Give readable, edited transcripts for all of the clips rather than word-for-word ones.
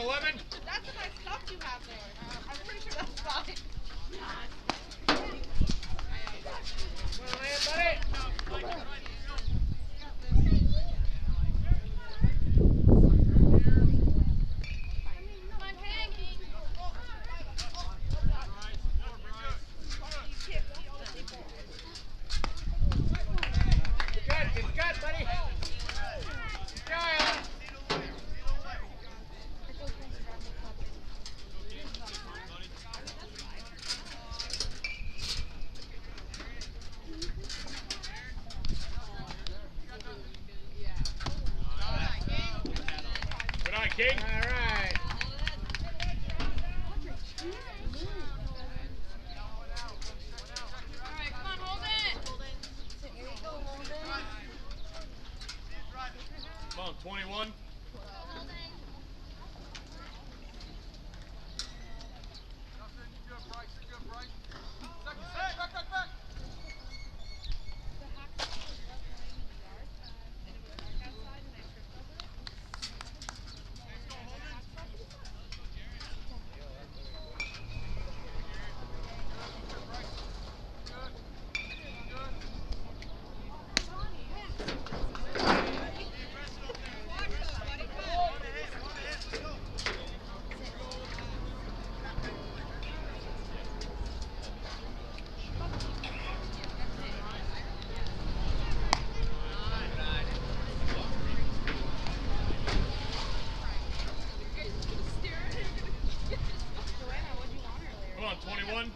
11. That's a nice cup you have there. I'm pretty sure that's fine. Come on, buddy. Good, buddy. Kyle. Good eye, King. All right. Come on, 21. Come on, 21.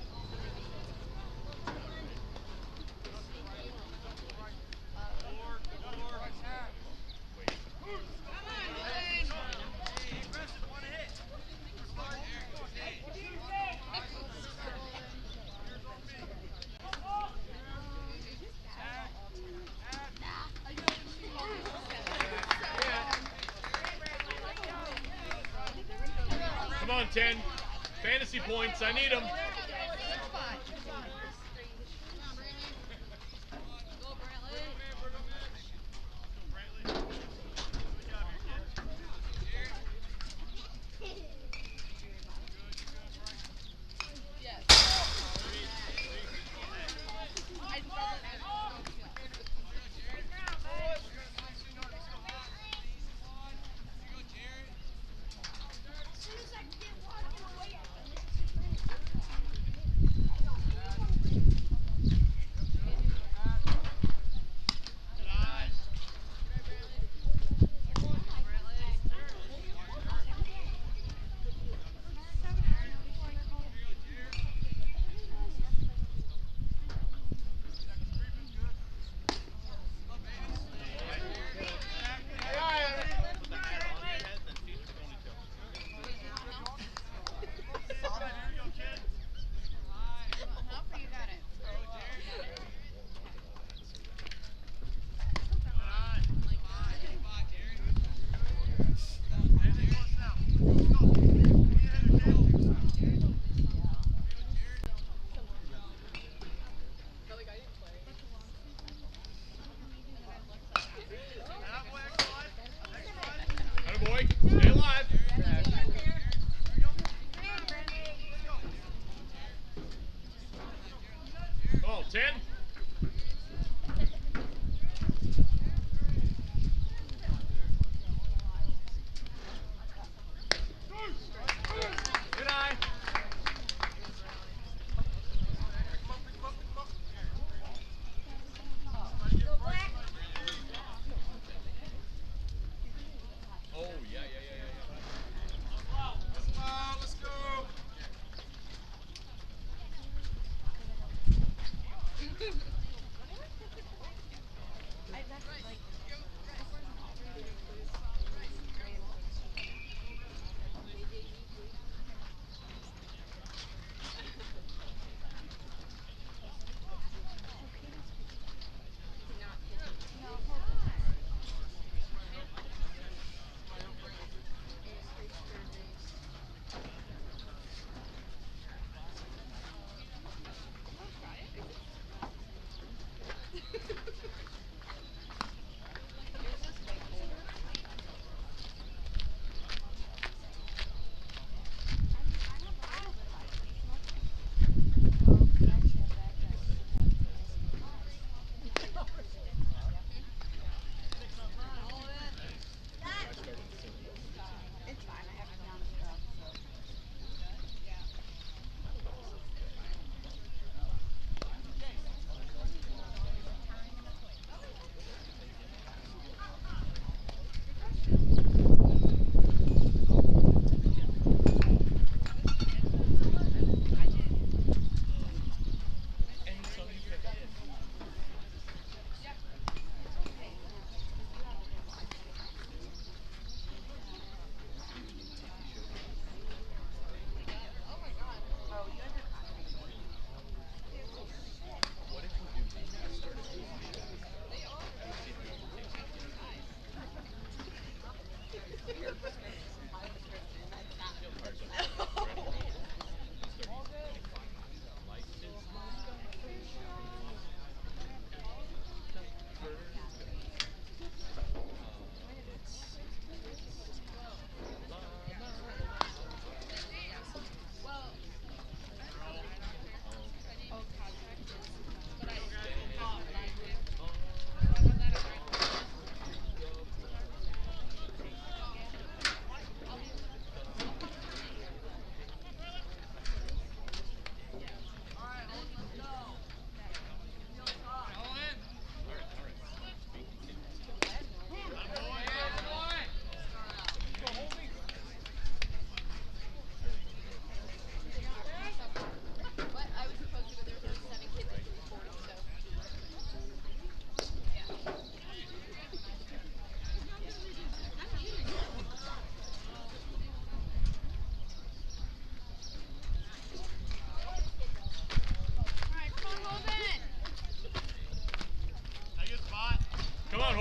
Come on, 10. Fantasy points. I need them.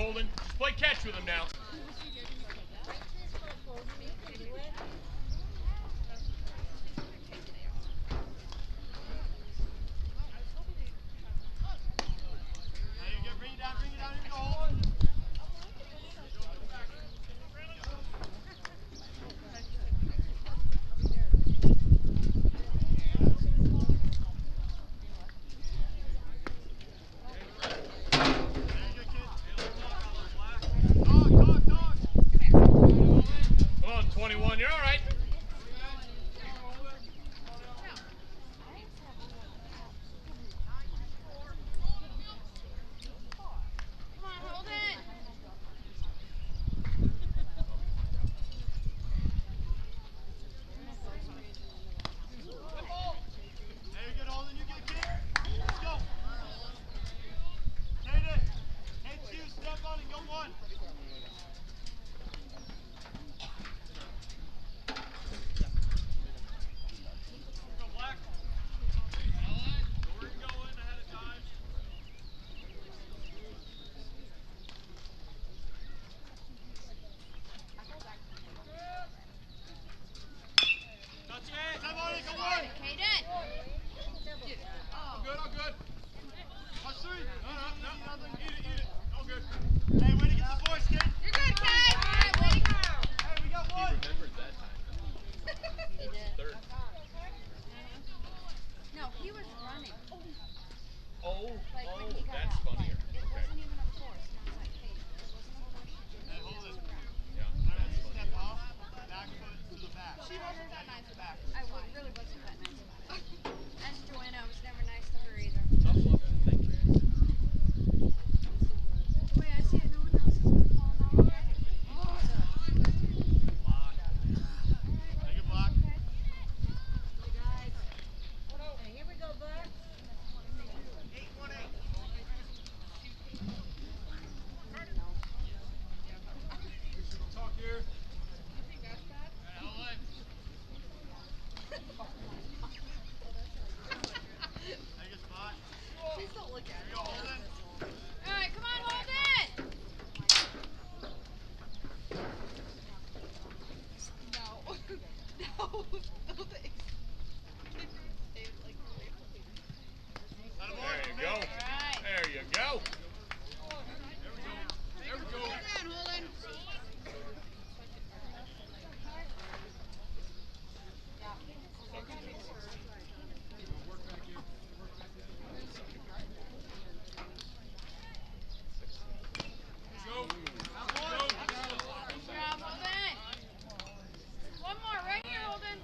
Holden. Just play catch with him now. Bring it down, here you go, Holden. Come on, 21. You're all right. Come on, hold it. Very good, Holden. You get kicked. Let's go. Kaden, hit you, step on it, go one. Go Black. Where are you going ahead of time? Touch it. Step on it, go one. Kaden. All good, all good. Touch three. No. Eat it. All good. Hey, way to get the voice, kid. You're good, Kate. All right, way to go. Hey, we got one. Remembered that time. He did. Third. No, he was running. Oh, Like when he got that's out. funnier. It Okay. wasn't even a force. And I was like, hey, it wasn't a force. Hey, hold it. Yeah, All right, that's you funny. step off, back foot to the back. She wasn't that nice Back. I really wasn't that nice about it. As Joanna, I was never nice to her either. Tough luck. Thank you. The way I see it, no one else is going to fall in love already. Block. Take a block. Here we go, Black. 8-1-8. Talk here. Take a spot. Please don't look at Here it. you go, Holden. All right, come on, hold it. No. No. No thanks. There you go. Alright. There you go. There we go. Come on, Holden. Go. Good job, Holden. One more, right here, Holden.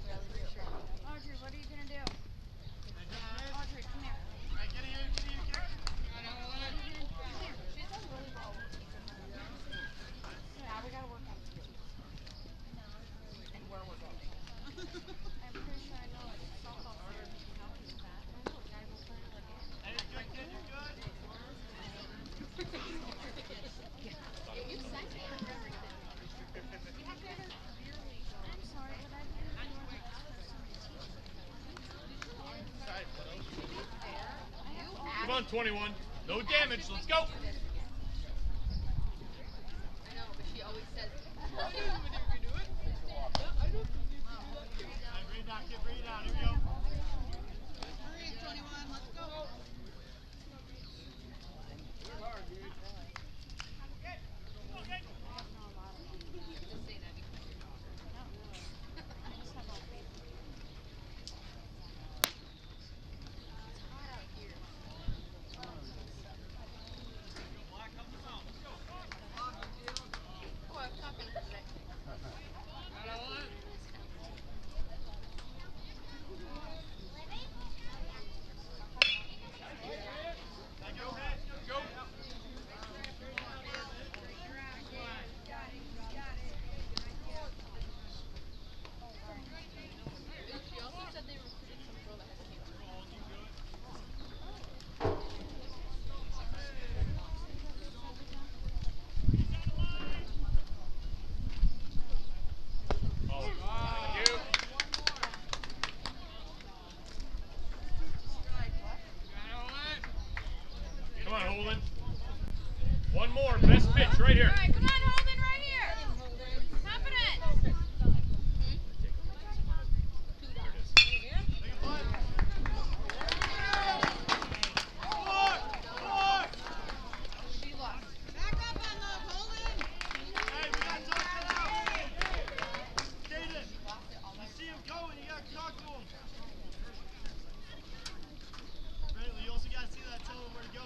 Audrey, what are you gonna do? Audrey, come here. Hey, get here, kid. She's done really well. Now we gotta work on skills. And where we're going. I'm pretty sure I know it. Softball player can help you with that. I know a guy will play like it. Hey, you're good, kid. You're good. You sent me everything. You have to severely. I'm sorry, but I've been doing this for Come on, 21. No damage. Let's go. I know, but she always says, I knew when you were gonna do it. Yeah, I know. Hey, bring it down, kid. Bring it down. Here we go. Hurry, 21, let's go. right, come on, Holden, right here. Confident. She lost. Back up on those, Holden. Hey, we got to talk that out. Caden, you see him going, you got to talk to him. Brandon, you also got to see that, tell him where to go.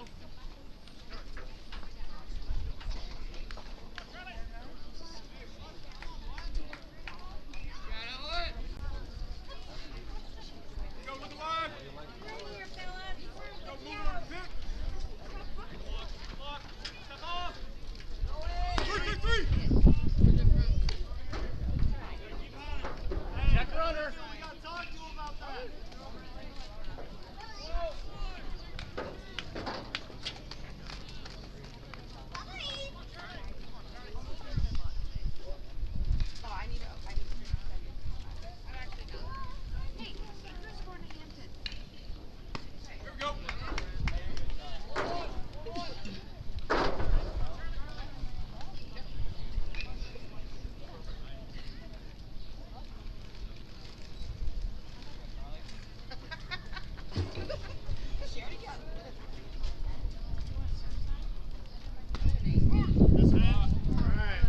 Go with the line. Right here, Philip. Go move on the pick. Block. Step off. 3. Check runner. We got to talk to him about that. Oh, I need to. I'm actually done. Hey, who's going to Hampton? Here we go. This hand. All right.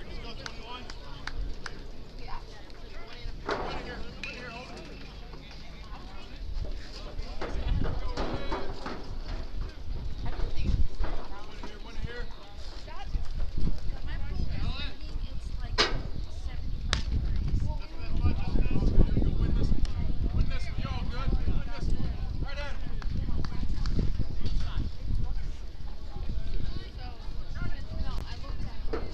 Let's go 21. Here, hold it. One here. My pool is raining. It's like 75 degrees. That's fine, just finish. Here we go. Win this. Win this. You're all good. Win this. Right in. No, I looked at it.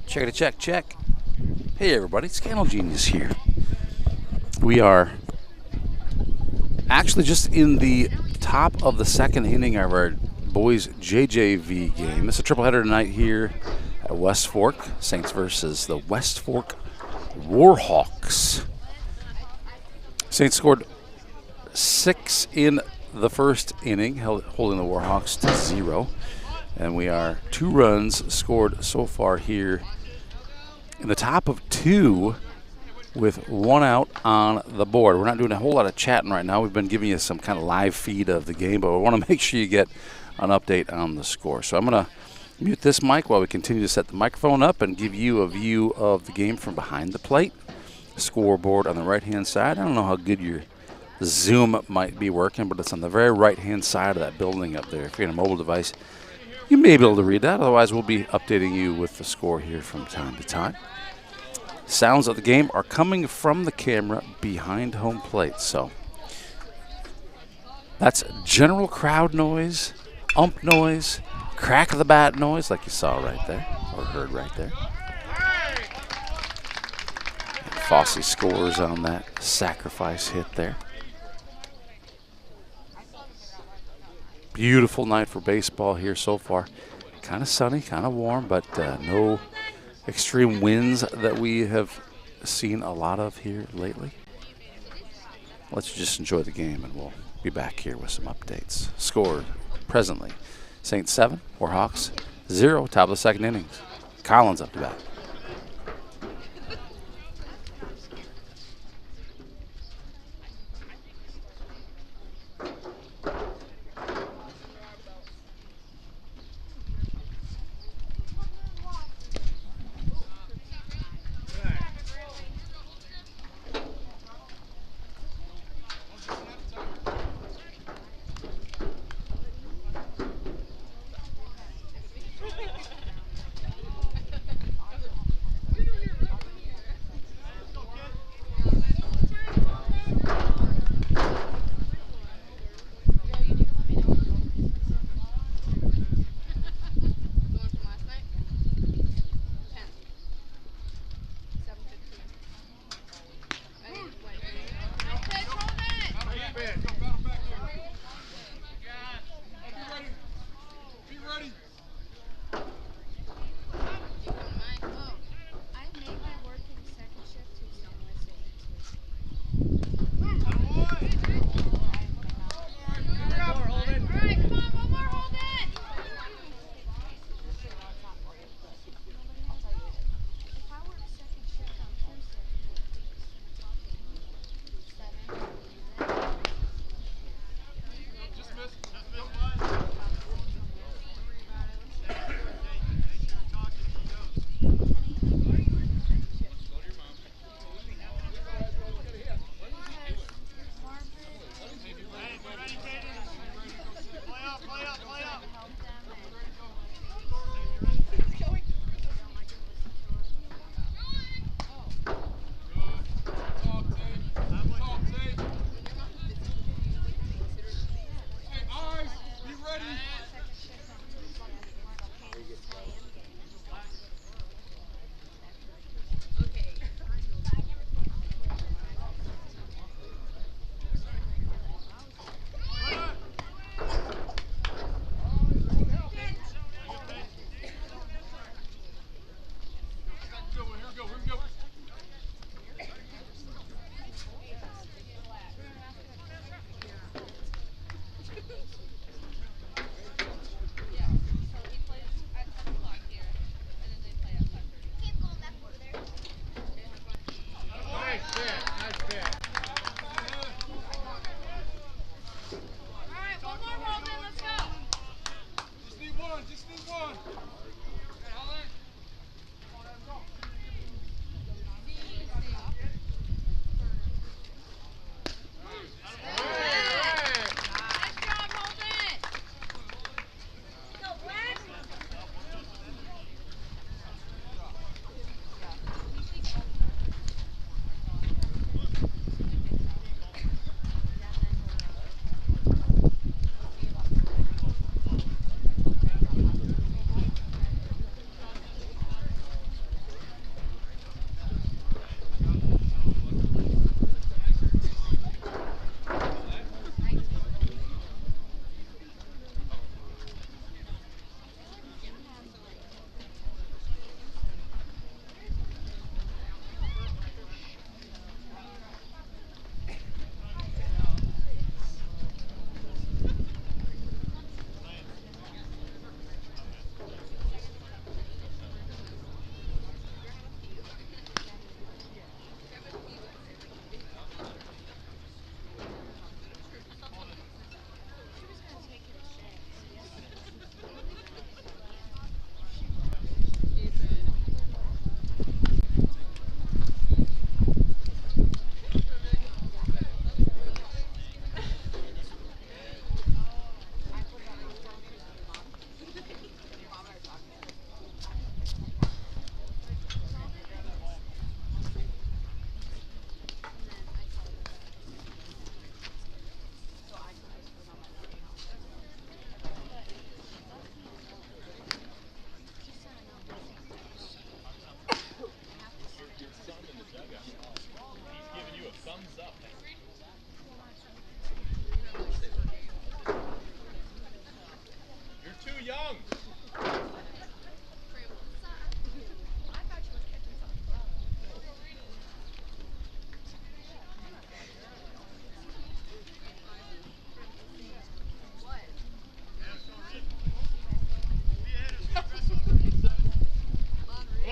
Check it, check. Hey everybody, Scandal Genius here. We are actually just in the top of the second inning of our boys JJV game. It's a triple-header tonight here at West Fork. Saints versus the West Fork Warhawks. Saints scored 6 in the first inning, holding the Warhawks to 0. And we are 2 runs scored so far here in the top of 2 with 1 out on the board. We're not doing a whole lot of chatting right now. We've been giving you some kind of live feed of the game, but we want to make sure you get an update on the score. So I'm going to mute this mic while we continue to set the microphone up and give you a view of the game from behind the plate. Scoreboard on the right-hand side. I don't know how good your Zoom might be working, but it's on the very right-hand side of that building up there. If you're on a mobile device, you may be able to read that. Otherwise, we'll be updating you with the score here from time to time. Sounds of the game are coming from the camera behind home plate. So that's general crowd noise, ump noise, crack of the bat noise like you saw right there, or heard right there. Fossey scores on that sacrifice hit there. Beautiful night for baseball here so far. Kind of sunny, kind of warm, but no extreme winds that we have seen a lot of here lately. Let's just enjoy the game, and we'll be back here with some updates. Score presently, Saints 7, Warhawks 0, top of the second innings. Collins up to bat.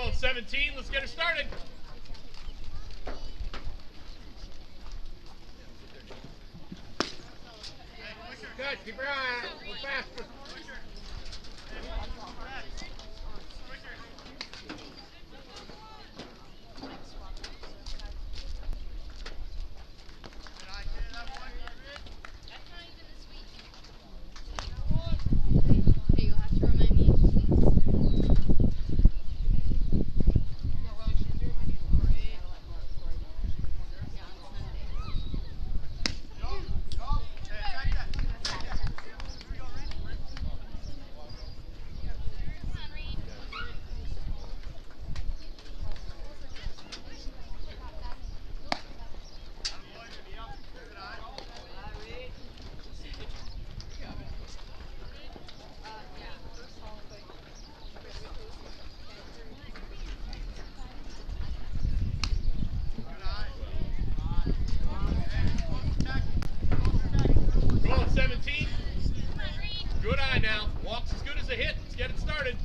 Going 17. Let's get her started. Good. Keep your eye on it. We're faster. Hey, you'll have to remind me. Going 17. Good eye now. Walks as good as a hit. Let's get it started.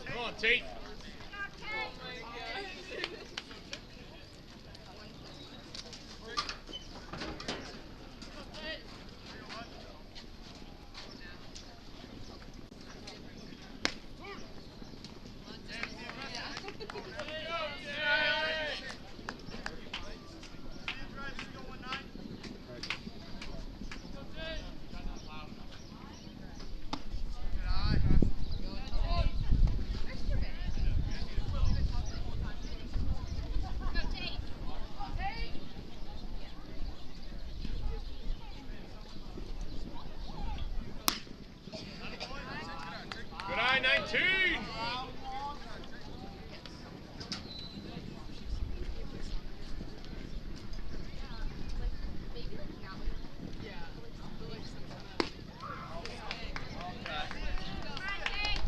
Come on, Tate. Good eye, 19.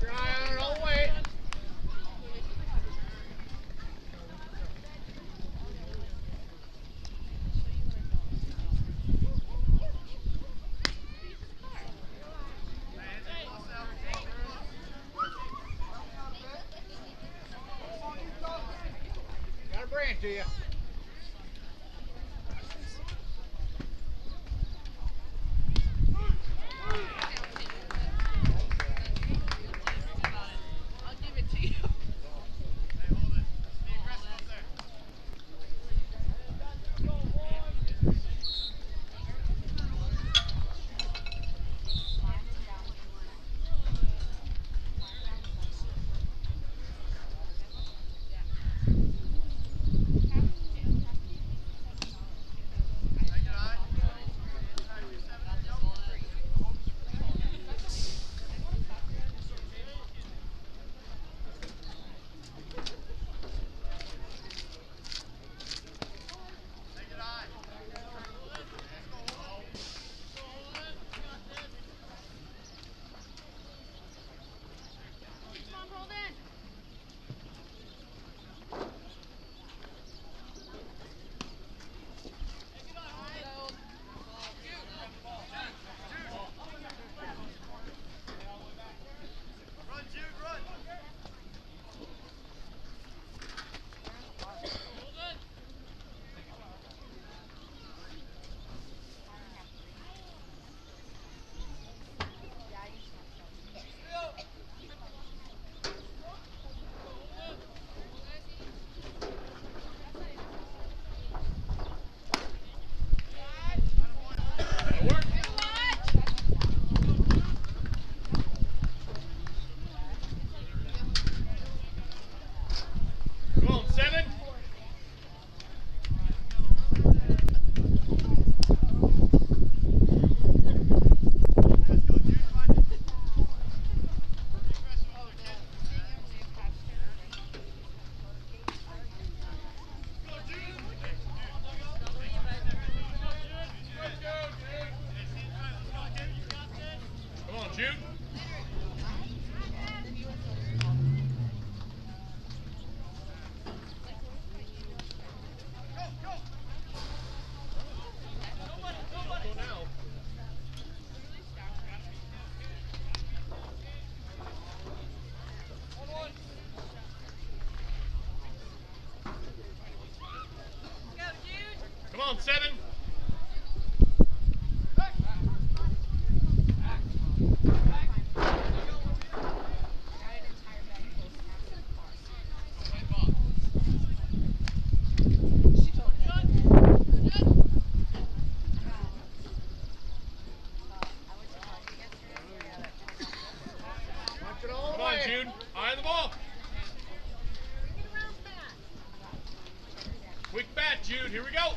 Your eye on it all the way. Got a brand to you. I'll give it to you. Jude, here we go.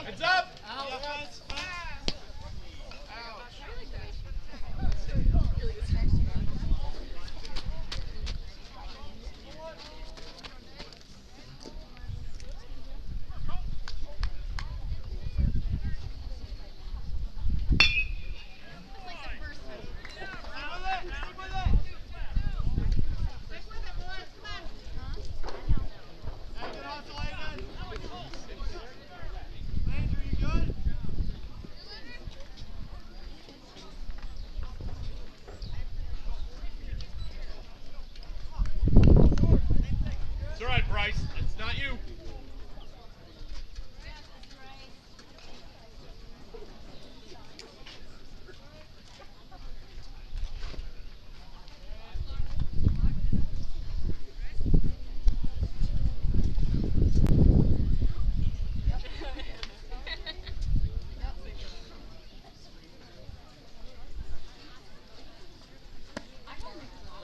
Heads up! It's all right, Bryce. It's not you.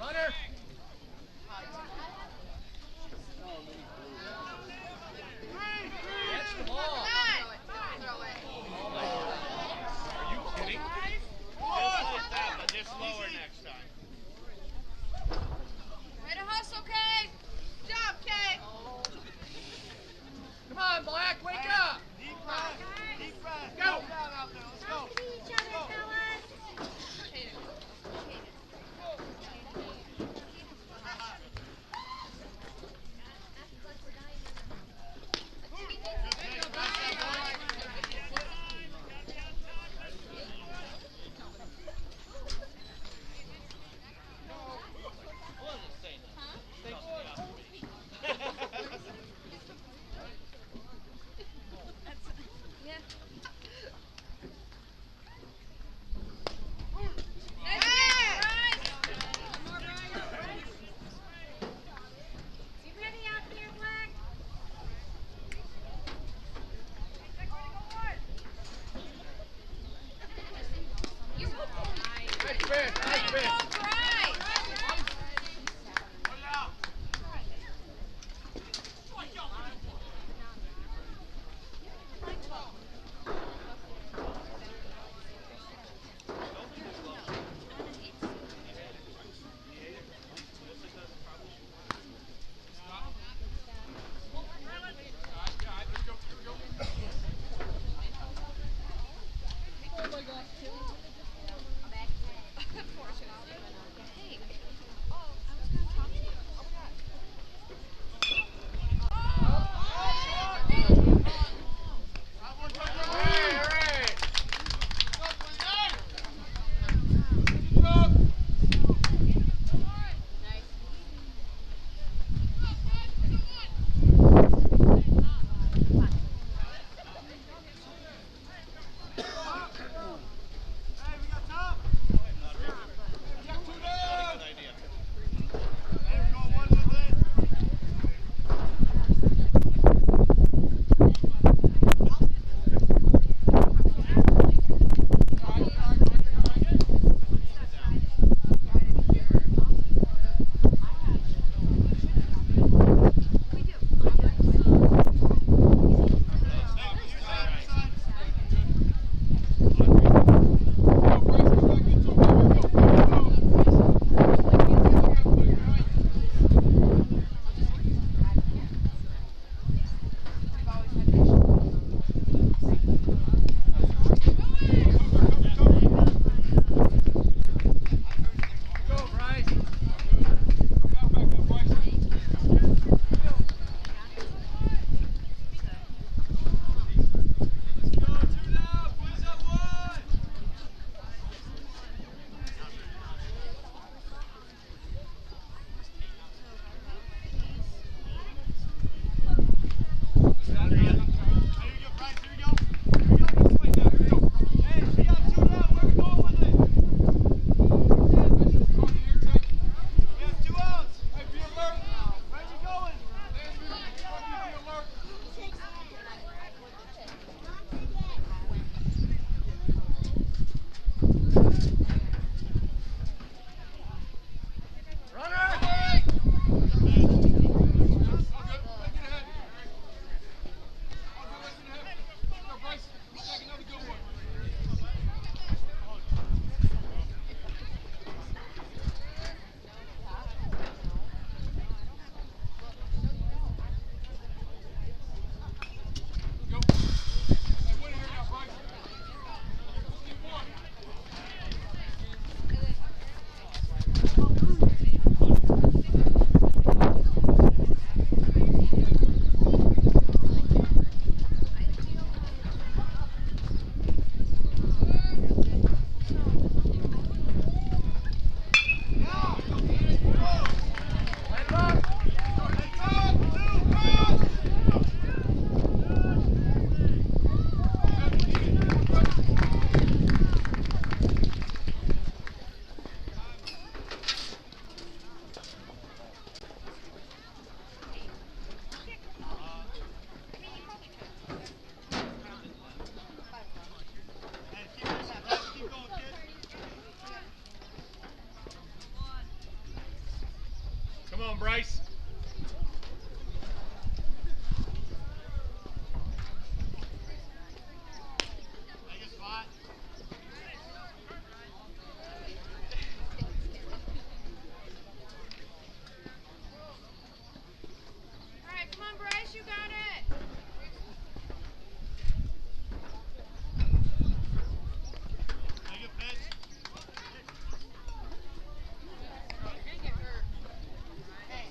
Runner. Catch the ball. Are you kidding? Just lower next time. Way to hustle, Kay. Good job, Kay. Come on, Black. Wake up. Deep breath. Deep breath. Go. Down out there. Let's go. Each other, fellas. Yeah. Hey. Oh, I was gonna talk to you. Hey, we got top. Hey, we got one with it. Come on, Bryce. Take a spot. All right, come on, Bryce, you got it. Take a pitch. You're gonna get hurt. Hey,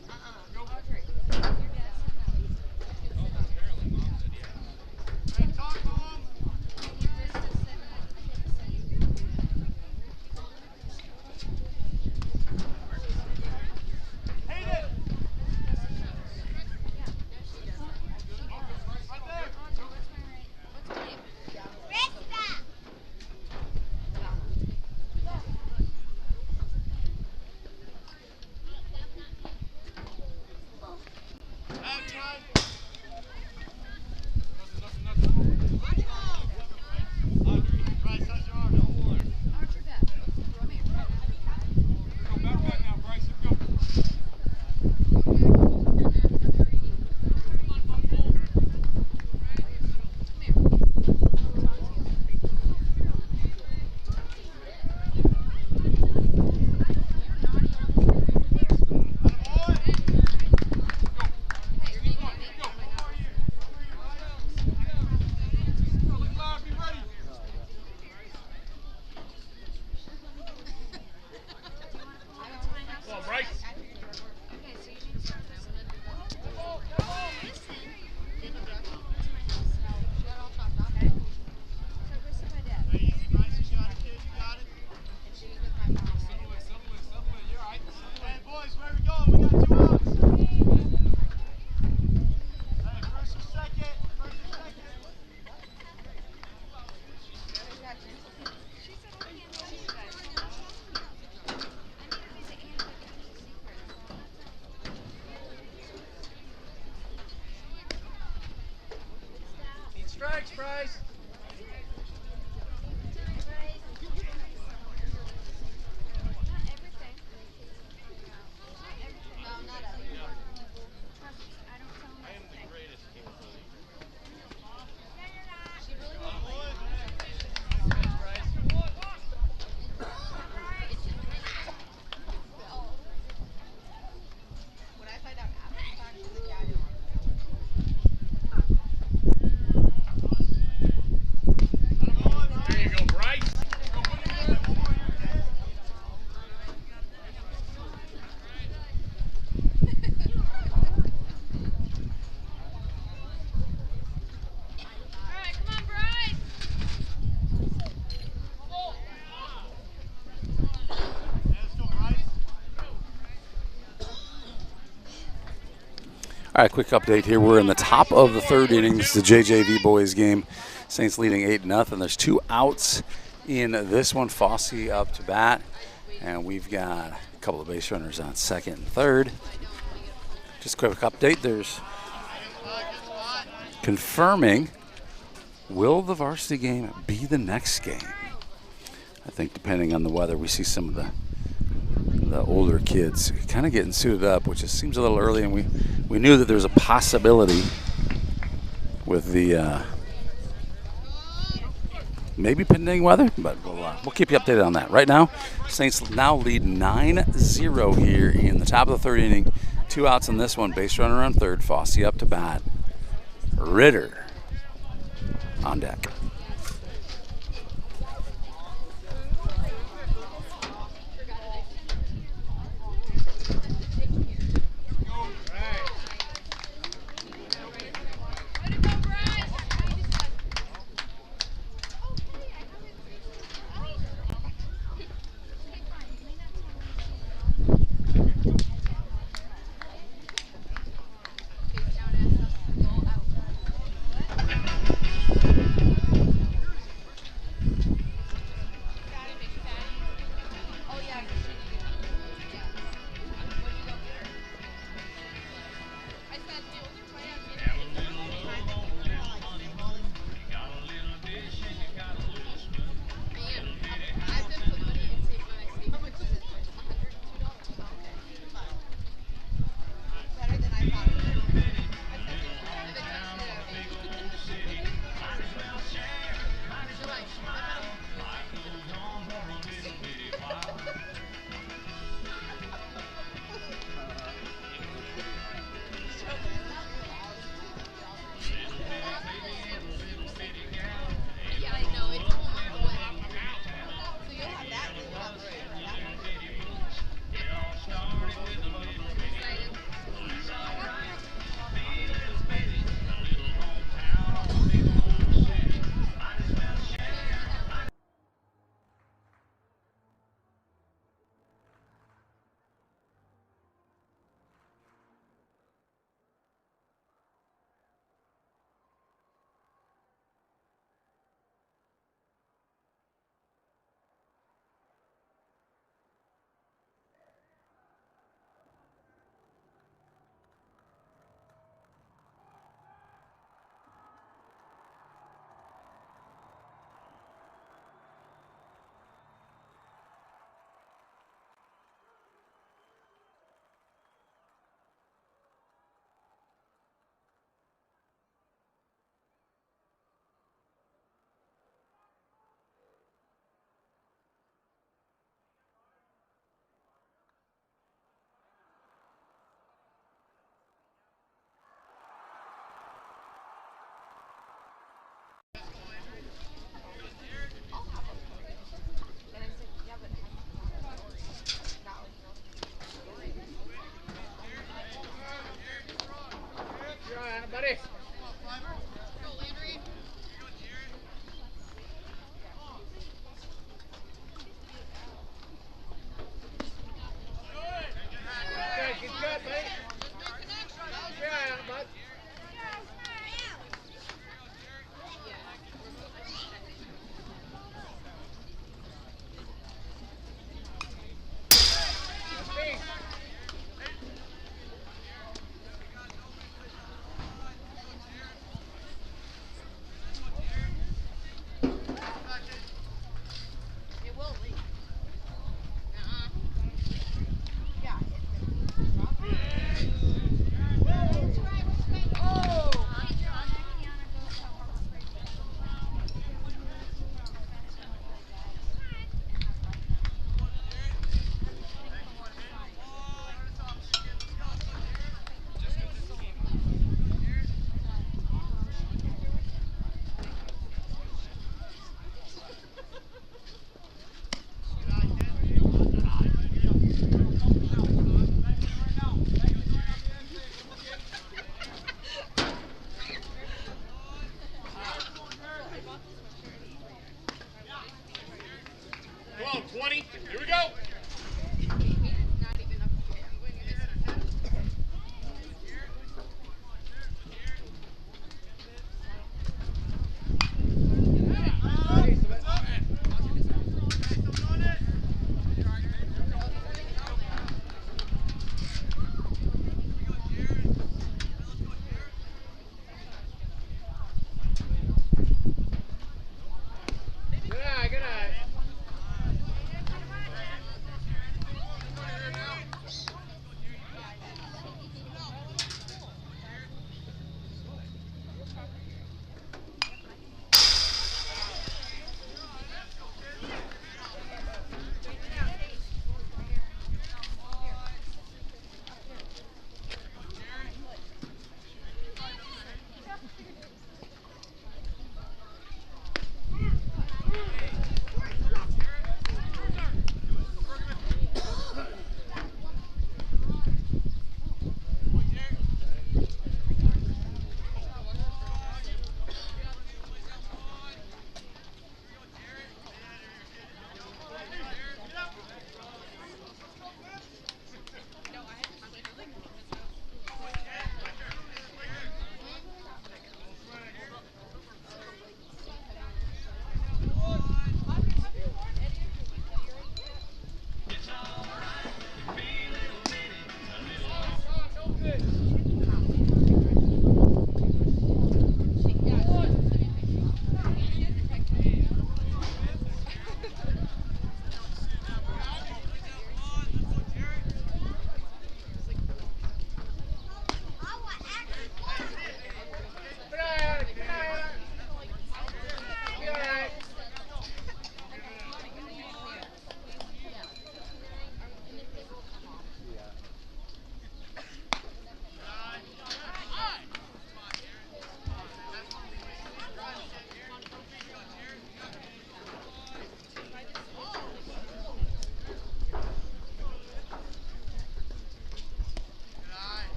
All right, quick update here. We're in the top of the third inning. It's the JJV boys game. Saints leading 8-0. There's 2 outs in this one. Fossey up to bat. And we've got a couple of base runners on second and third. Just a quick update. There's confirming, will the varsity game be the next game? I think depending on the weather, we see some of the older kids kind of getting suited up, which just seems a little early, and we knew that there's a possibility with the maybe pending weather, but we'll keep you updated on that. Right now, Saints now lead 9-0 here in the top of the third inning. 2 outs in this one. Base runner on third. Fossey up to bat. Ritter on deck.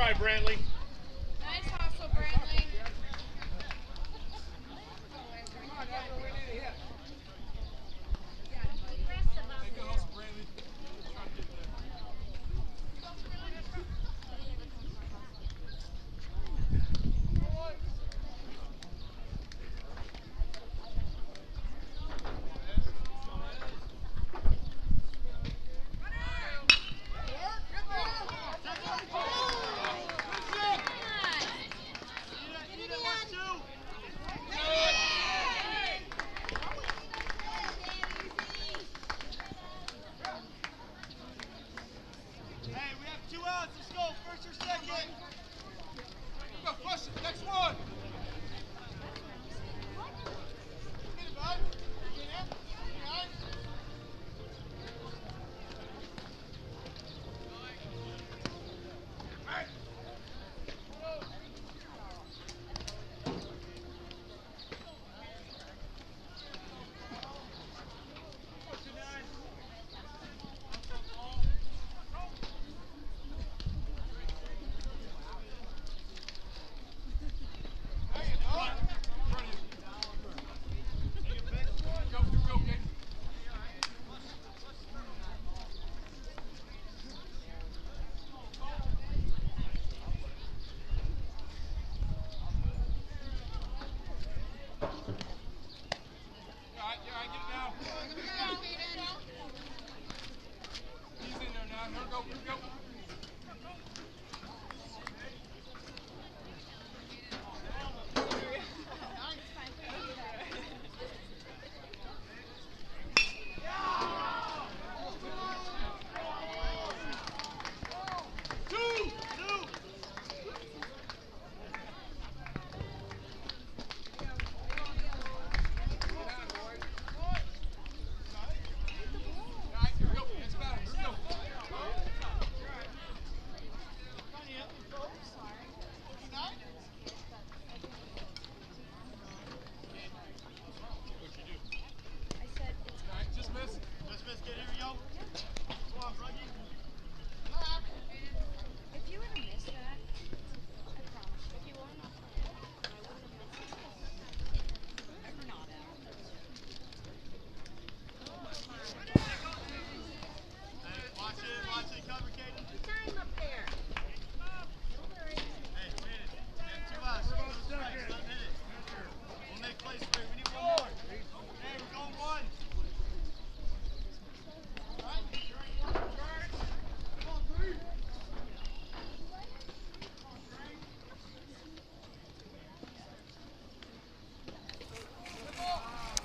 try, Brantley. Nice hustle, Brantley.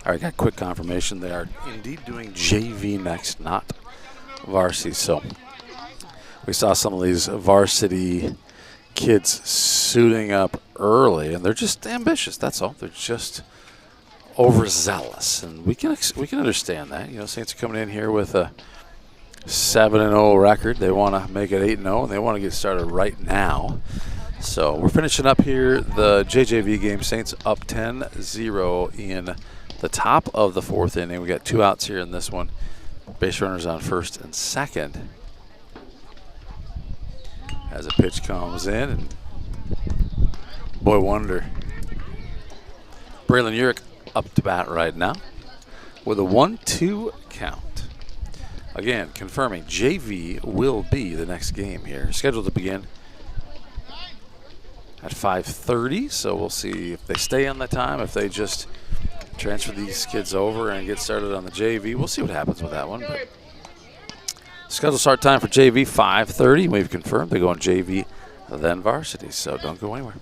All right, got quick confirmation. They are indeed doing JV next, not varsity. So we saw some of these varsity kids suiting up early, and they're just ambitious. That's all. They're just overzealous, and we can understand that. You know, Saints are coming in here with a 7-0 record. They want to make it 8-0, and they want to get started right now. So we're finishing up here the JJV game. Saints up 10-0 in the top of the fourth inning. We got 2 outs here in this one. Base runners on first and second. As a pitch comes in, and boy wonder. Braylon Urick up to bat right now with a 1-2 count. Again, confirming JV will be the next game here. Scheduled to begin at 5:30, so we'll see if they stay on the time, if they just transfer these kids over and get started on the JV. We'll see what happens with that one. But scheduled start time for JV, 5:30. We've confirmed they go on JV, then varsity, so don't go anywhere.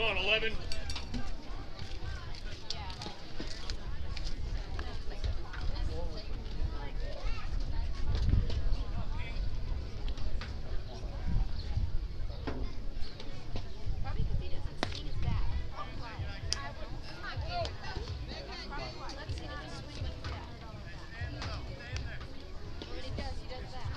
Go on, 11. Probably because he doesn't swing his bat. Let's see him just swing with his bat. When he does that.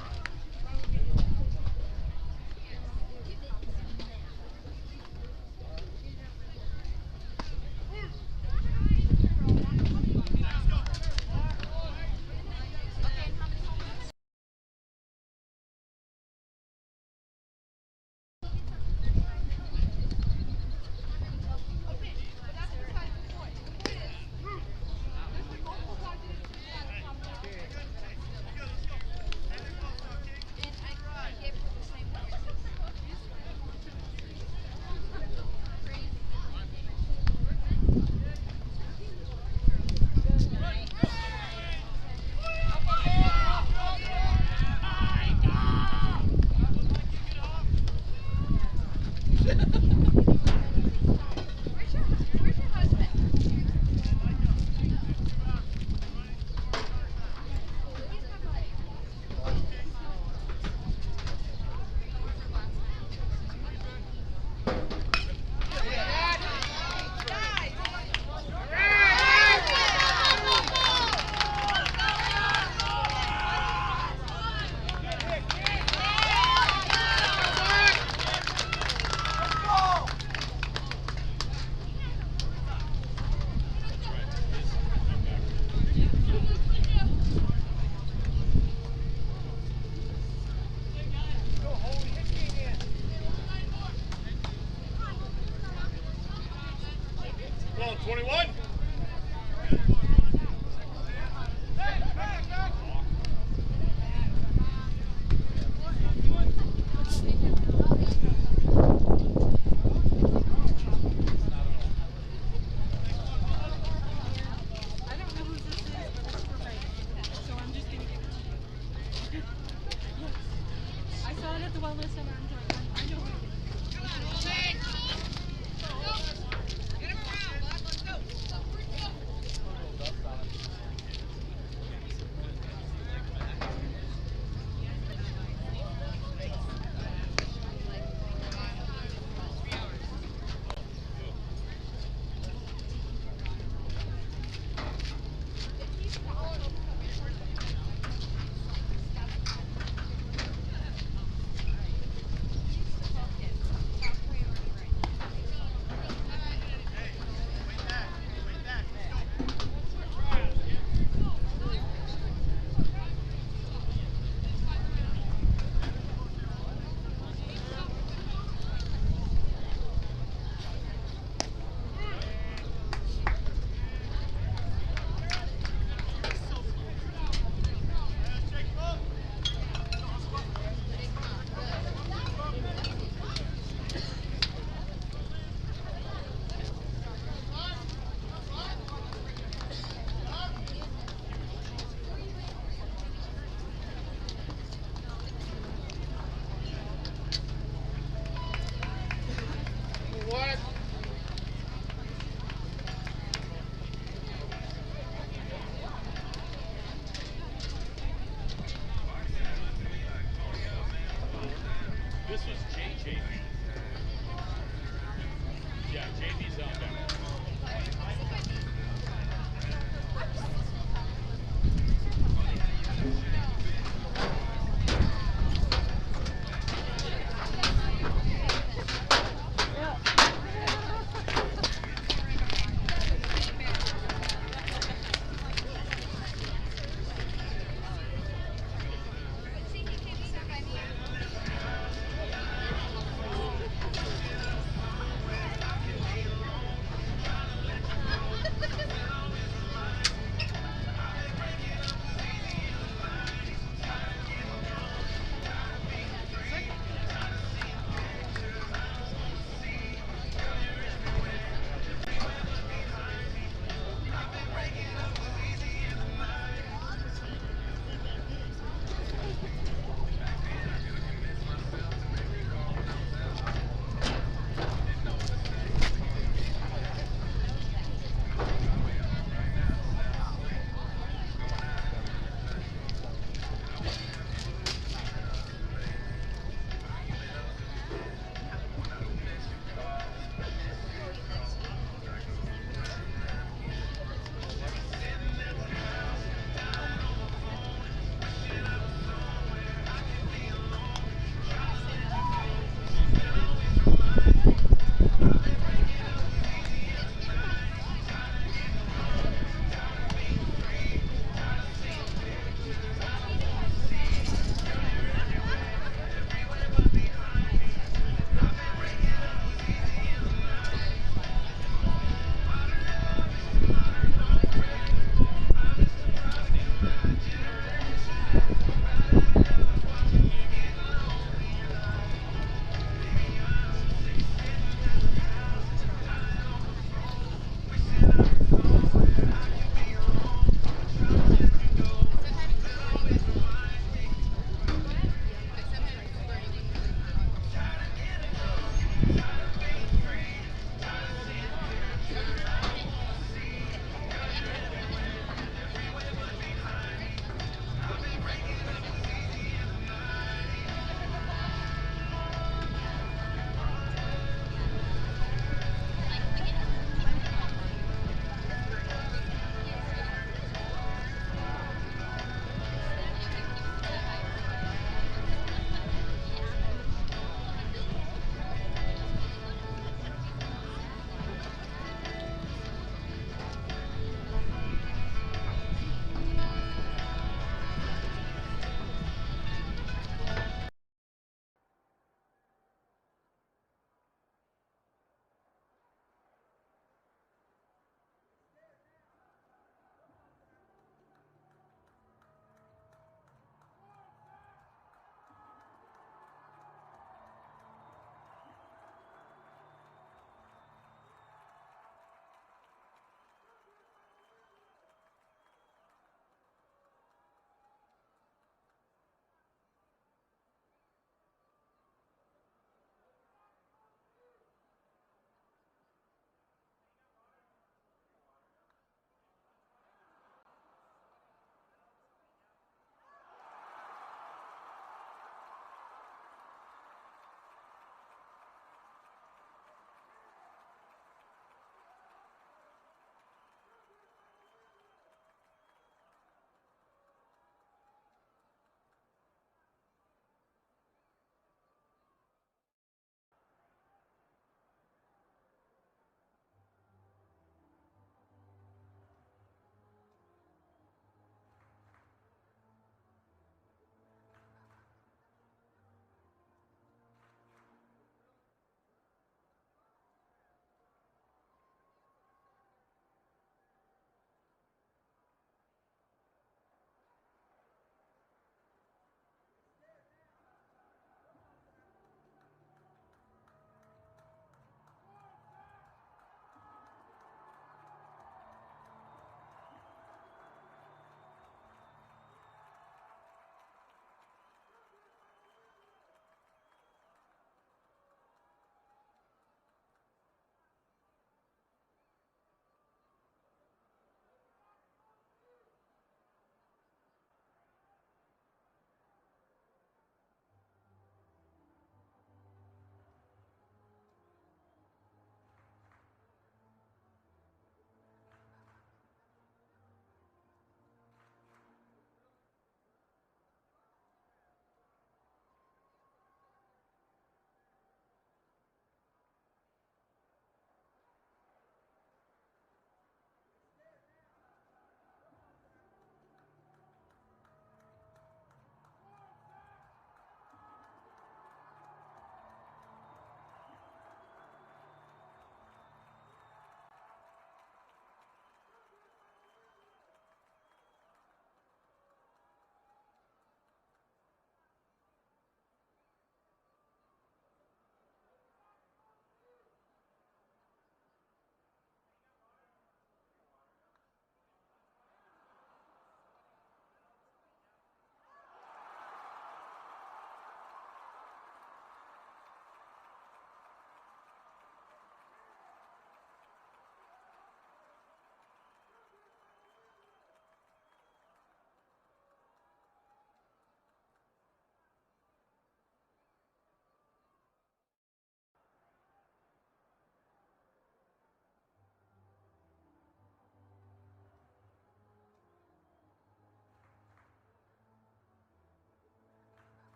Where's your husband? Go on, 21. I don't know who this is, but it's for Megan. So I'm just gonna give it to you. Yes. I saw it at the wellness center. I know who it is. Yeah.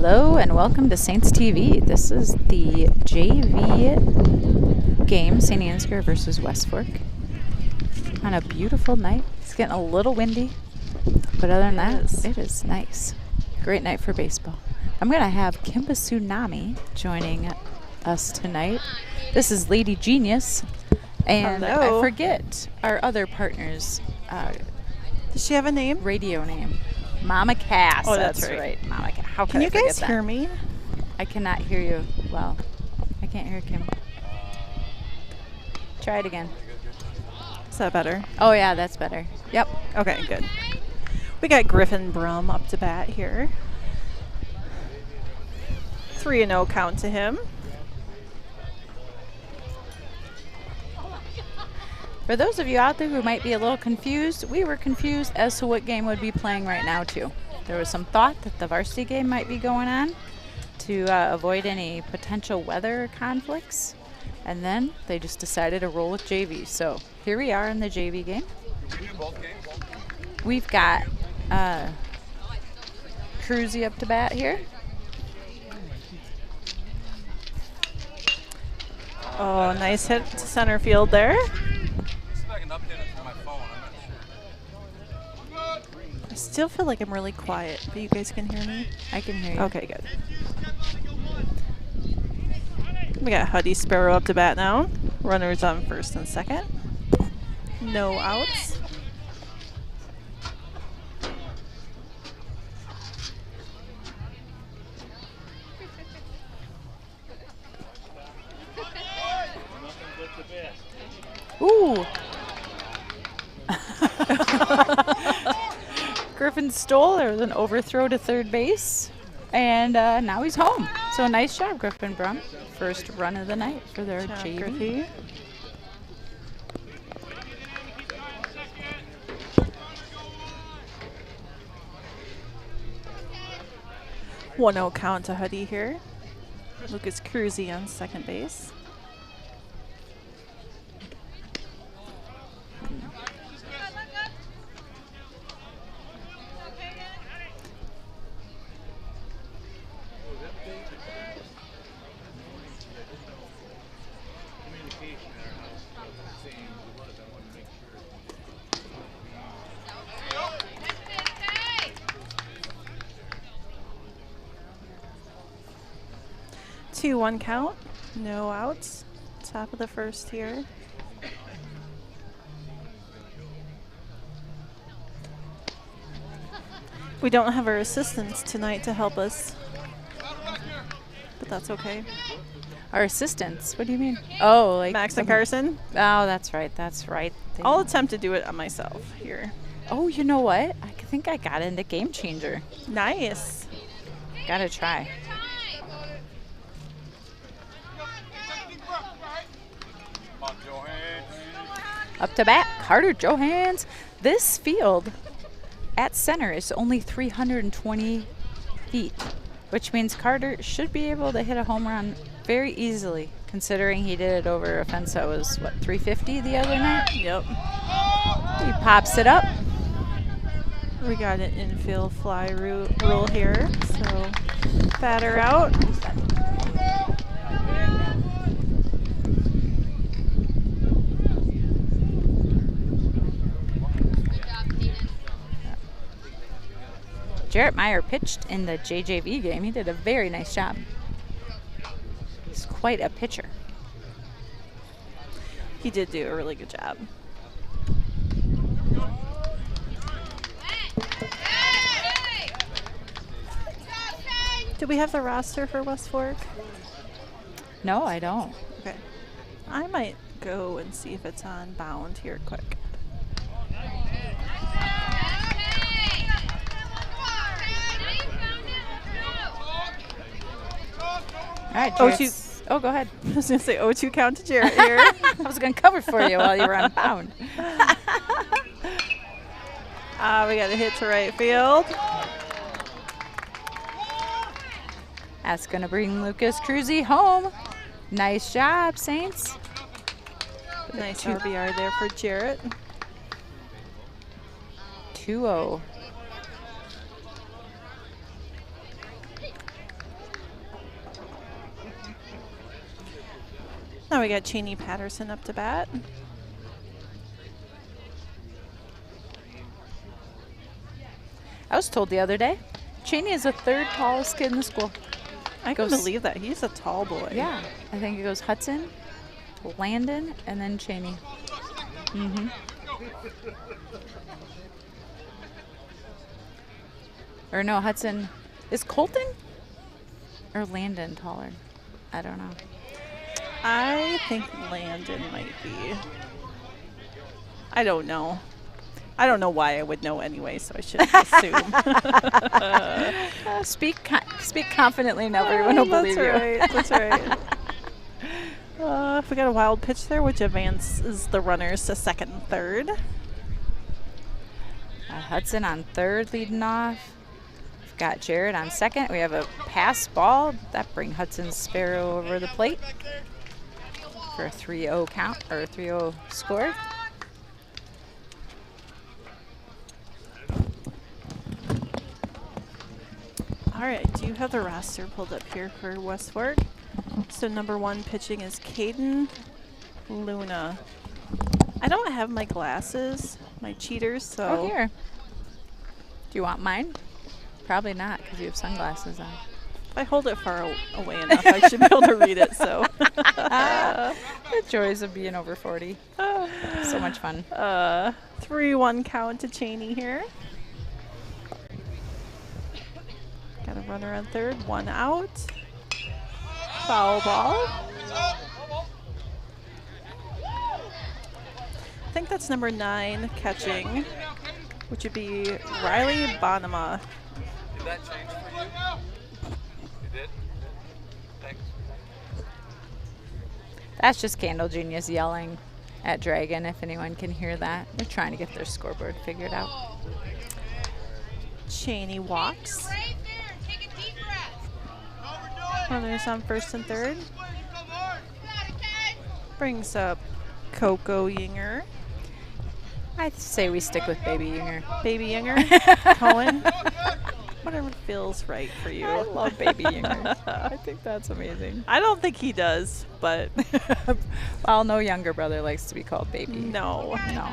Hello and welcome to Saints TV. This is the JV game, St. Ansgar versus West Fork. On a beautiful night. It's getting a little windy, but other than that, it is nice. Great night for baseball. I'm going to have Kimba Tsunami joining us tonight. This is Lady Genius, and Hello. I forget our other partner's Does she have a name? radio name. Mama Cass. Oh, that's right. Mama Cass. How Can could you I forget guys that? hear me? I cannot hear you well. I can't hear Kim. Try it again. Is that better? Oh, yeah, that's better. Yep. Okay, good. We got Griffin Brum up to bat here. 3-0 count to him. For those of you out there who might be a little confused, we were confused as to what game would be playing right now, too. There was some thought that the varsity game might be going on to avoid any potential weather conflicts. And then they just decided to roll with JV. So here we are in the JV game. We've got Cruzy up to bat here. Oh, nice hit to center field there. I still feel like I'm really quiet, but you guys can hear me? I can hear you. Okay, good. We got Huddy Sparrow up to bat now. Runners on first and second. No outs. Ooh. Griffin stole. There was an overthrow to third base. And now he's home. So nice job, Griffin Brum. First run of the night for their JV. Griffey. One 0 count to Huddy here. Lucas Cruzy on second base. Two 1 count, no outs. Top of the first here. We don't have our assistants tonight to help us, but that's okay. Our assistants? What do you mean? Oh, like Max and some- Carson. Oh, that's right. That's right. They- I'll attempt to do it on myself here. Oh, you know what? I think I got into Game Changer. Nice. Gotta try. Up to bat, Carter Johans. This field at center is only 320 feet, which means Carter should be able to hit a home run very easily, considering he did it over a fence that was, what, 350 the other night? Yep. He pops it up. We got an infield fly rule here, so batter out. Jarrett Meyer pitched in the JJV game. He did a very nice job. He's quite a pitcher. He did do a really good job. Do we have the roster for West Fork? No, I don't. Okay. I might go and see if it's on Bound here quick. All right, Oh, Jarrett's- Oh, go ahead. I was going to say 0-2 count to Jarrett here. I was going to cover for you while you were on bound. We got a hit to right field. That's going to bring Lucas Cruzy home. Nice job, Saints. Nice RBR there for Jarrett. 2-0. Now we got Cheney Patterson up to bat. I was told the other day, Cheney is the 3rd tallest kid in the school. I can Goes- believe that. He's a tall boy. Yeah, I think it goes Hudson, Landon, and then Cheney. Mm-hmm. Or no, Hudson. Is Colton or Landon taller? I don't know. I think Landon might be. I don't know. I don't know why I would know anyway, so I shouldn't assume. Speak confidently, and everyone will believe you. That's right. We got a wild pitch there, which advances the runners to 2nd and 3rd. Hudson on 3rd leading off. We've got Jared on 2nd. We have a pass ball. That brings Hudson Sparrow over the plate for a 3-0 count, or a 3-0 score. All right, do you have the roster pulled up here for West Fork? So number 1 pitching is Caden Luna. I don't have my glasses, my cheaters, so. Oh, here. Do you want mine? Probably not, because you have sunglasses on. If I hold it far away enough, I should be able to read it, so. The joys of being over 40. So much fun. 3-1 count to Cheney here. Got a runner on 3rd, 1 out. Foul ball. I think that's number 9 catching, which would be Riley Bonema. Did that change for you? It did? Thanks. That's just Candle Genius yelling at Dragon, if anyone can hear that. They're trying to get their scoreboard figured out. Cheney walks. Right there. Take a deep breath. Runners on 1st and 3rd. You got it, Kay. Brings up Coco Yinger. I say we stick with Baby Yinger. Baby Yinger. Cohen. Whatever feels right for you. I love Baby Yinger. I think that's amazing. I don't think he does, but Well, no younger brother likes to be called Baby. no. No.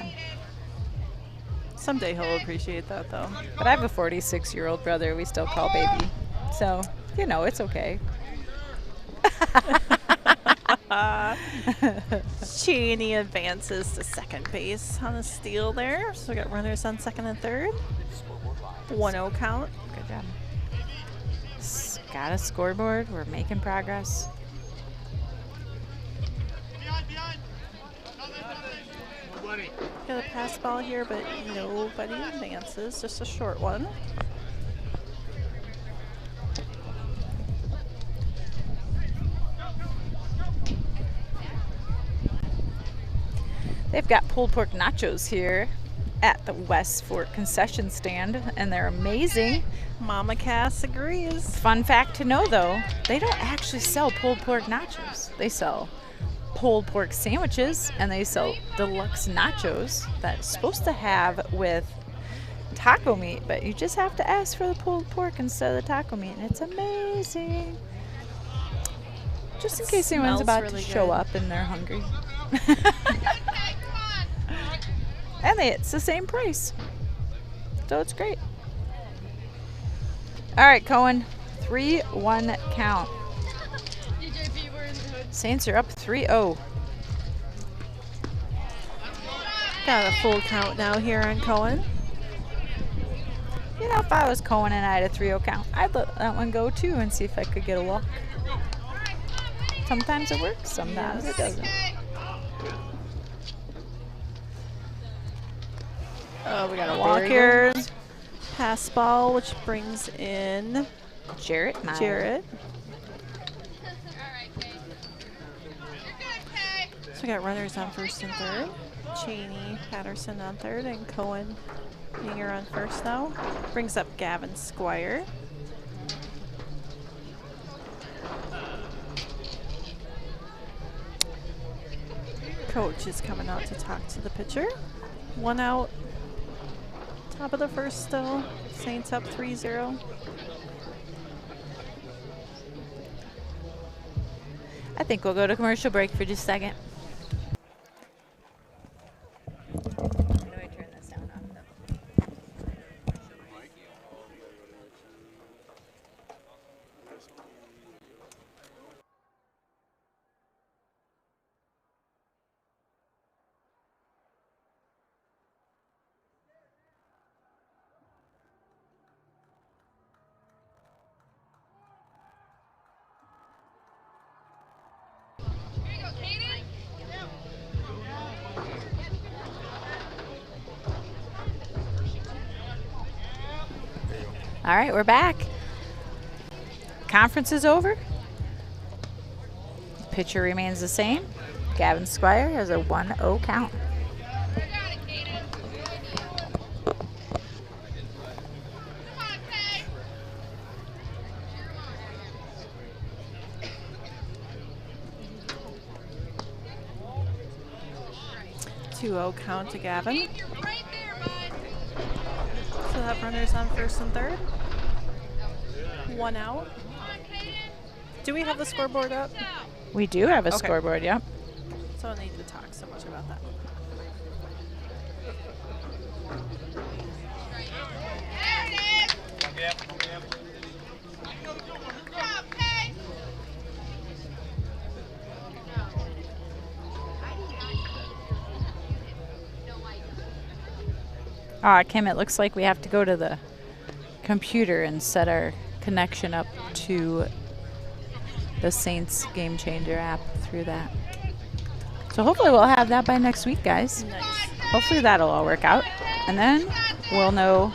Someday he'll appreciate that, though. But I have a 46-year-old brother we still call Baby. So, you know, it's okay. Cheney advances to 2nd base on a steal there. So we got runners on 2nd and 3rd. 1-0 count. Good job. Got a scoreboard. We're making progress. Nobody. Got a pass ball here, but nobody advances. Just a short one. They've got pulled pork nachos here at the West Fork concession stand, and they're amazing. Mama Cass agrees. Fun fact to know, though, they don't actually sell pulled pork nachos. They sell pulled pork sandwiches, and they sell deluxe nachos that's supposed to have with taco meat, but you just have to ask for the pulled pork instead of the taco meat, and it's amazing. Just in case anyone's Smells about really to show good. up and they're hungry. And it's the same price. So it's great. All right, Cohen. 3-1 count. Saints are up 3-0. Got a full count now here on Cohen. You know, if I was Cohen and I had a 3-0 count, I'd let that one go too and see if I could get a walk. Sometimes it works, sometimes it doesn't. Oh, we got a walk here. Pass ball, which brings in Jarrett Meyer. Jarrett. Alright, Kay. You're good, Kay. So we got runners on 1st and 3rd. Cheney, Patterson on 3rd, and Cohen Yinger on 1st now. Brings up Gavin Squire. Coach is coming out to talk to the pitcher. 1 out. Top of the 1st still. Saints up 3-0. I think we'll go to commercial break for just a second. How do I turn this down off though? All right, we're back. Conference is over. Pitcher remains the same. Gavin Squire has a 1-0 count. 2-0 count to Gavin. So that runner's on first and third. 1 out. Do we have the scoreboard up? We do have a Okay. scoreboard, yep. So I don't need to talk so much about that. Kim, it looks like we have to go to the computer and set our connection up to the Saints Game Changer app through that. So hopefully we'll have that by next week, guys. Nice. Hopefully that'll all work out. And then we'll know.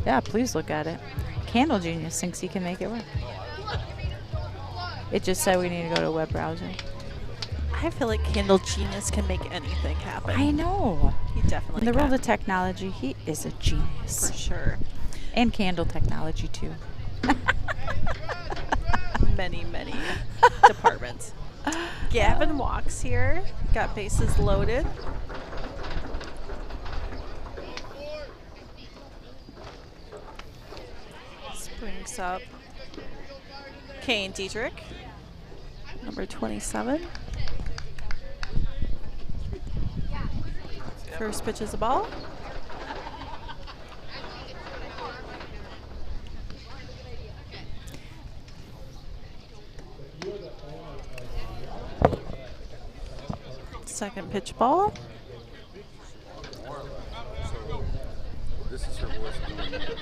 Yeah, please look at it. Candle Genius thinks he can make it work. It just said we need to go to a web browser. I feel like Candle Genius can make anything happen. I know. He definitely In the can. world of technology, he is a genius. For sure. And candle technology, too. Many, many departments. Gavin walks here. Got bases loaded. This brings up Kane Diedrich, number 27. First pitch is a ball. Second pitch ball. This is her voice doing it. This is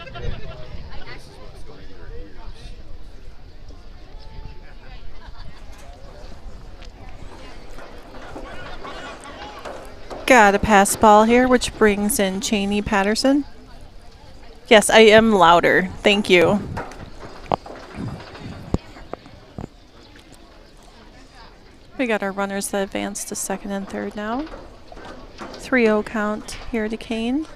what's going in her ears. Got a pass ball here, which brings in Cheney Patterson. Yes, I am louder. Thank you. We got our runners that advance to second and third now. 3-0 count here to Kane.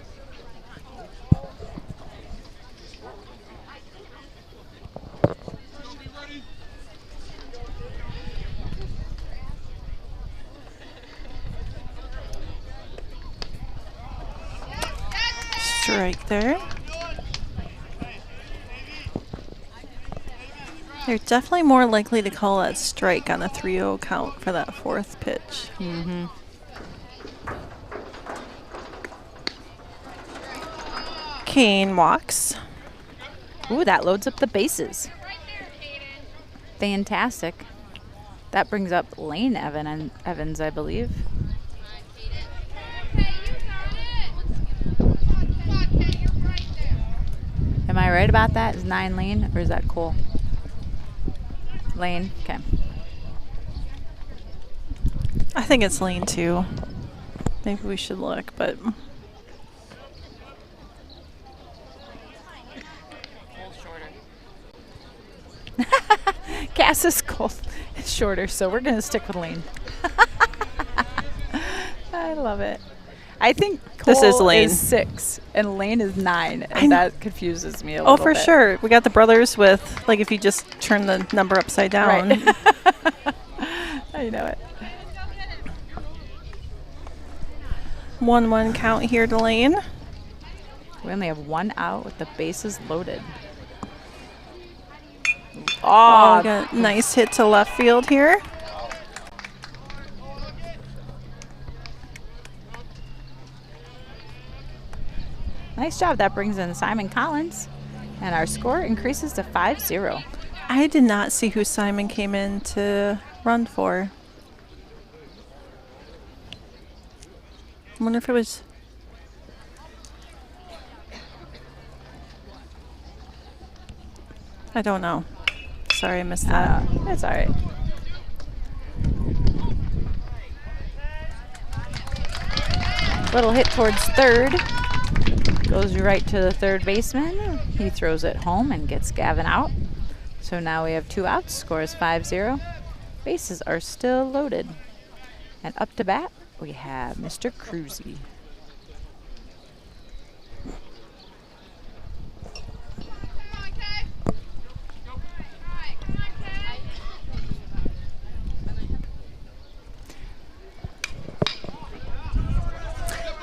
Strike there. They're definitely more likely to call that strike on a 3-0 count for that fourth pitch. Mm-hmm. Kane walks. Ooh, that loads up the bases. Fantastic. That brings up Lane Evans, I believe. Am I right about that? Is 9 Lane or is that Cole? Lane, okay. I think it's lane 2. Maybe we should look, but Cass's Cole is shorter, so we're going to stick with Lane. I love it. I think Cole This is Lane. 6 and Lane is 9, and that confuses me a little oh, bit. for sure. We got the brothers with, like, if you just turn the number upside down. Right. I know it. 1-1 count here to Lane. We only have 1 out with the bases loaded. Oh, got a nice hit to left field here. Nice job. That brings in Simon Collins. And our score increases to 5-0. I did not see who Simon came in to run for. I wonder if it was... I don't know. Sorry, I missed that. That's all right. Little hit towards third. Goes right to the third baseman. He throws it home and gets Gavin out. So now we have 2 outs. Score is 5-0. Bases are still loaded. And up to bat, we have Mr. Cruzy.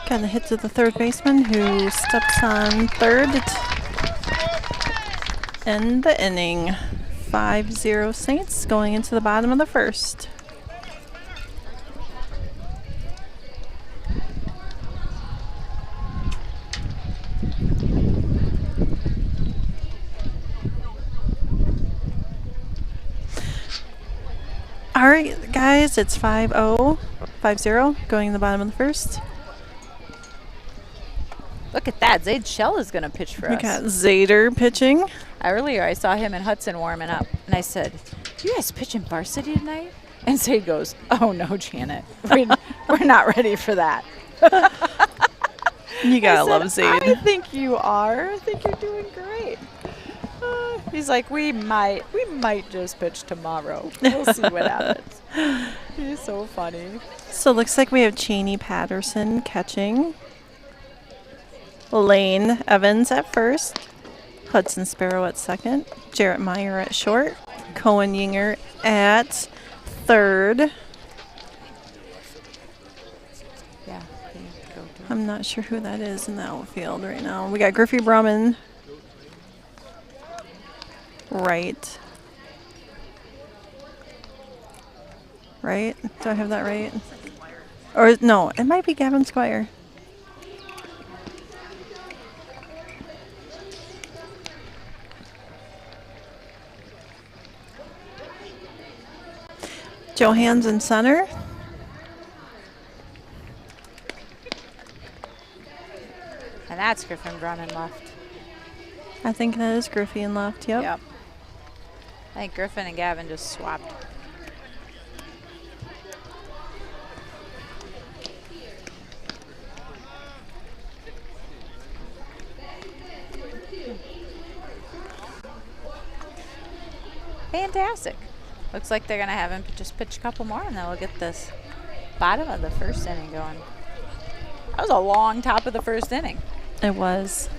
Got a hit to the third baseman who steps on third to end the inning. 5-0 Saints going into the bottom of the first. All right, guys, it's 5-0 going in the bottom of the first. Look at that. Zaid Shell is going to pitch for We us. got Zader pitching. Earlier, I saw him and Hudson warming up, and I said, "You guys pitching varsity tonight?" And Zaid goes, "Oh no, Janet, we're not ready for that." You gotta I said, love Zaid. I think you are. I think you're doing great. He's like, we might just pitch tomorrow. We'll see what happens. He's so funny. So it looks like we have Cheney Patterson catching. Lane Evans at first. Hudson Sparrow at second. Jarrett Meyer at short. Cohen Yinger at third. Yeah. I'm not sure who that is in the outfield right now. We got Griffey Brumman right. Right? Do I have that right? Or no, it might be Gavin Squire. Johans in center. And that's Griffin Brumman left. I think that is Griffey in left. Yep. Yep. I think Griffin and Gavin just swapped. Fantastic. Looks like they're going to have him just pitch a couple more, and then we'll get this bottom of the first inning going. That was a long top of the first inning. It was.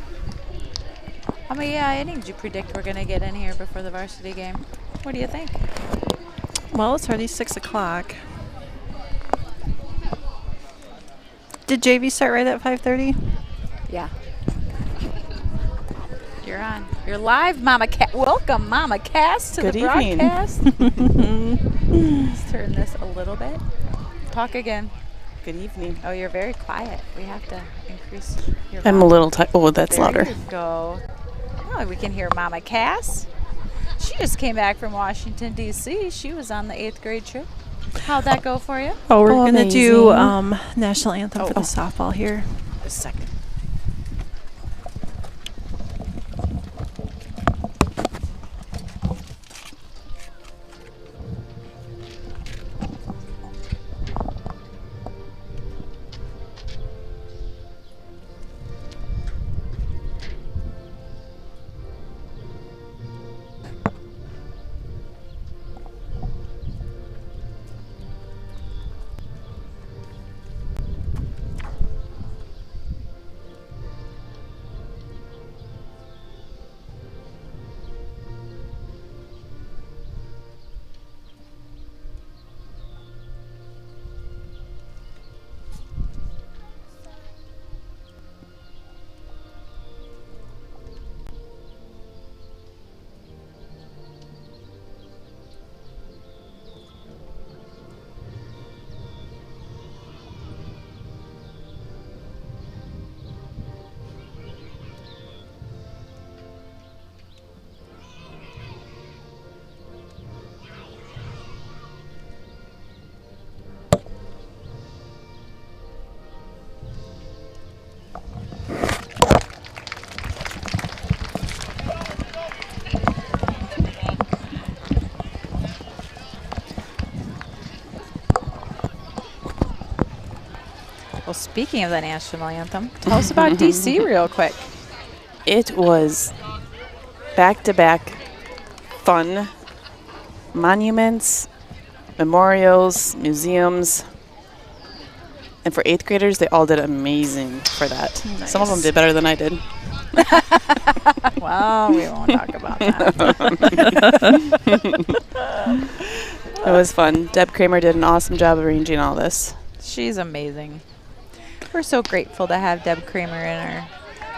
How many innings do you predict we're going to get in here before the varsity game? What do you think? Well, it's already 6 o'clock. Did JV start right at 5:30? Yeah. You're on. You're live, Mama Cass. Welcome, Mama Cass, to Good the evening. broadcast. Let's turn this a little bit. Talk again. Good evening. Oh, you're very quiet. We have to increase your I'm a volume. little tight. Oh, that's There louder. you go. Oh, we can hear Mama Cass. She just came back from Washington, D.C. She was on the 8th grade trip. How'd that go for you? Oh, we're Oh, going to do amazing. national anthem for the softball here. A second. Well, speaking of the national anthem, tell us about DC real quick. It was back-to-back fun monuments, memorials, museums. And for 8th graders, they all did amazing for that. Some of them did better than I did. Well, we won't talk about that. It was fun. Deb Kramer did an awesome job of arranging all this. She's amazing. We're so grateful to have Deb Kramer in our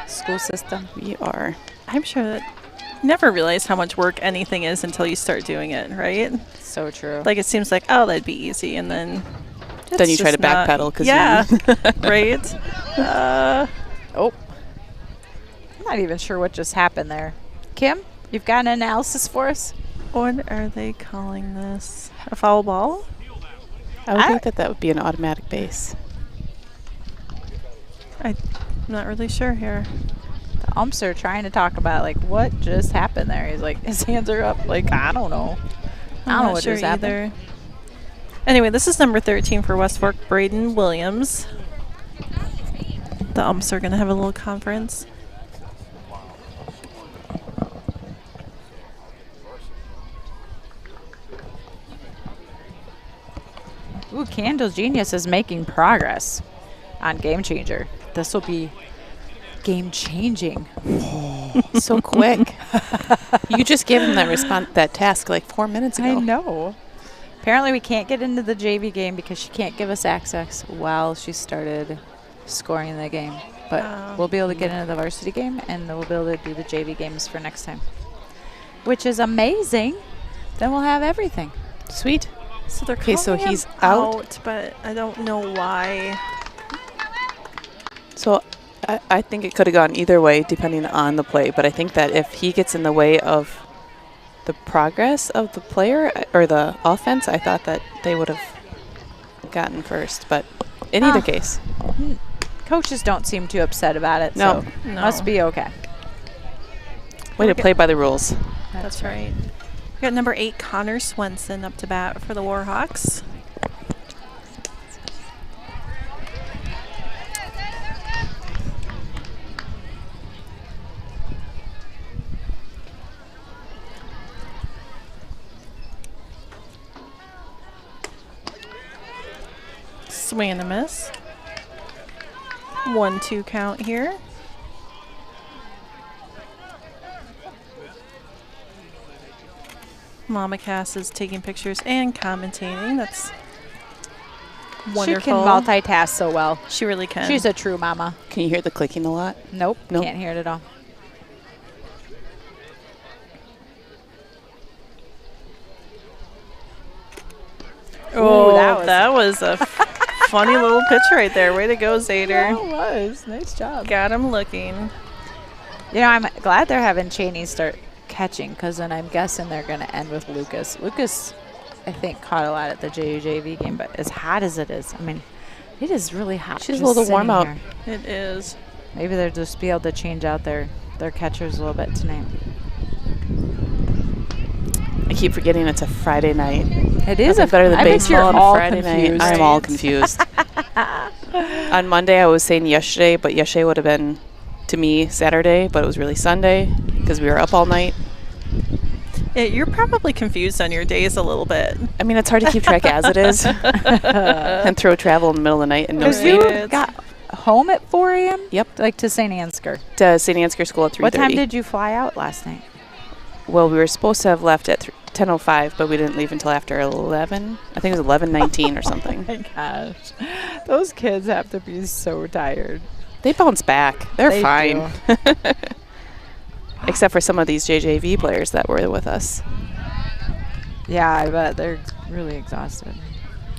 school system. We are. I'm sure that you never realize how much work anything is until you start doing it, right? So true. Like, it seems like, oh, that'd be easy, and then Then you try to just not- backpedal because yeah, right. Oh. I'm not even sure what just happened there. Kim, you've got an analysis for us? What are they calling this? A foul ball? I would think that that would be an automatic base. I'm not really sure here. The umps are trying to talk about, like, what just happened there. He's like, his hands are up. Like, I don't know. I don't know not what sure just happened. either. Anyway, this is number 13 for West Fork, Braden Williams. The umps are going to have a little conference. Ooh, Candle Genius is making progress on Game Changer. This will be game-changing. So quick. You just gave him that task like 4 minutes ago. I know. Apparently we can't get into the JV game because she can't give us access while she started scoring the game. But we'll be able to get into the varsity game, and we'll be able to do the JV games for next time, which is amazing. Then we'll have everything. Sweet. So they're Okay, so calling he's him out. but I don't know why. So I think it could have gone either way depending on the play, but I think that if he gets in the way of the progress of the player or the offense, I thought that they would have gotten first. But in either case. Coaches don't seem too upset about it, No. so No. must be okay. Way to play by the rules. That's right. We got number 8, Connor Swenson, up to bat for the Warhawks. Swing and a miss. 1-2 count here. Mama Cass is taking pictures and commentating. That's wonderful. She can multitask so well. She really can. She's a true mama. Can you hear the clicking a lot? Nope, Nope. can't hear it at all. Oh, Ooh, that was a funny little pitch right there. Way to go, Zader. That was. Nice job. Got him looking. You know, I'm glad they're having Cheney start catching, because then I'm guessing they're going to end with Lucas. Lucas, I think, caught a lot at the JV game, but as hot as it is, I mean, it is really hot. She's a just little warm sitting out. here. It is. Maybe they'll just be able to change out their catchers a little bit tonight. I keep forgetting it's a Friday night. It is Nothing better than I bet baseball you're on a all Friday confused. night. I'm all confused. On Monday, I was saying yesterday, but yesterday would have been, to me, Saturday, but it was really Sunday because we were up all night. You're probably confused on your days a little bit. I mean, it's hard to keep track as it is. And throw travel in the middle of the night and no Because sleep. you got home at 4 a.m.? Yep. Like to St. Ansgar. To St. Ansgar School at 3:30. What time did you fly out last night? Well, we were supposed to have left at 10:05, but we didn't leave until after 11. I think it was 11:19 or something. Oh my gosh. Those kids have to be so tired. They bounce back. They're They fine. Except for some of these JJV players that were with us. Yeah, I bet they're really exhausted.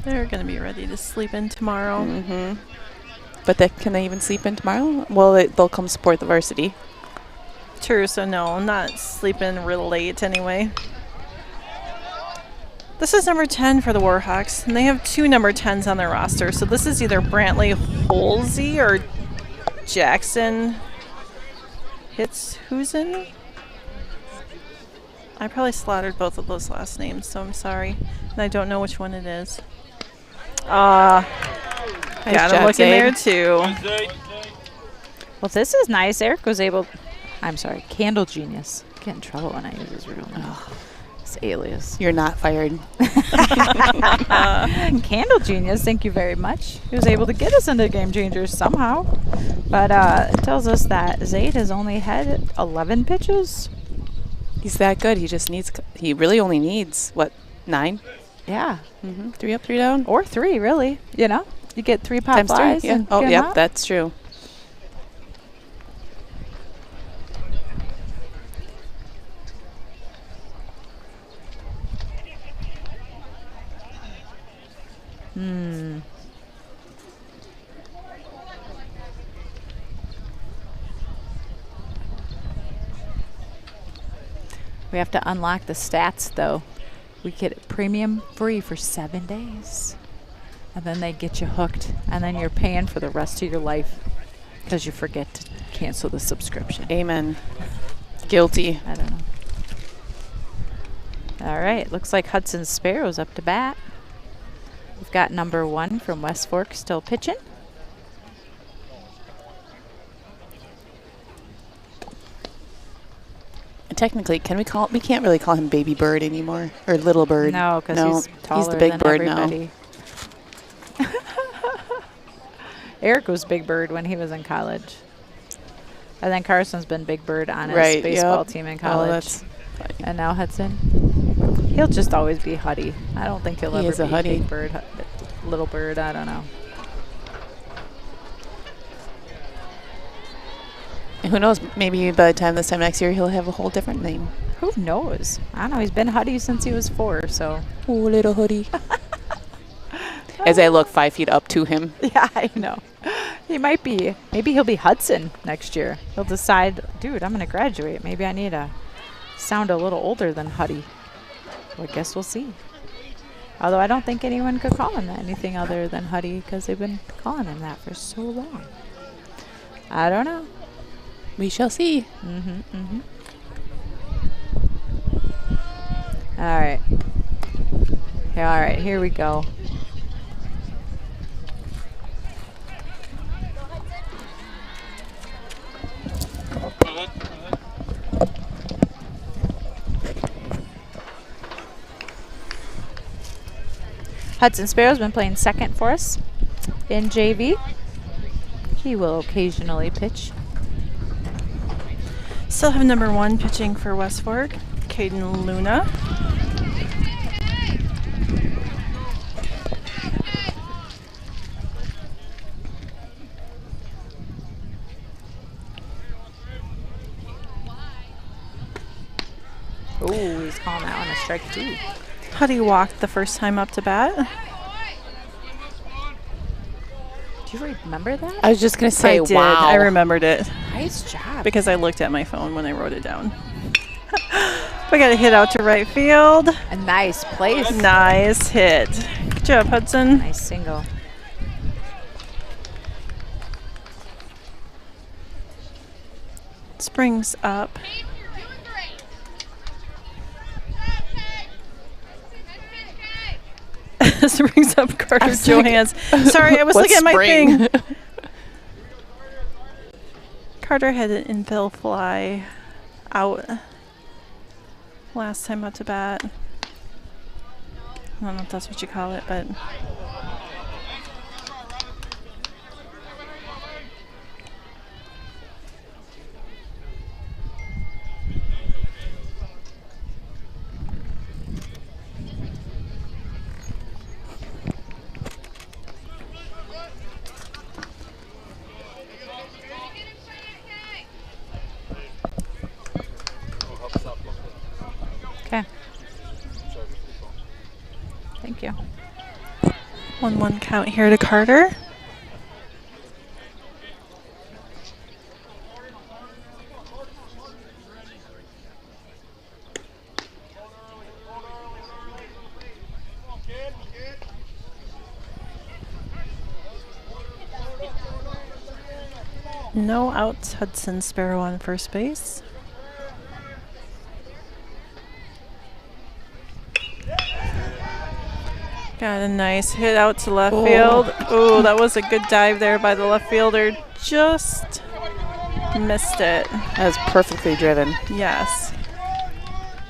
They're going to be ready to sleep in tomorrow. Mm-hmm. But can they even sleep in tomorrow? Well, they'll come support the varsity. True, so no, not sleeping real late anyway. This is number 10 for the Warhawks, and they have 2 number 10s on their roster. So this is either Brantley Holsey or Jackson Hitzhusen. I probably slaughtered both of those last names, so I'm sorry. And I don't know which one it is. Nice Got him job, looking Zaid. there too. Well, this is nice. Eric was able. I'm sorry, Candle Genius. Get in trouble when I use his real name. His alias. You're not fired. Candle Genius, thank you very much. He was able to get us into Game Changers somehow. But it tells us that Zaid has only had 11 pitches. He's that good. He just needs. He really only needs what, 9? Yeah. 3 up, 3 down. Or 3, really. You know? You get 3 pop Times 3. flies. Yeah. and Oh, get 'em yep. out. That's true. We have to unlock the stats, though. We get it premium free for 7 days. And then they get you hooked. And then you're paying for the rest of your life because you forget to cancel the subscription. Amen. Guilty. I don't know. All right. Looks like Hudson Sparrow's up to bat. We've got number 1 from West Fork still pitching. And technically, can we call? We can't really call him Baby Bird anymore, or Little Bird. No, because he's taller the big than bird everybody. Eric was Big Bird when he was in college. And then Carson's been Big Bird on his Right, baseball yep. team in Oh, college. that's funny. And now Hudson. He'll just always be Huddy. I don't think he'll He ever is a be Huddy. Big Bird, Little Bird. I don't know. And who knows? Maybe by the time this time next year, he'll have a whole different name. Who knows? I don't know. He's been Huddy since he was 4, so. Oh, little hoodie. As I look 5 feet up to him. Yeah, I know. He might be. Maybe he'll be Hudson next year. He'll decide, dude, I'm going to graduate. Maybe I need to sound a little older than Huddy. Well, I guess we'll see. Although I don't think anyone could call him that anything other than Huddy because they've been calling him that for so long. I don't know. We shall see. All right. Yeah, all right, here we go. Hudson Sparrow's been playing second for us in JV. He will occasionally pitch. Still have number 1 pitching for West Fork, Caden Luna. Oh, he's calling that one a strike 2. Huddy walked the first time up to bat. Do you remember that? I was just going to say, I did. wow. I remembered it Nice job. because I looked at my phone when I wrote it down. We got a hit out to right field. A nice place. Nice hit. Good job, Hudson. Nice single. Springs up. Springs up Carter was like- Johans. Sorry, I was What looking at my spring? thing. Carter had an infield fly out last time out to bat. I don't know if that's what you call it, but Okay. Thank you. 1-1 count here to Carter. No outs. Hudson Sparrow on first base. Got a nice hit out to left field. Oh, that was a good dive there by the left fielder. Just missed it. That was perfectly driven. Yes.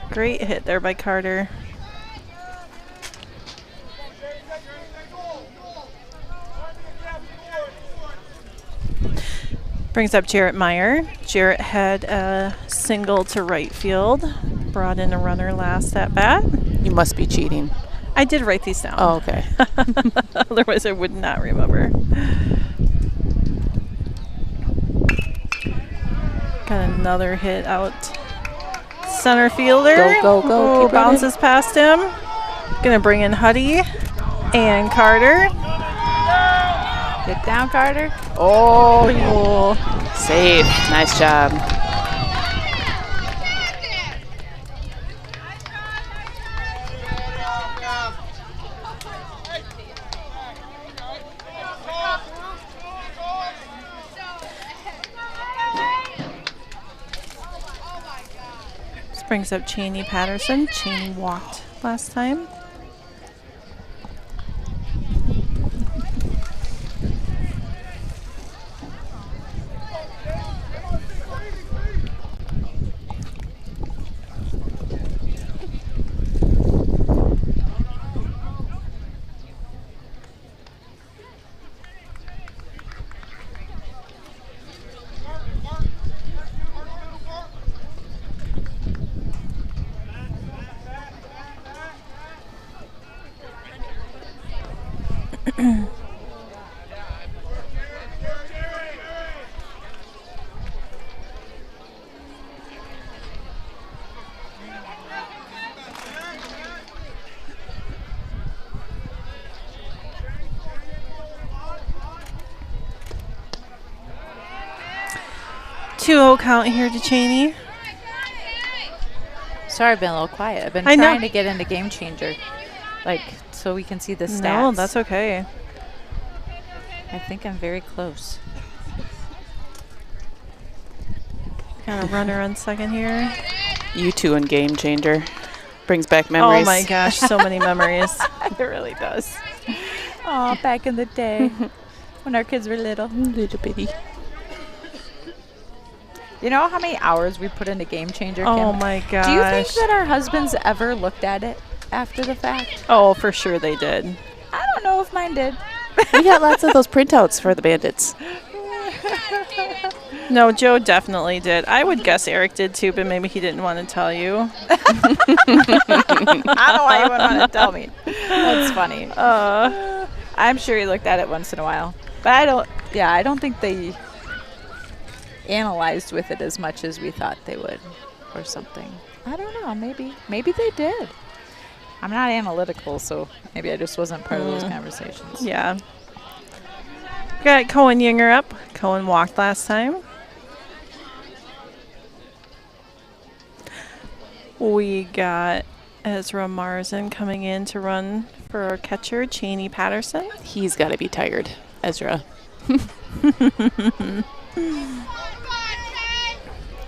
Great hit there by Carter. Brings up Jarrett Meyer. Jarrett had a single to right field. Brought in a runner last at bat. You must be cheating. I did write these down. Oh, okay. Otherwise, I would not remember. Got another hit out. Center fielder. Go, go, go. Ooh, Keep running. bounces past him. Gonna bring in Huddy and Carter. Get down, Carter. Oh, Safe. Nice job. this brings up Cheney Patterson. Cheney walked last time. Two-0 count here to Cheney. Sorry, I've been a little quiet. I've been I know. trying to get into Game Changer, like, so we can see the stats. No, that's okay. I think I'm very close. Got a runner on second here. You two in Game Changer. Brings back memories. Oh my gosh, so many memories. It really does. Oh, back in the day when our kids were little. Little bitty. You know how many hours we put into Game Changer, Kim? Oh my gosh. Do you think that our husbands ever looked at it after the fact? Oh, for sure they did. I don't know if mine did. We got lots of those printouts for the Bandits. No, Joe definitely did. I would guess Eric did too, but maybe he didn't want to tell you. I don't know why you wouldn't want to tell me. That's funny. I'm sure he looked at it once in a while. But I don't think they analyzed with it as much as we thought they would or something. I don't know. Maybe they did. I'm not analytical, so maybe I just wasn't part of those conversations. Yeah. Got Cohen Yinger up. Cohen walked last time. We got Ezra Marzin coming in to run for our catcher, Cheney Patterson. He's got to be tired, Ezra.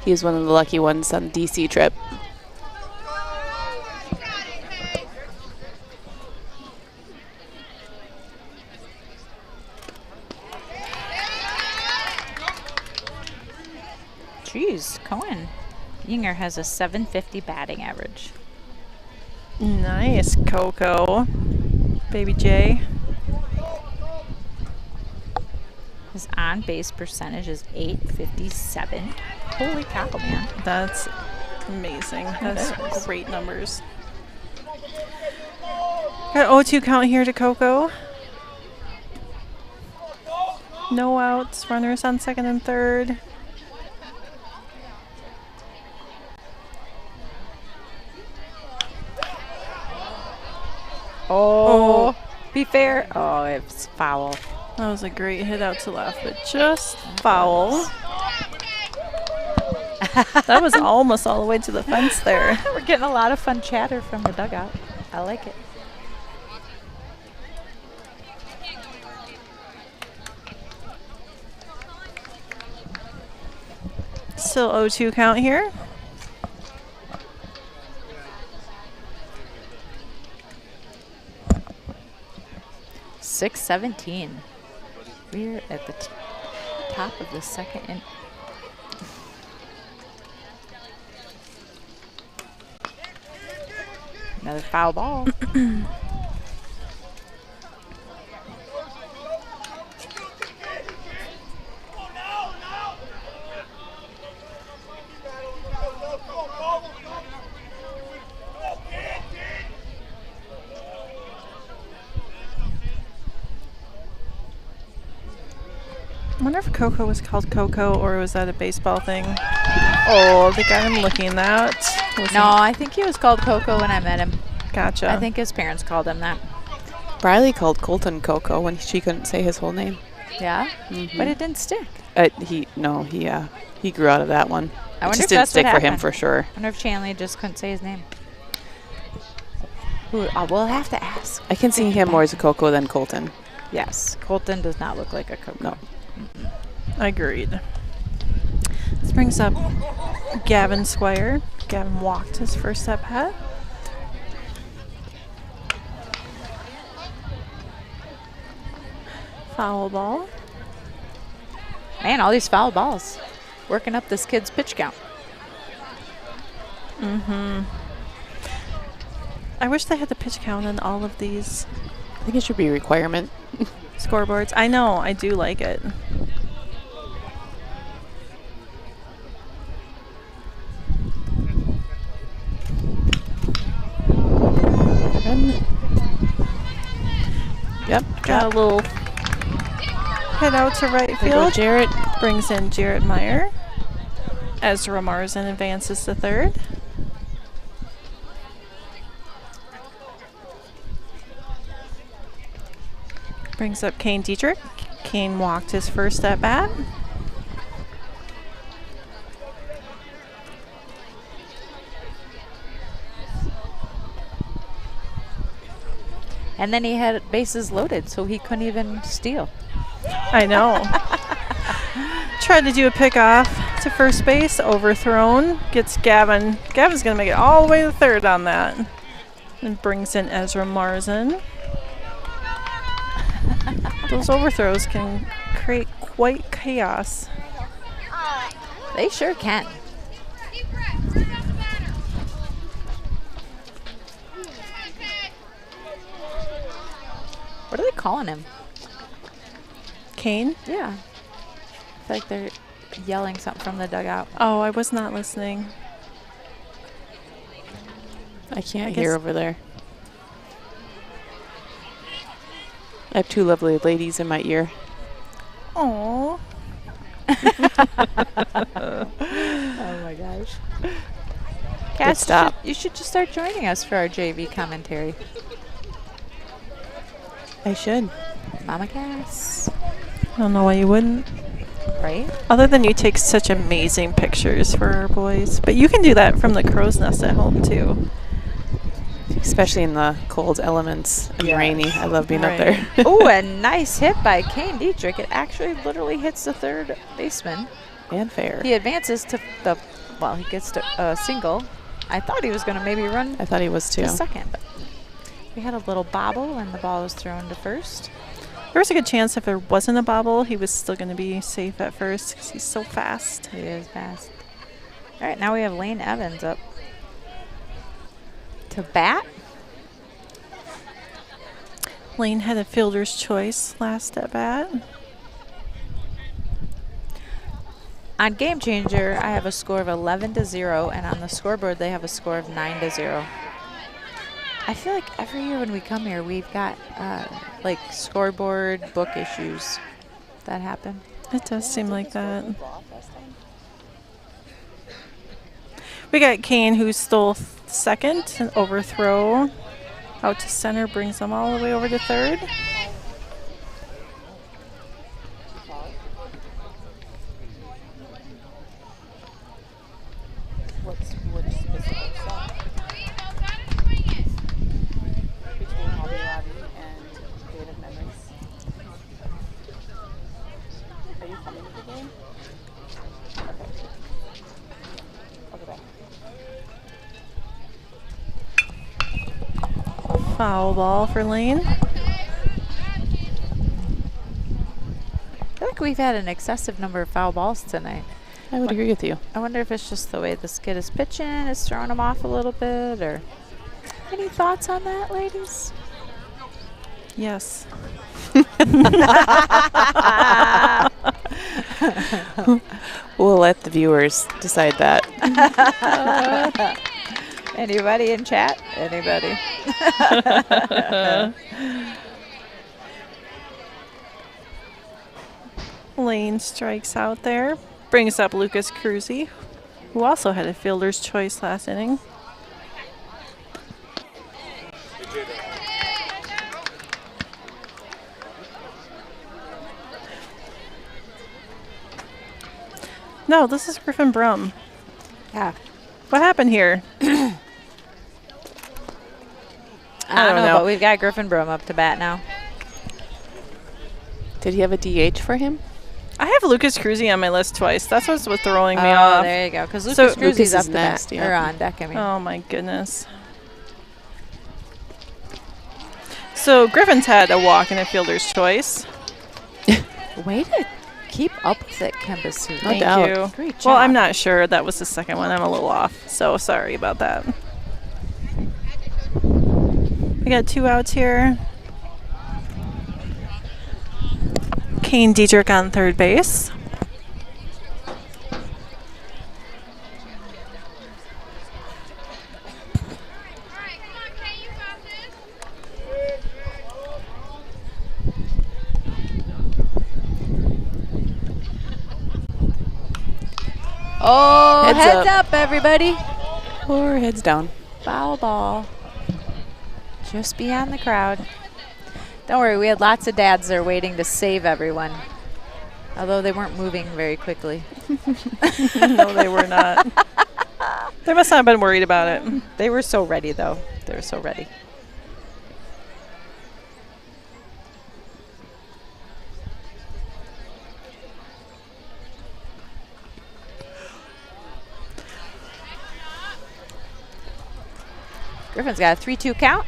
He's one of the lucky ones on the DC trip. Jeez, Cohen Yinger has a 750 batting average. Nice, Coco. Baby J. His on-base percentage is 857. Holy cow, man. That's amazing. That's is. great numbers. Got 0-2 count here to Coco. No outs. Runners on second and third. Oh, be fair. Oh, it's foul. That was a great hit out to left, but just foul. That was almost all the way to the fence there. We're getting a lot of fun chatter from the dugout. I like it. Still 0-2 count here. 6-17. We're at the top of the second inning. Another foul ball. I wonder if Coco was called Coco or was that a baseball thing? Oh, the guy I'm looking at. No, I think he was called Coco when I met him. Gotcha. I think his parents called him that. Briley called Colton Coco when she couldn't say his whole name. Yeah? But it didn't stick. He grew out of that one. I It wonder just if didn't that's stick what for him happened. for sure. I wonder if Chanley just couldn't say his name. We'll have to ask. I can see him more as a Coco than Colton. Yes, Colton does not look like a Coco. No. Agreed. This brings up Gavin Squire. Gavin walked his first at bat. Foul ball. Man, all these foul balls. Working up this kid's pitch count. I wish they had the pitch count on all of these I think it should be a requirement. scoreboards. I know, I do like it. Yep. Got a little head out to right There go field. Jarrett. Brings in Jarrett Meyer. Ezra Marzin advances to third. Brings up Kane Dietrich. Kane walked his first at bat. And then he had bases loaded, so he couldn't even steal. I know. Tried to do a pickoff to first base, overthrown. Gets Gavin. Gavin's going to make it all the way to third on that. And brings in Ezra Marzin. Those overthrows can create quite chaos. They sure can. What are they calling him? Kane? Yeah. I feel like they're yelling something from the dugout. Oh, I was not listening. I can't I hear guess- over there. I have two lovely ladies in my ear. Oh. Oh my gosh. Cass, stop. You should just start joining us for our JV commentary. I should. Mama Cass. I don't know why you wouldn't. Right? Other than you take such amazing pictures for our boys. But you can do that from the crow's nest at home, too. Especially in the cold elements and rainy. I love being up there. Oh, a nice hit by Kane Dietrich. It actually literally hits the third baseman. And fair. He advances to the, well, he gets to a single. I thought he was going to maybe run I thought he was too. to second, but we had a little bobble and the ball was thrown to first. There was a good chance if there wasn't a bobble, he was still going to be safe at first because he's so fast. He is fast. All right, now we have Lane Evans up to bat. Lane had a fielder's choice last at bat. On Game Changer, I have a score of 11-0, and on the scoreboard, they have a score of 9-0. I feel like every year when we come here, we've got like scoreboard book issues that happen. It does seem like that. We got Kane who stole second, an overthrow out to center, brings them all the way over to third. Which specific song? Between Hobby Lobby and Creative Memories. Are you coming to the game? Okay. I'll go back. Foul ball for Lane. think we've had an excessive number of foul balls tonight. I would agree with you. I wonder if it's just the way this kid is pitching is throwing him off a little bit, or any thoughts on that, ladies? Yes. We'll let the viewers decide that. Anybody in chat? Anybody? Lane strikes out there. Brings up Lucas Cruzy, who also had a fielder's choice last inning. No, this is Griffin Brum. Yeah. What happened here? I don't know, but we've got Griffin Brum up to bat now. Did he have a DH for him? I have Lucas Cruzy on my list twice. That's what's throwing me Oh, off. there you go. Because So Lucas Lucas Cruzy's up is to bat. next, yeah. Or on deck, I mean. Oh my goodness. So Griffin's had a walk and a fielder's choice. Way to keep up with it, Kemba. No Thank doubt. you. Great Well, job. I'm not sure. That was the second one. I'm a little off. So sorry about that. We got 2 outs here. Kane Diedrich on third base. Oh, Heads heads up. up, everybody. Or heads down. Foul ball. Just beyond the crowd. Don't worry, we had lots of dads there waiting to save everyone. Although they weren't moving very quickly. No, they were not. They must not have been worried about it. They were so ready, though. They were so ready. Griffin's got a 3-2 count.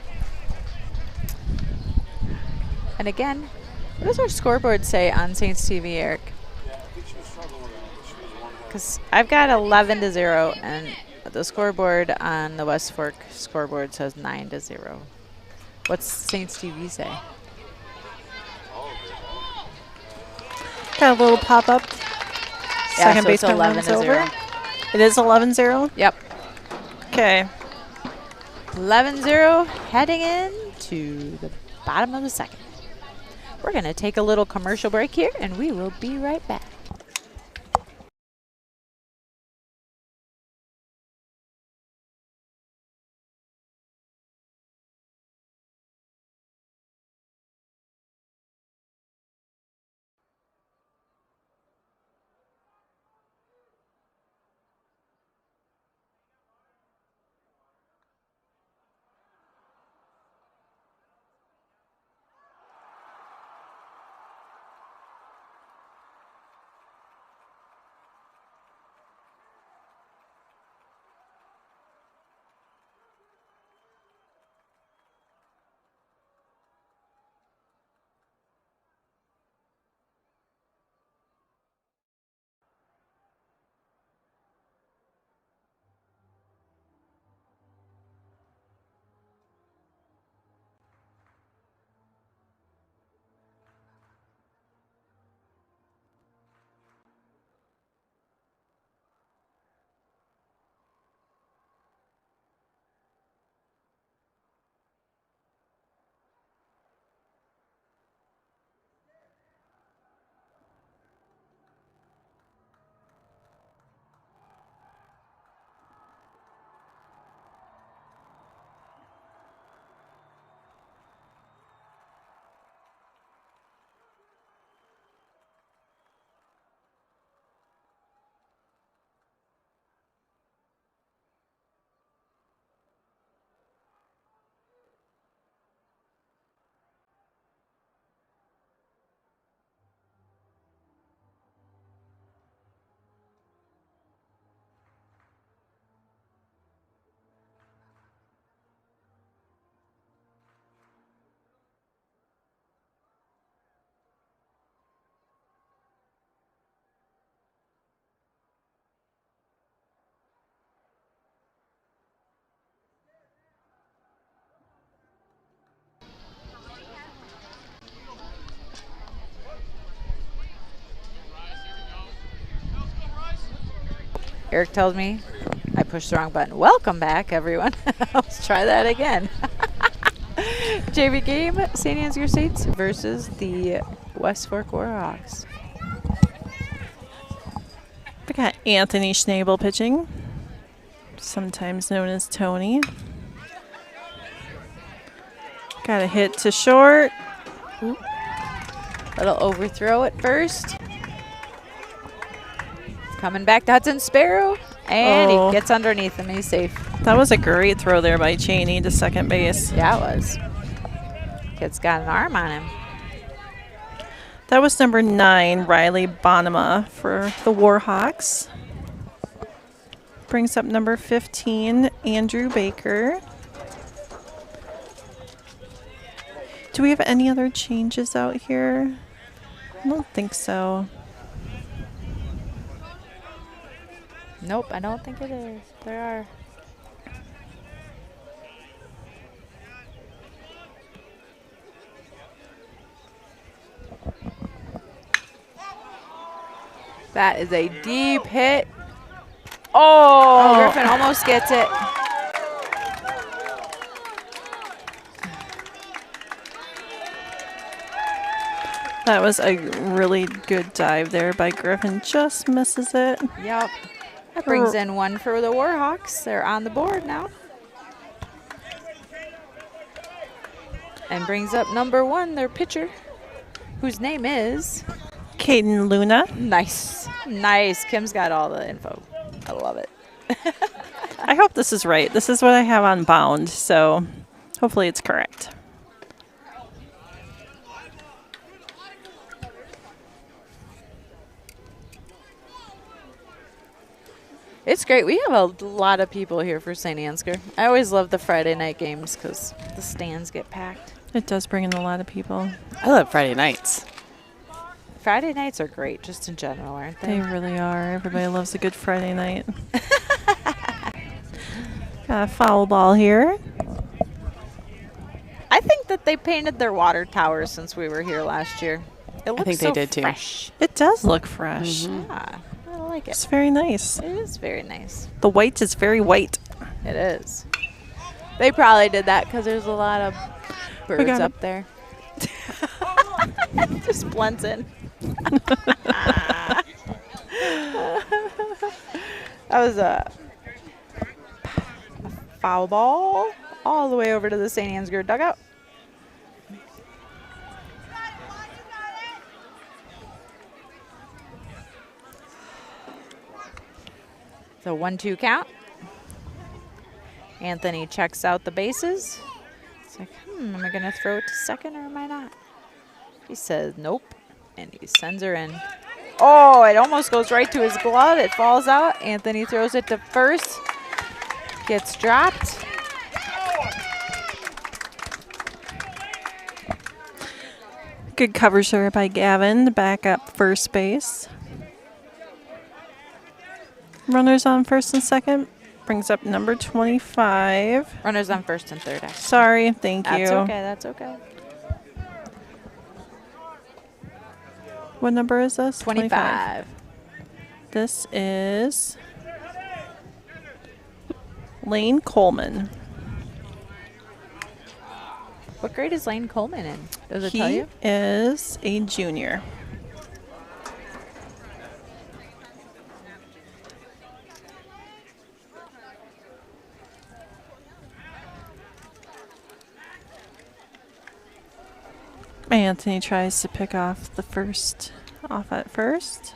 And again, what does our scoreboard say on Saints TV, Eric? Because I've got 11-0, and the scoreboard on the West Fork scoreboard says 9-0. What's Saints TV say? Got a little pop up. Yeah, Second so it's baseman runs 11-0. over. It is 11-0? Yep. Okay. 11-0 heading in to the bottom of the second. We're going to take a little commercial break here, and we will be right back. Eric tells me I pushed the wrong button. Welcome back, everyone. Let's try that again. JV game, St. Ansgar Saints versus the West Fork Warhawks. We got Anthony Schnabel pitching, sometimes known as Tony. Got a hit to short. Little overthrow at first. Coming back to Hudson Sparrow. And he gets underneath him. He's safe. That was a great throw there by Cheney to second base. Yeah, it was. Kid's got an arm on him. That was number 9, Riley Bonema for the Warhawks. Brings up number 15, Andrew Baker. Do we have any other changes out here? I don't think so. Nope, I don't think it is. There are. That is a deep hit. Oh, Griffin almost gets it. That was a really good dive there by Griffin. Just misses it. Yep. That brings in one for the Warhawks. They're on the board now. And brings up number 1, their pitcher, whose name is Caden Luna. Nice. Nice. Kim's got all the info. I love it. I hope this is right. This is what I have on Bound, so hopefully it's correct. It's great. We have a lot of people here for St. Ansgar. I always love the Friday night games because the stands get packed. It does bring in a lot of people. I love Friday nights. Friday nights are great just in general, aren't they? They really are. Everybody loves a good Friday night. Got a foul ball here. I think that they painted their water towers since we were here last year. It looks think they did too. fresh. It does look fresh. Yeah, I like It's it. very nice. It is very nice. The white is very white. It is. They probably did that because there's a lot of birds got up there. Just blends in. That was a foul ball all the way over to the St. Ansgar dugout. So 1-2 count. Anthony checks out the bases. It's like, am I going to throw it to second or am I not? He says nope, and he sends her in. Oh, it almost goes right to his glove. It falls out. Anthony throws it to first. Gets dropped. Good coverage there by Gavin to back up first base. Runners on first and second. Brings up number 25. Runners on first and third, actually. Sorry, thank you. That's okay, that's okay. What number is this? 25. This is Lane Coleman. What grade is Lane Coleman in? Does it He tell you? is a junior. Anthony tries to pick off the first, off at first.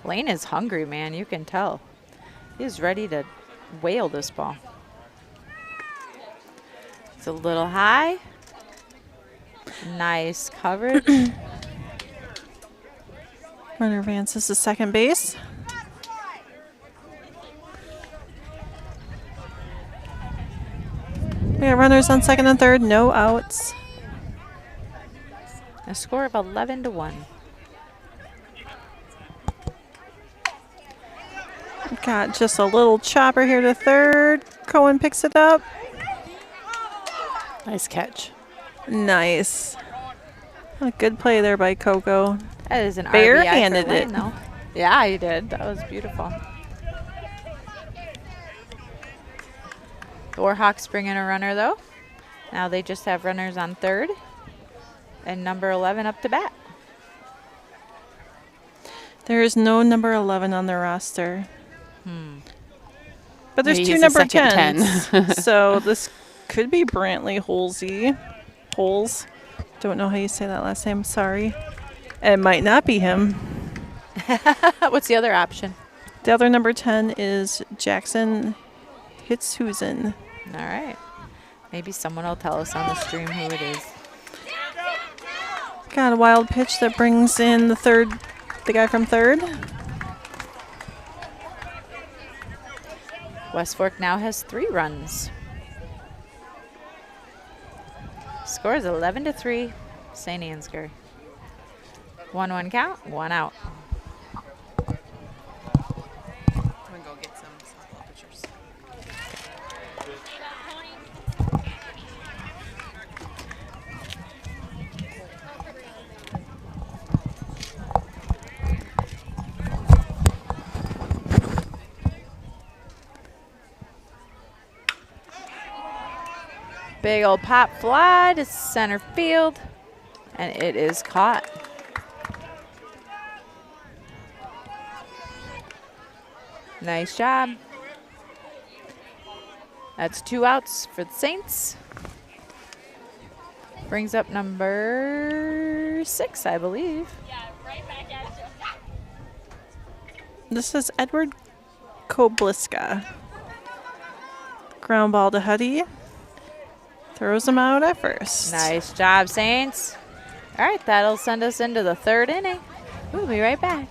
Lane is hungry, man. You can tell. He's ready to whale this ball. It's a little high. Nice coverage. Runner advances to second base. We got runners on second and third, no outs. A score of 11-1. Got just a little chopper here to third. Cohen picks it up. Nice catch. Nice. A good play there by Coco. That is an Bear RBI handed for Lane, it. though. Yeah, he did. That was beautiful. The Warhawks bring in a runner, though. Now they just have runners on third. And number 11 up to bat. There is no number 11 on the roster. But there's Maybe two he's a number second 10s. 10. So this could be Brantley Holsey. Holes. Don't know how you say that last name. Sorry. It might not be him. What's the other option? The other number 10 is Jackson Hitzhusen. All right. Maybe someone will tell us on the stream who it is. Got a wild pitch that brings in the guy from third. West Fork now has 3 runs. Score is 11-3, St. Ansgar. 1-1 count, 1 out. I'm gonna go get some softball pictures. Big old pop fly to center field, and it is caught. Nice job. That's 2 outs for the Saints. Brings up number 6, I believe. This is Edward Kobliska. Ground ball to Huddy. Throws him out at first. Nice job, Saints. All right, that'll send us into the 3rd inning. We'll be right back.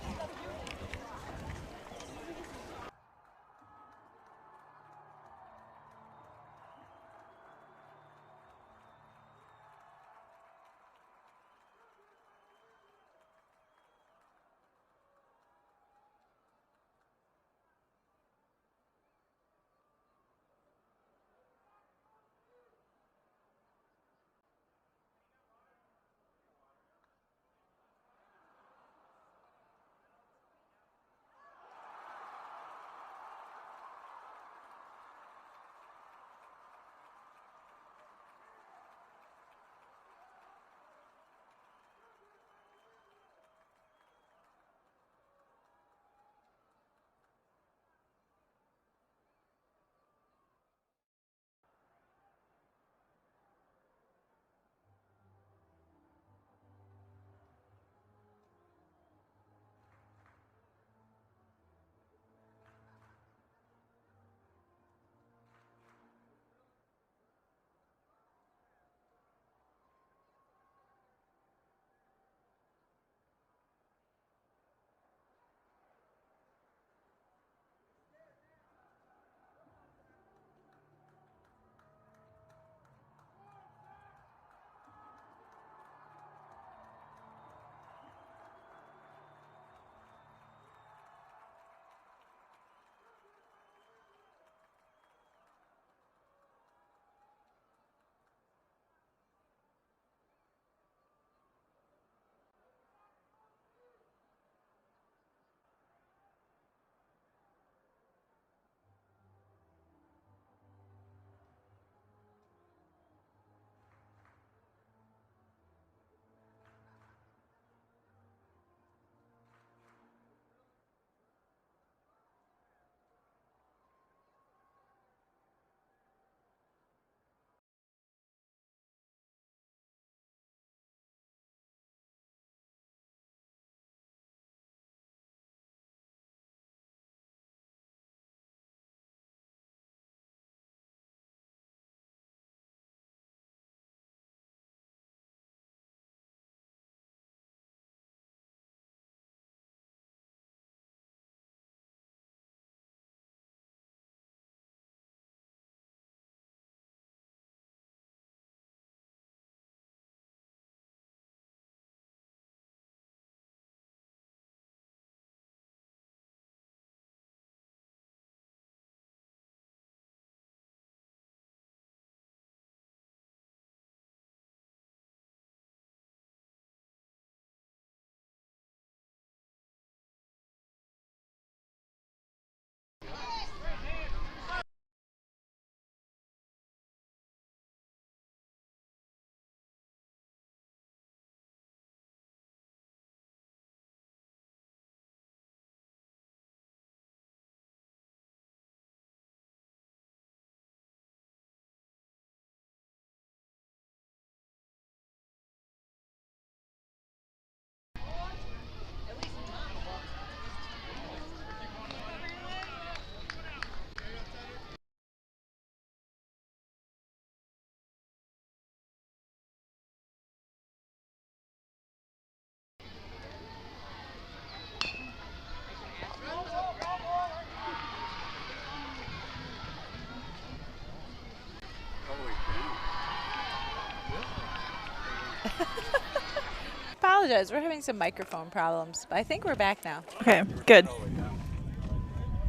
apologize. We're having some microphone problems, but I think we're back now. Okay, good.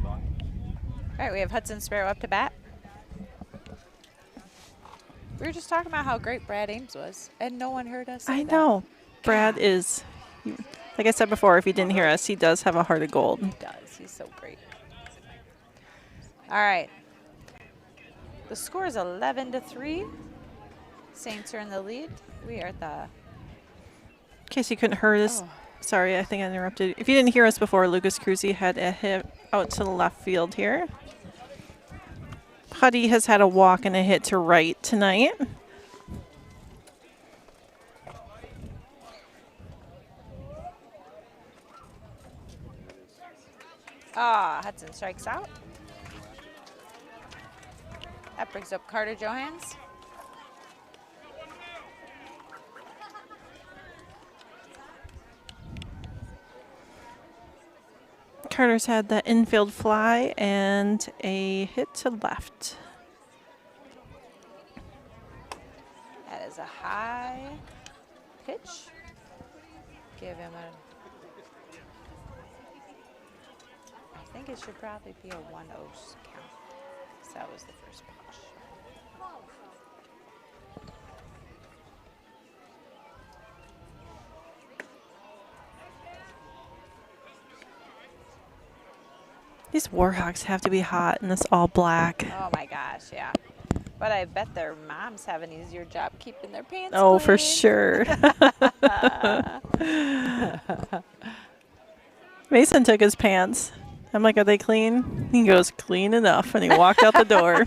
All right, we have Hudson Sparrow up to bat. We were just talking about how great Brad Ames was, and no one heard us say I that. know. Brad is, like I said before, if he didn't hear us, he does have a heart of gold. He does. He's so great. All right. The score is 11-3. Saints are in the lead. We are at the... In case you couldn't hear us, sorry, I think I interrupted. If you didn't hear us before, Lucas Cruzy had a hit out to the left field here. Putty has had a walk and a hit to right tonight. Hudson strikes out. That brings up Carter Johans. Carter's had that infield fly and a hit to left. That is a high pitch. Give him a... I think it should probably be a 1-0 count. So that was the first pitch. These Warhawks have to be hot in this all black. Oh my gosh, yeah. But I bet their moms have an easier job keeping their pants Oh, for clean. sure. Mason took his pants. I'm like, are they clean? He goes, clean enough. And he walked out the door.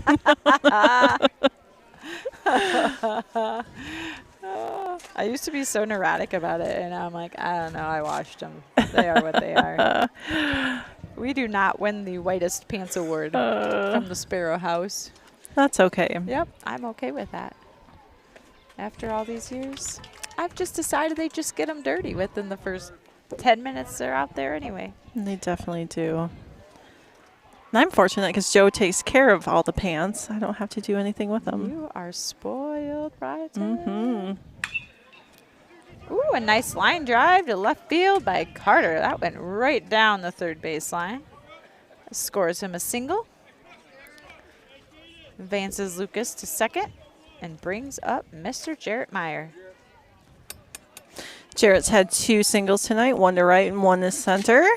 I used to be so neurotic about it, and I'm like, I don't know, I washed them. They are what they are. We do not win the whitest pants award from the Sparrow House. That's okay. Yep, I'm okay with that. After all these years, I've just decided they just get them dirty within the first 10 minutes they're out there anyway. They definitely do. And I'm fortunate because Joe takes care of all the pants. I don't have to do anything with them. You are spoiled, right? Mm-hmm. Ooh, a nice line drive to left field by Carter. That went right down the third baseline. Scores him a single. Advances Lucas to second and brings up Mr. Jarrett Meyer. Jarrett's had 2 singles tonight, 1 to right and 1 to center.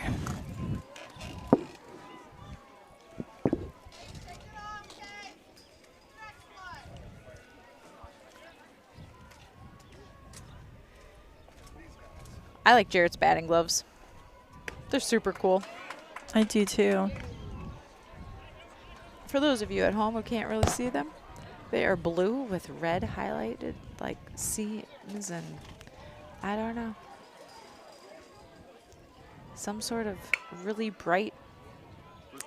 I like Jarrett's batting gloves. They're super cool. I do too. For those of you at home who can't really see them, they are blue with red highlighted like seams and I don't know. Some sort of really bright.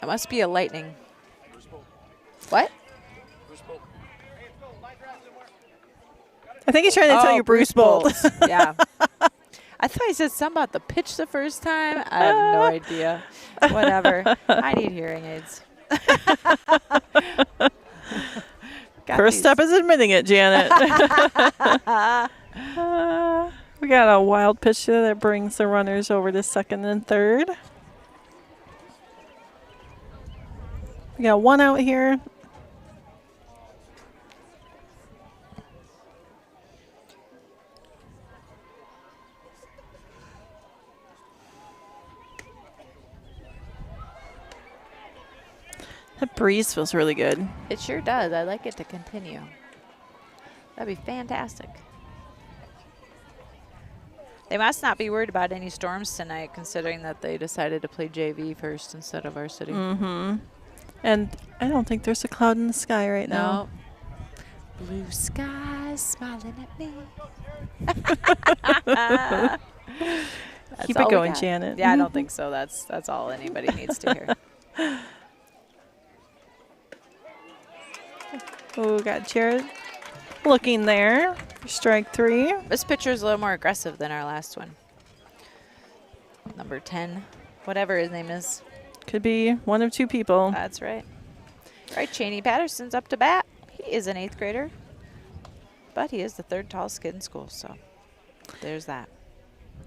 It must be a lightning. What? I think he's trying to tell you Bruce Bolt. Yeah. I thought he said something about the pitch the first time. I have no idea. Whatever. I need hearing aids. First step is admitting it, Janet. We got a wild pitch there that brings the runners over to second and third. We got 1 out here. That breeze feels really good. It sure does. I'd like it to continue. That'd be fantastic. They must not be worried about any storms tonight, considering that they decided to play JV first instead of varsity. Mm-hmm. And I don't think there's a cloud in the sky right now. No. Blue skies smiling at me. Keep it going, Janet. Yeah, I don't think so. That's all anybody needs to hear. Oh, got Jared looking there for strike 3. This pitcher is a little more aggressive than our last one. Number 10, whatever his name is. Could be one of 2 people. That's right. All right, Cheney Patterson's up to bat. He is an 8th grader, but he is the 3rd tallest kid in school, so there's that.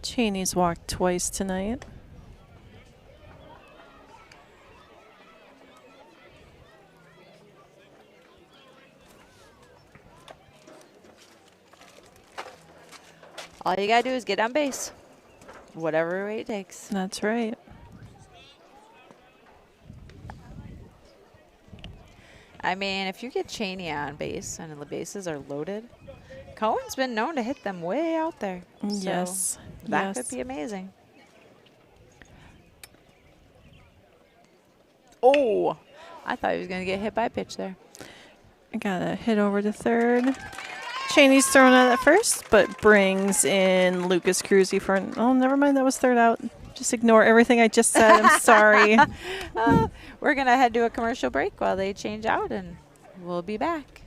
Cheney's walked twice tonight. All you gotta do is get on base, whatever way it takes. That's right. I mean, if you get Cheney on base and the bases are loaded, Cohen's been known to hit them way out there. Yes. So that Yes. could be amazing. Oh, I thought he was going to get hit by a pitch there. I got a hit over to third. Cheney's thrown out at first, but brings in Lucas Cruzy for an, oh, never mind, that was third out. Just ignore everything I just said. I'm sorry. We're going to head to a commercial break while they change out, and we'll be back.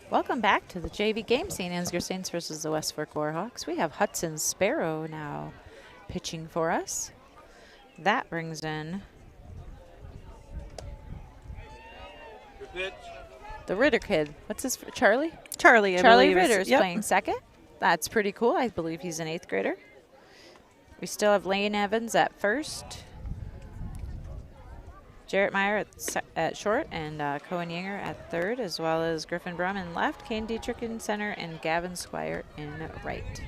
Welcome back to the JV game, St. Ansgar Saints versus the West Fork Warhawks. We have Hudson Sparrow now pitching for us. That brings in the Ritter kid. What's his, Charlie? Charlie, I Charlie believe is- Ritter's yep. playing second. That's pretty cool. I believe he's an 8th grader. We still have Lane Evans at first, Jarrett Meyer at short, and Cohen Yinger at third, as well as Griffin Brum in left, Kane Dietrich in center, and Gavin Squire in right.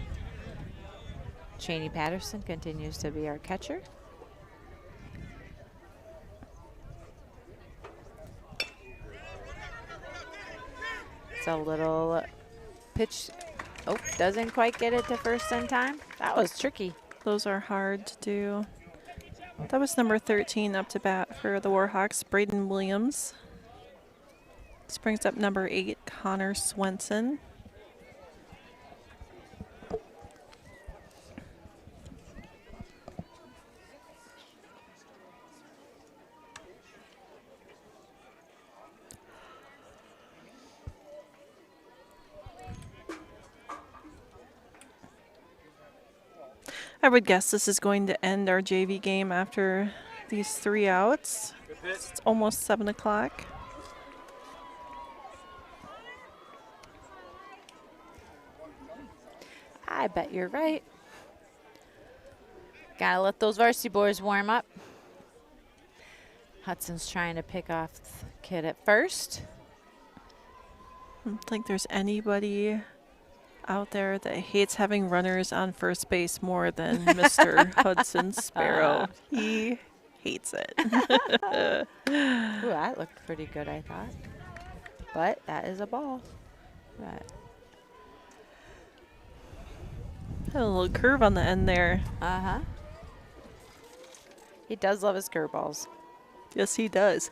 Cheney Patterson continues to be our catcher. It's a little pitch. Oh, doesn't quite get it to first in time. That was tricky. Those are hard to do. That was number 13 up to bat for the Warhawks, Braden Williams. This brings up number 8, Connor Swenson. I would guess this is going to end our JV game after these 3 outs. It's almost 7 o'clock. I bet you're right. Gotta let those varsity boys warm up. Hudson's trying to pick off the kid at first. I don't think there's anybody out there that hates having runners on first base more than Mr. Hudson Sparrow. He hates it. Ooh, that looked pretty good, I thought. But that is a ball. Right. Had a little curve on the end there. Uh-huh. He does love his curveballs. Yes, he does.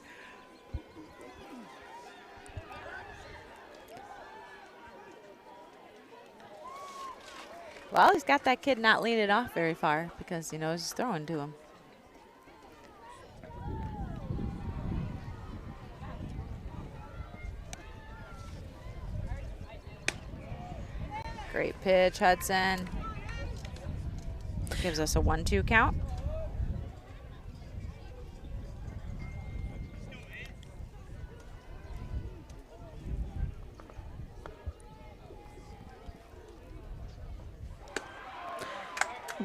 Well, he's got that kid not leaning off very far because he knows he's throwing to him. Great pitch, Hudson. Gives us a 1-2 count.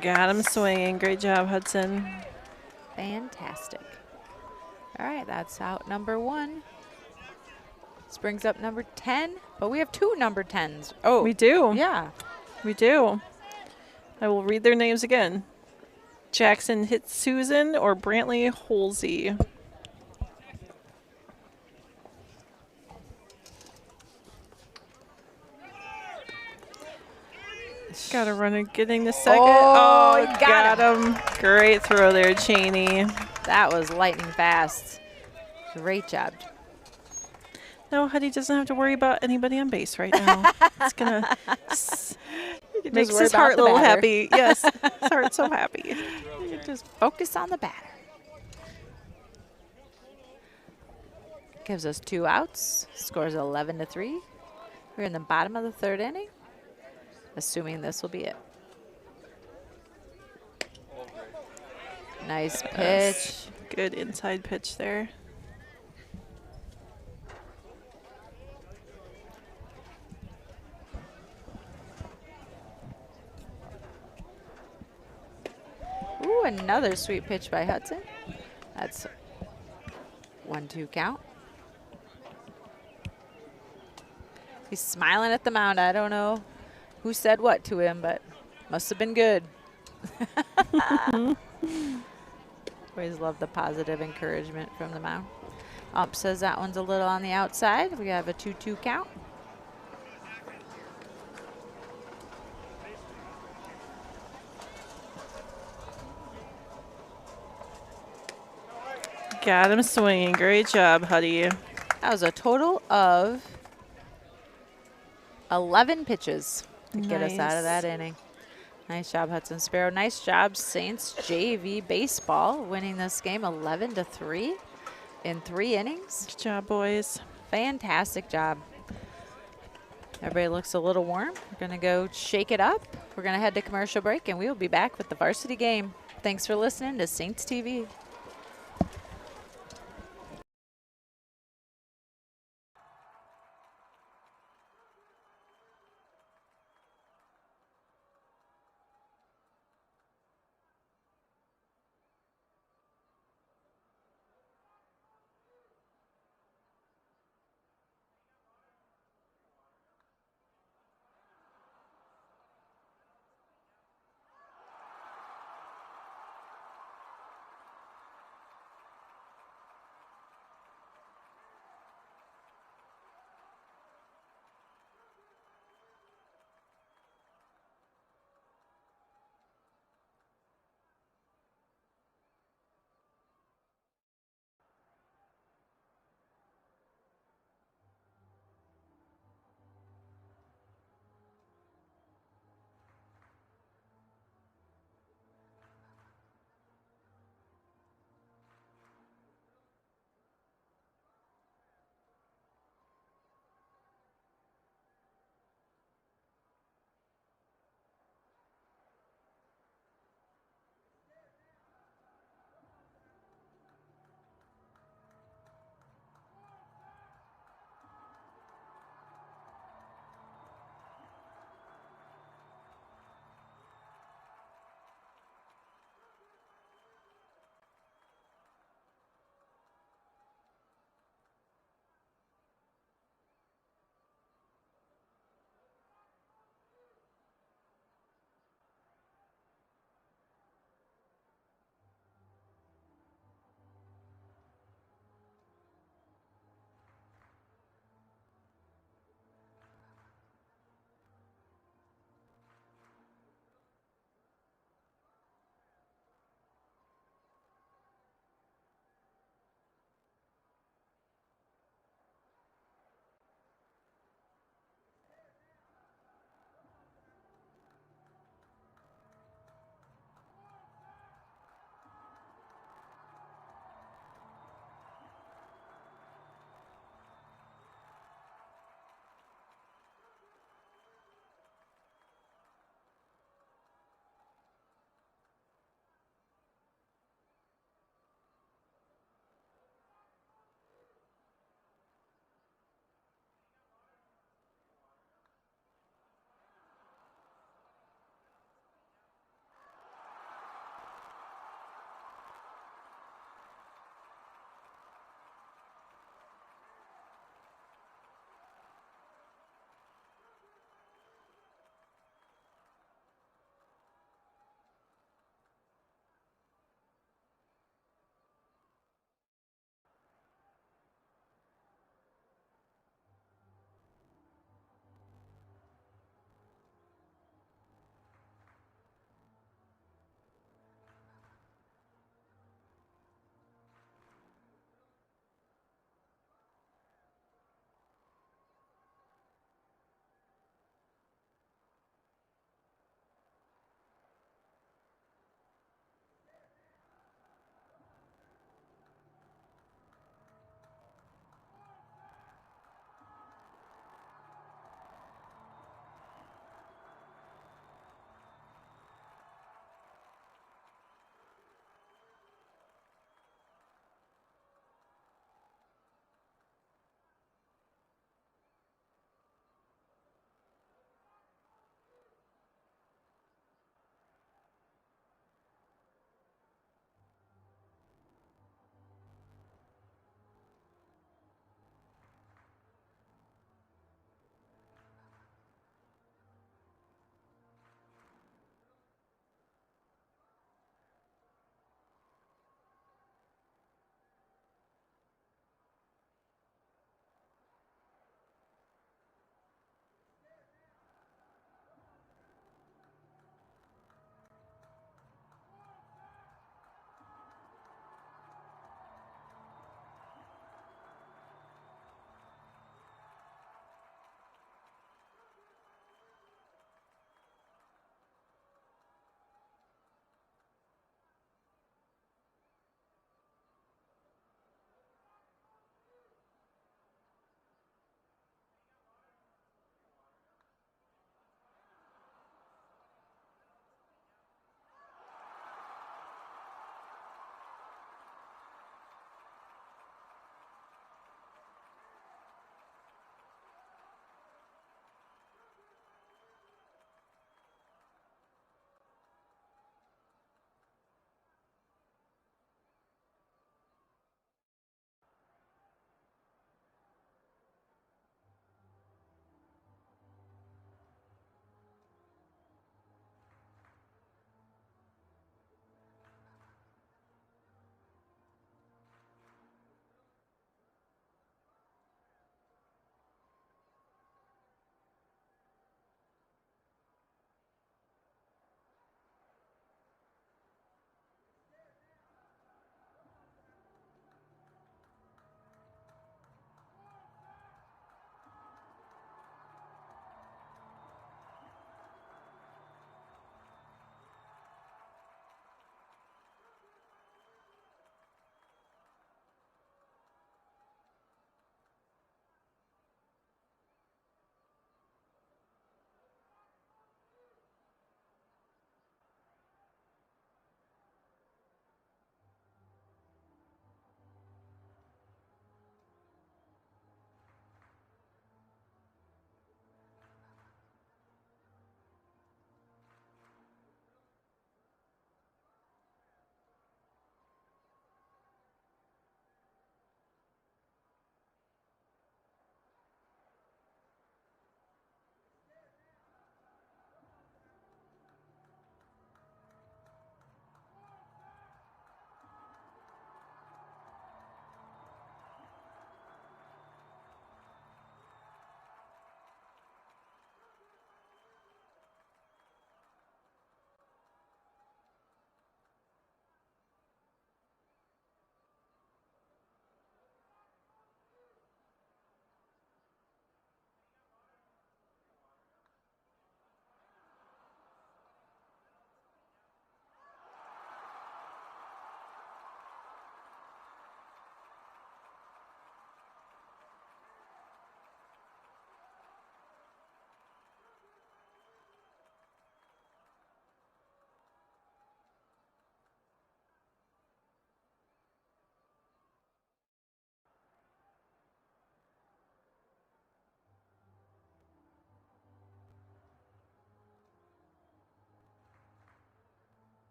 Got him swinging. Great job, Hudson. Fantastic. All right, that's out number 1. This brings up number 10, but we have 2 number 10s. Oh, We do. yeah. We do. I will read their names again. Jackson hits Susan or Brantley Holsey. Got a runner getting the second. Oh, he got him. Great throw there, Cheney. That was lightning fast. Great job. No, Huddy doesn't have to worry about anybody on base right now. It's gonna makes worry his about heart a the little batter. happy. Yes, his heart's so happy. Just focus on the batter. Gives us 2 outs. Scores 11-3. We're in the bottom of the 3rd inning. Assuming this will be it. Nice pitch. Good inside pitch there. Ooh, another sweet pitch by Hudson. That's 1-2 count. He's smiling at the mound. I don't know who said what to him, but must have been good. Always love the positive encouragement from the mound. Ump says that one's a little on the outside. We have a 2-2 count. Got him swinging. Great job, Huddy. That was a total of 11 pitches to get us out of that inning. Nice job, Hudson Sparrow. Nice job, Saints JV Baseball, winning this game 11-3 in 3 innings. Good job, boys. Fantastic job. Everybody looks a little warm. We're going to go shake it up. We're going to head to commercial break, and we will be back with the varsity game. Thanks for listening to Saints TV.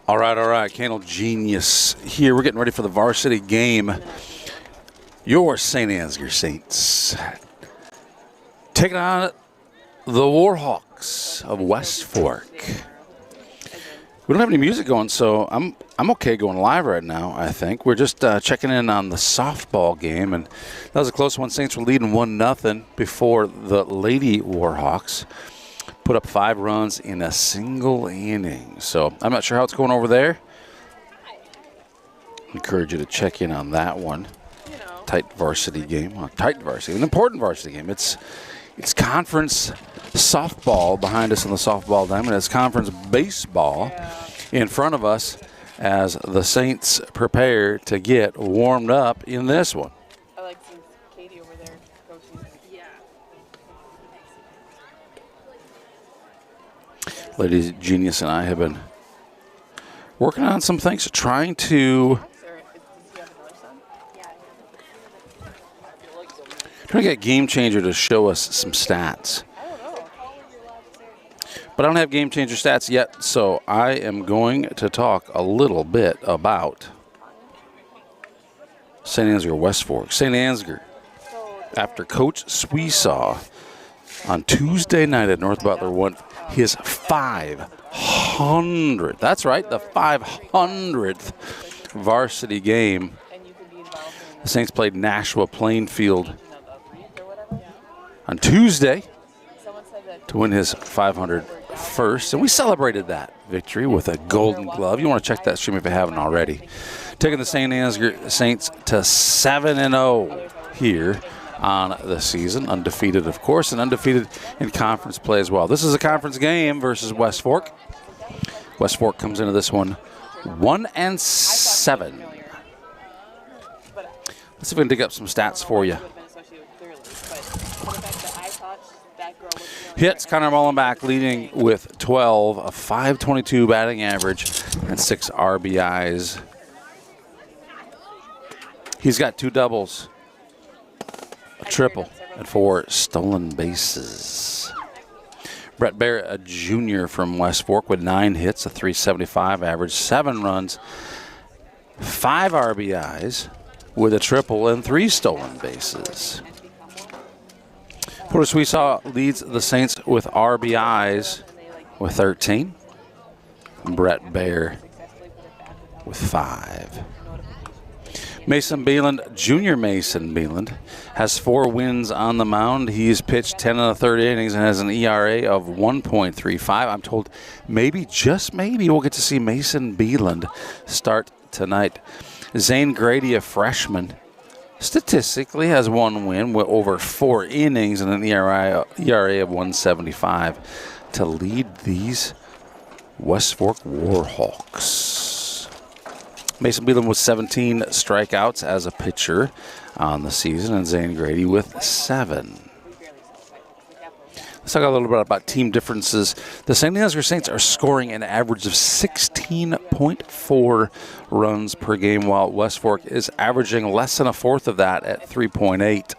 All right. Candle Genius here. We're getting ready for the varsity game. Your St. Ansgar Saints taking on the Warhawks of West Fork. We don't have any music going, so I'm okay going live right now, I think. We're just checking in on the softball game, and that was a close one. Saints were leading 1-0 before the Lady Warhawks put up 5 runs in a single inning. So I'm not sure how it's going over there. Encourage you to check in on that one. Tight varsity game. Well, tight varsity, an important varsity game. It's conference softball behind us in the softball diamond. It's conference baseball in front of us as the Saints prepare to get warmed up in this one. I like seeing Katie over there coaching. Yeah. Lady Genius and I have been working on some things, trying to get Game Changer to show us some stats. But I don't have Game Changer stats yet, so I am going to talk a little bit about St. Ansgar West Fork. St. Ansgar, after Coach Sweesaw on Tuesday night at North Butler won his 500th, that's right, the 500th varsity game. The Saints played Nashua Plainfield on Tuesday to win his 501st, and we celebrated that victory with a Golden Glove. You want to check that stream if you haven't already. Taking the St. Ansgar Saints to 7-0 here on the season, undefeated, of course, and undefeated in conference play as well. This is a conference game versus West Fork. West Fork comes into this one 1-7. Let's see if we can dig up some stats for you. Hits, Connor Mullenbach leading with 12, a .522 batting average, and 6 RBIs. He's got 2 doubles, a triple, and 4 stolen bases. Brett Barrett, a junior from West Fork, with 9 hits, a .375 average, 7 runs, 5 RBIs, with a triple and 3 stolen bases. Porter Sweesaw leads the Saints with RBIs with 13. Brett Baer with 5. Mason Beeland, junior Mason Beeland, has 4 wins on the mound. He's pitched 10 1/3 innings and has an ERA of 1.35. I'm told maybe, just maybe, we'll get to see Mason Beeland start tonight. Zane Grady, a freshman, statistically has 1 win with over 4 innings and an ERA of 1.75 to lead these West Fork Warhawks. Mason Beeland with 17 strikeouts as a pitcher on the season, and Zane Grady with 7. Let's talk a little bit about team differences. The St. Ansgar Saints are scoring an average of 16.4 runs per game, while West Fork is averaging less than a fourth of that at 3.8.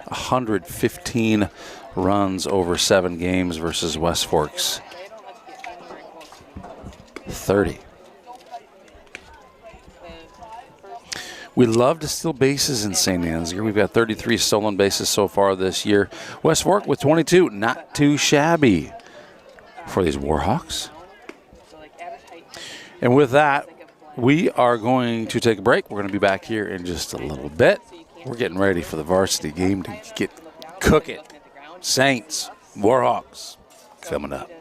115 runs over 7 games versus West Fork's 30. We love to steal bases in St. Ansgar. We've got 33 stolen bases so far this year. West Fork with 22, not too shabby for these Warhawks. And with that, we are going to take a break. We're going to be back here in just a little bit. We're getting ready for the varsity game to get cooking. Saints, Warhawks, coming up.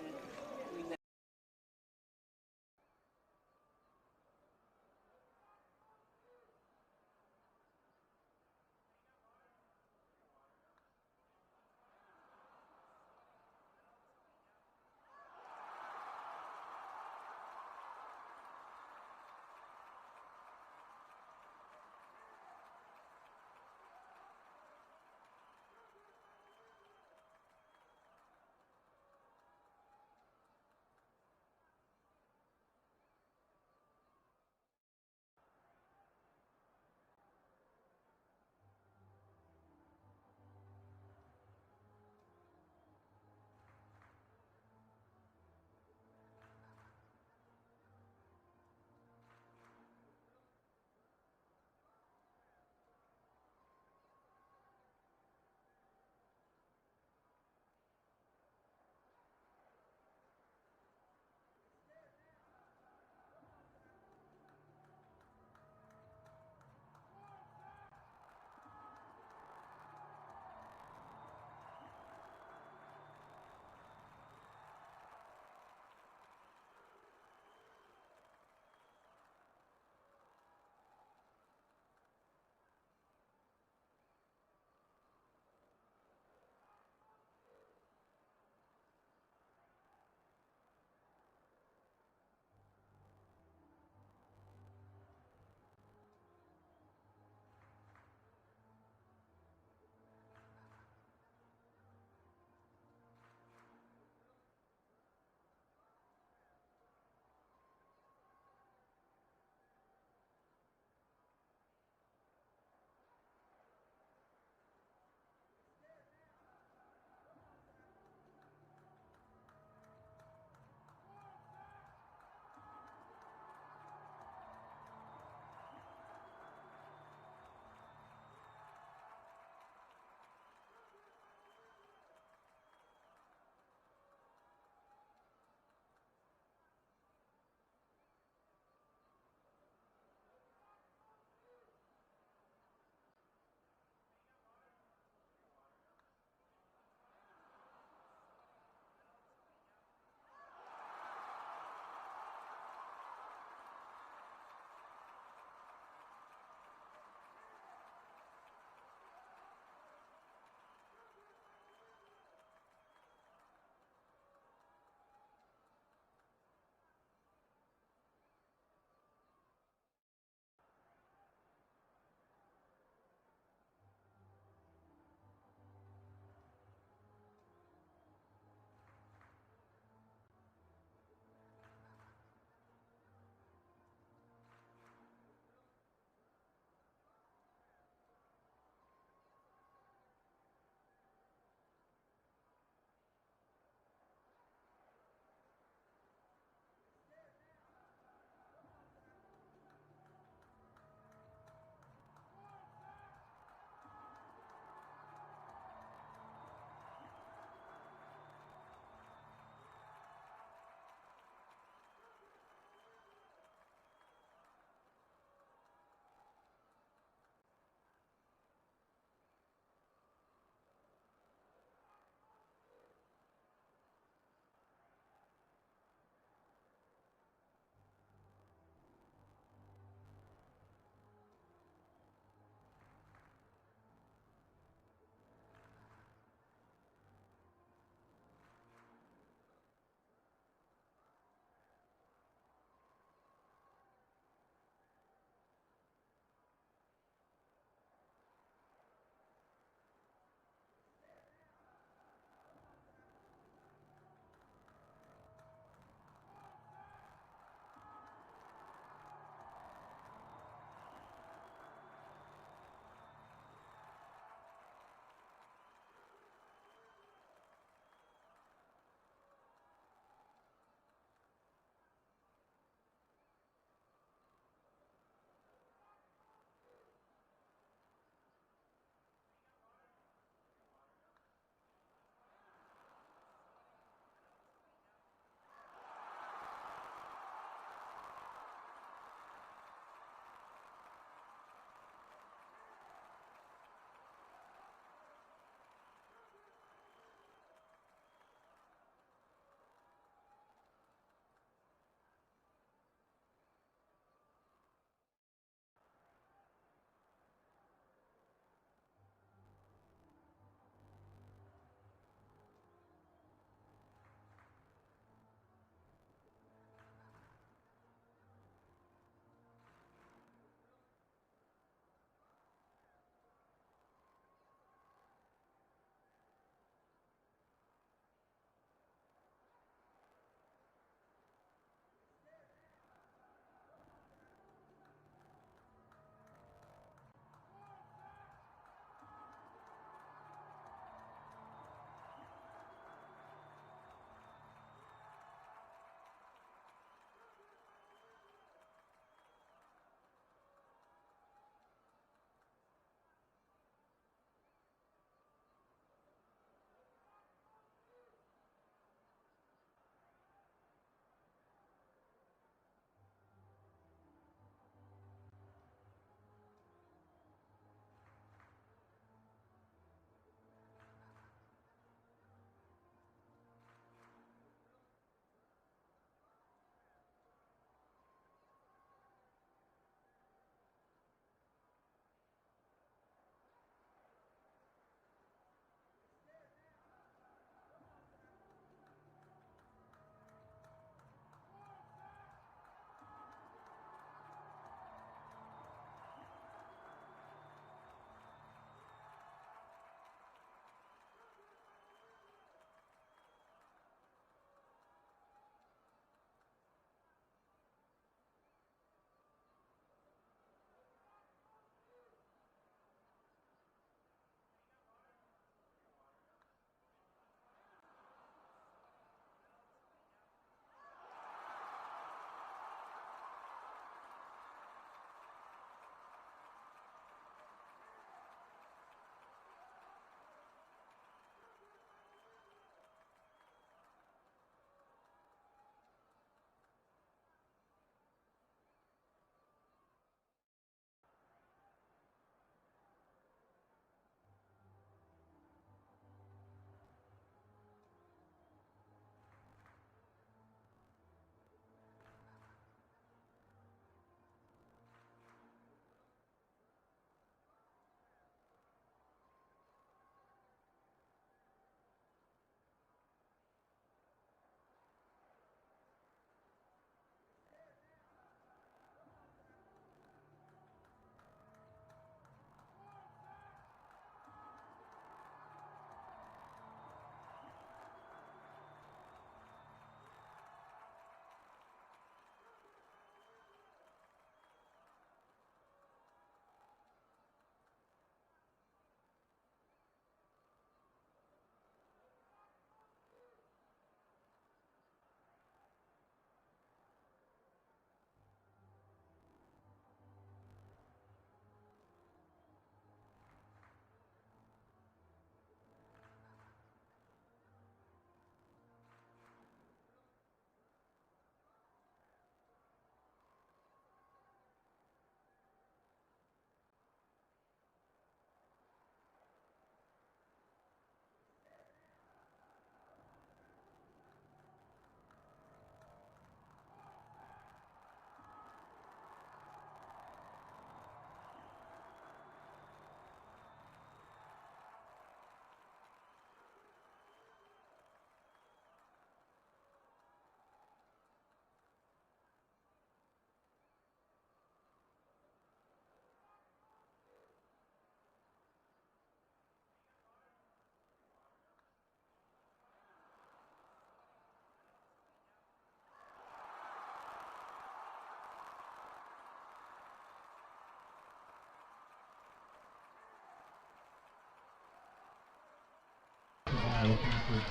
Iowa Conference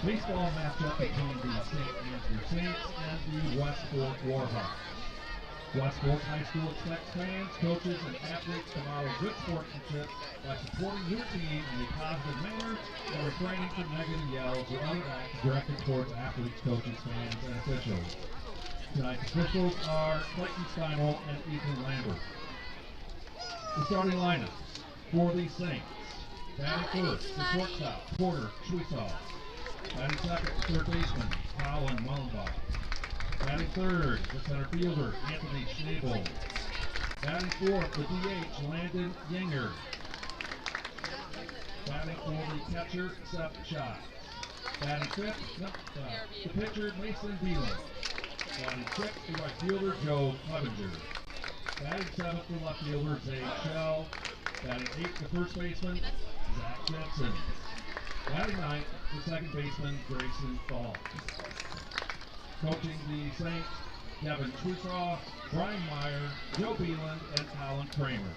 baseball matchup between the St. Andrew Saints and the West Fork Warhawks. West Fork High School expects fans, coaches, and athletes to model good sportsmanship by supporting your team in a positive manner and refraining from negative yells or other acts directed towards athletes, coaches, fans, and officials. Tonight's officials are Clayton Steinwell and Ethan Lambert. The starting lineup for the Saints. Batting first, the shortstop, Porter Schwesaw. Batting second, third baseman, Colin Mullenbach. Batting third, the center fielder, Anthony Schnabel. Batting fourth, the DH, Landon Yinger. Batting for the catcher, Seth Schott. Batting fifth, the pitcher, Mason Beelan. Batting sixth, the right fielder, Joe Clevenger. Batting seventh, the left fielder, Zay Shell. Batting eighth, the first baseman, Zach Jensen. Batting ninth, the second baseman, Grayson Falk. Coaching the Saints, Kevin Schwesaw, Brian Meyer, Joe Beeland, and Alan Kramer.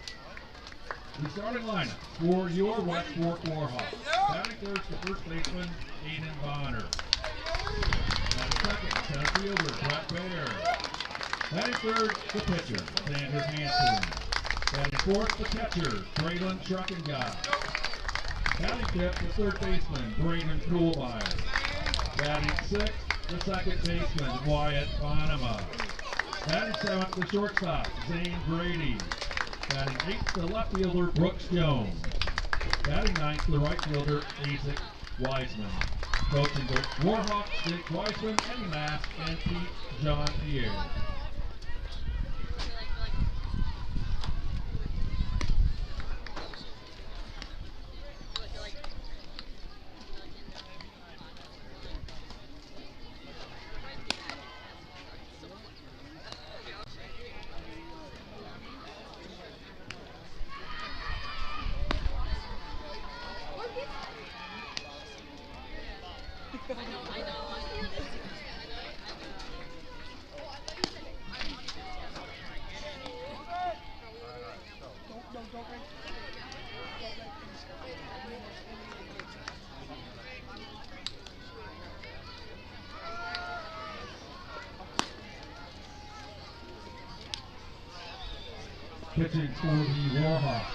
The starting lineup for your West Fork Warhawks. Batting first, the first baseman, Aiden Bonner. Batting second, center fielder, Brett Baer. Batting third, the pitcher, Xander Hansen. Batting fourth, the catcher, Braylon Truckengott. Batting fifth, the third baseman, Braden Kuhlmeyer. Batting sixth, the second baseman, Wyatt Bonema. Batting seventh, the shortstop, Zane Grady. Batting eighth, the left fielder, Brooks Jones. Batting ninth, the right fielder, Isaac Wiseman. Coaching the Warhawks, Jake Wiseman, Eddie Mask, and Pete John Pierre. Pitching for the Warhawks,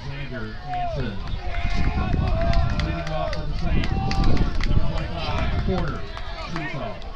Xander Hansen. Leading off for the Saints, number 25, Porter Schwesaw.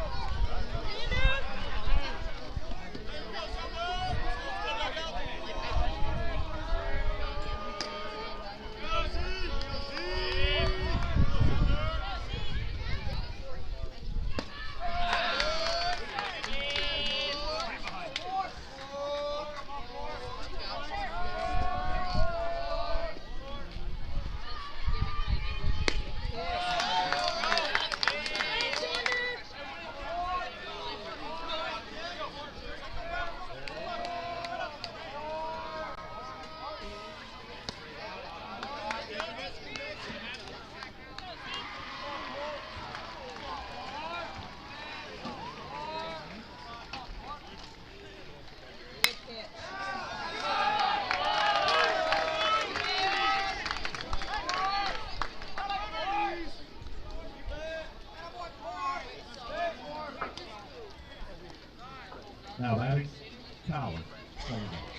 Now batting, Colin Mullenbach.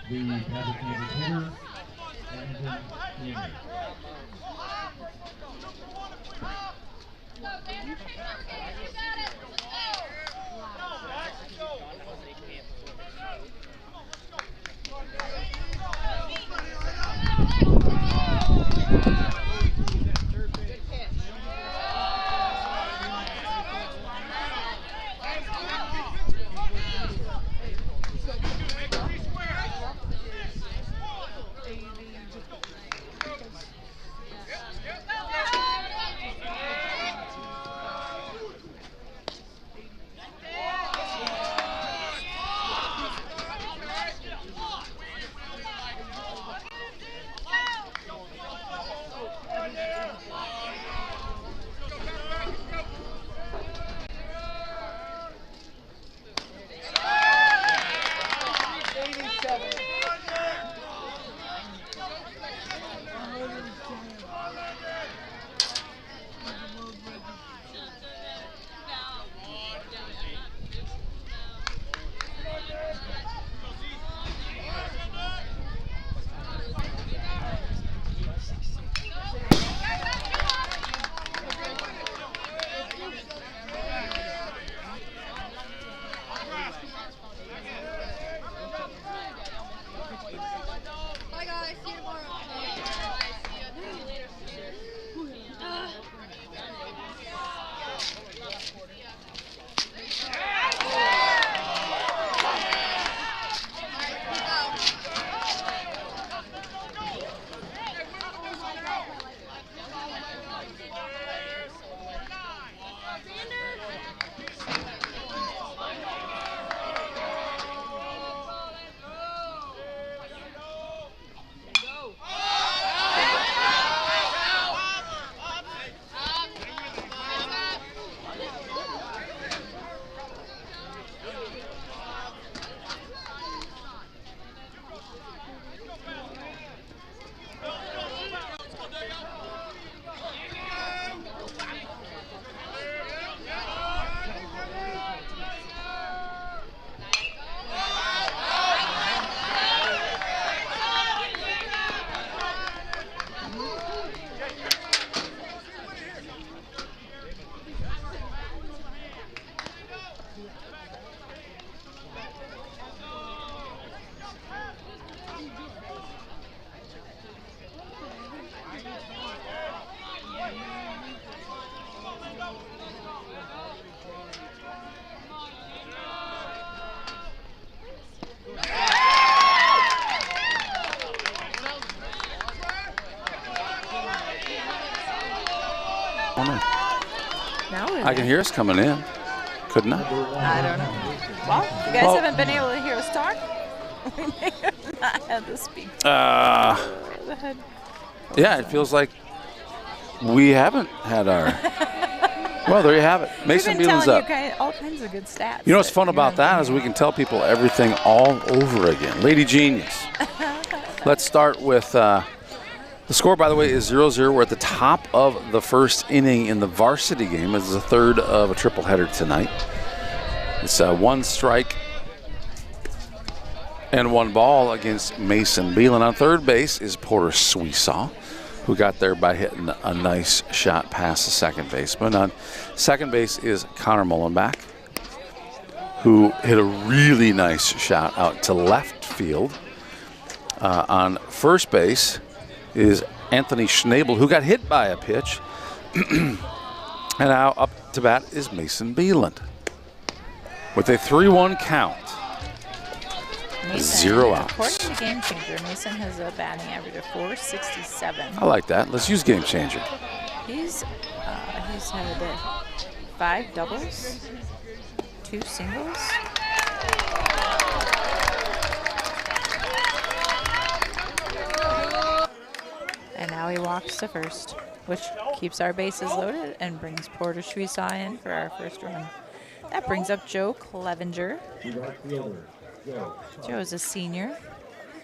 The designated hitter, Brandon King. I can hear us coming in. Couldn't I? I don't know. Well, you guys haven't been able to hear us talk. We may have not had the speaker. Yeah, it feels like we haven't had our. Well, there you have it. Mason We've been Beeland's telling up. you guys all kinds of good stats. You know what's fun about that is we can tell people everything all over again. Lady Genius. Let's start with the score, by the way, is 0-0. We're at the top of the first inning in the varsity game. This is the third of a triple header tonight. It's one strike and one ball against Mason Beeland. On third base is Porter Sweesaw, who got there by hitting a nice shot past the second baseman. On second base is Connor Mullenbach, who hit a really nice shot out to left field. On first base is Anthony Schnabel, who got hit by a pitch. And now up to bat is Mason Beeland. With a 3-1 count. Mason, 0 outs. According to Game Changer, Mason has a batting average of .467. I like that. Let's use Game Changer. He's had 5 doubles, 2 singles. And now he walks to first, which keeps our bases loaded and brings Porter Sweesaw in for our first run. That brings up Joe Clevenger. Joe's a senior.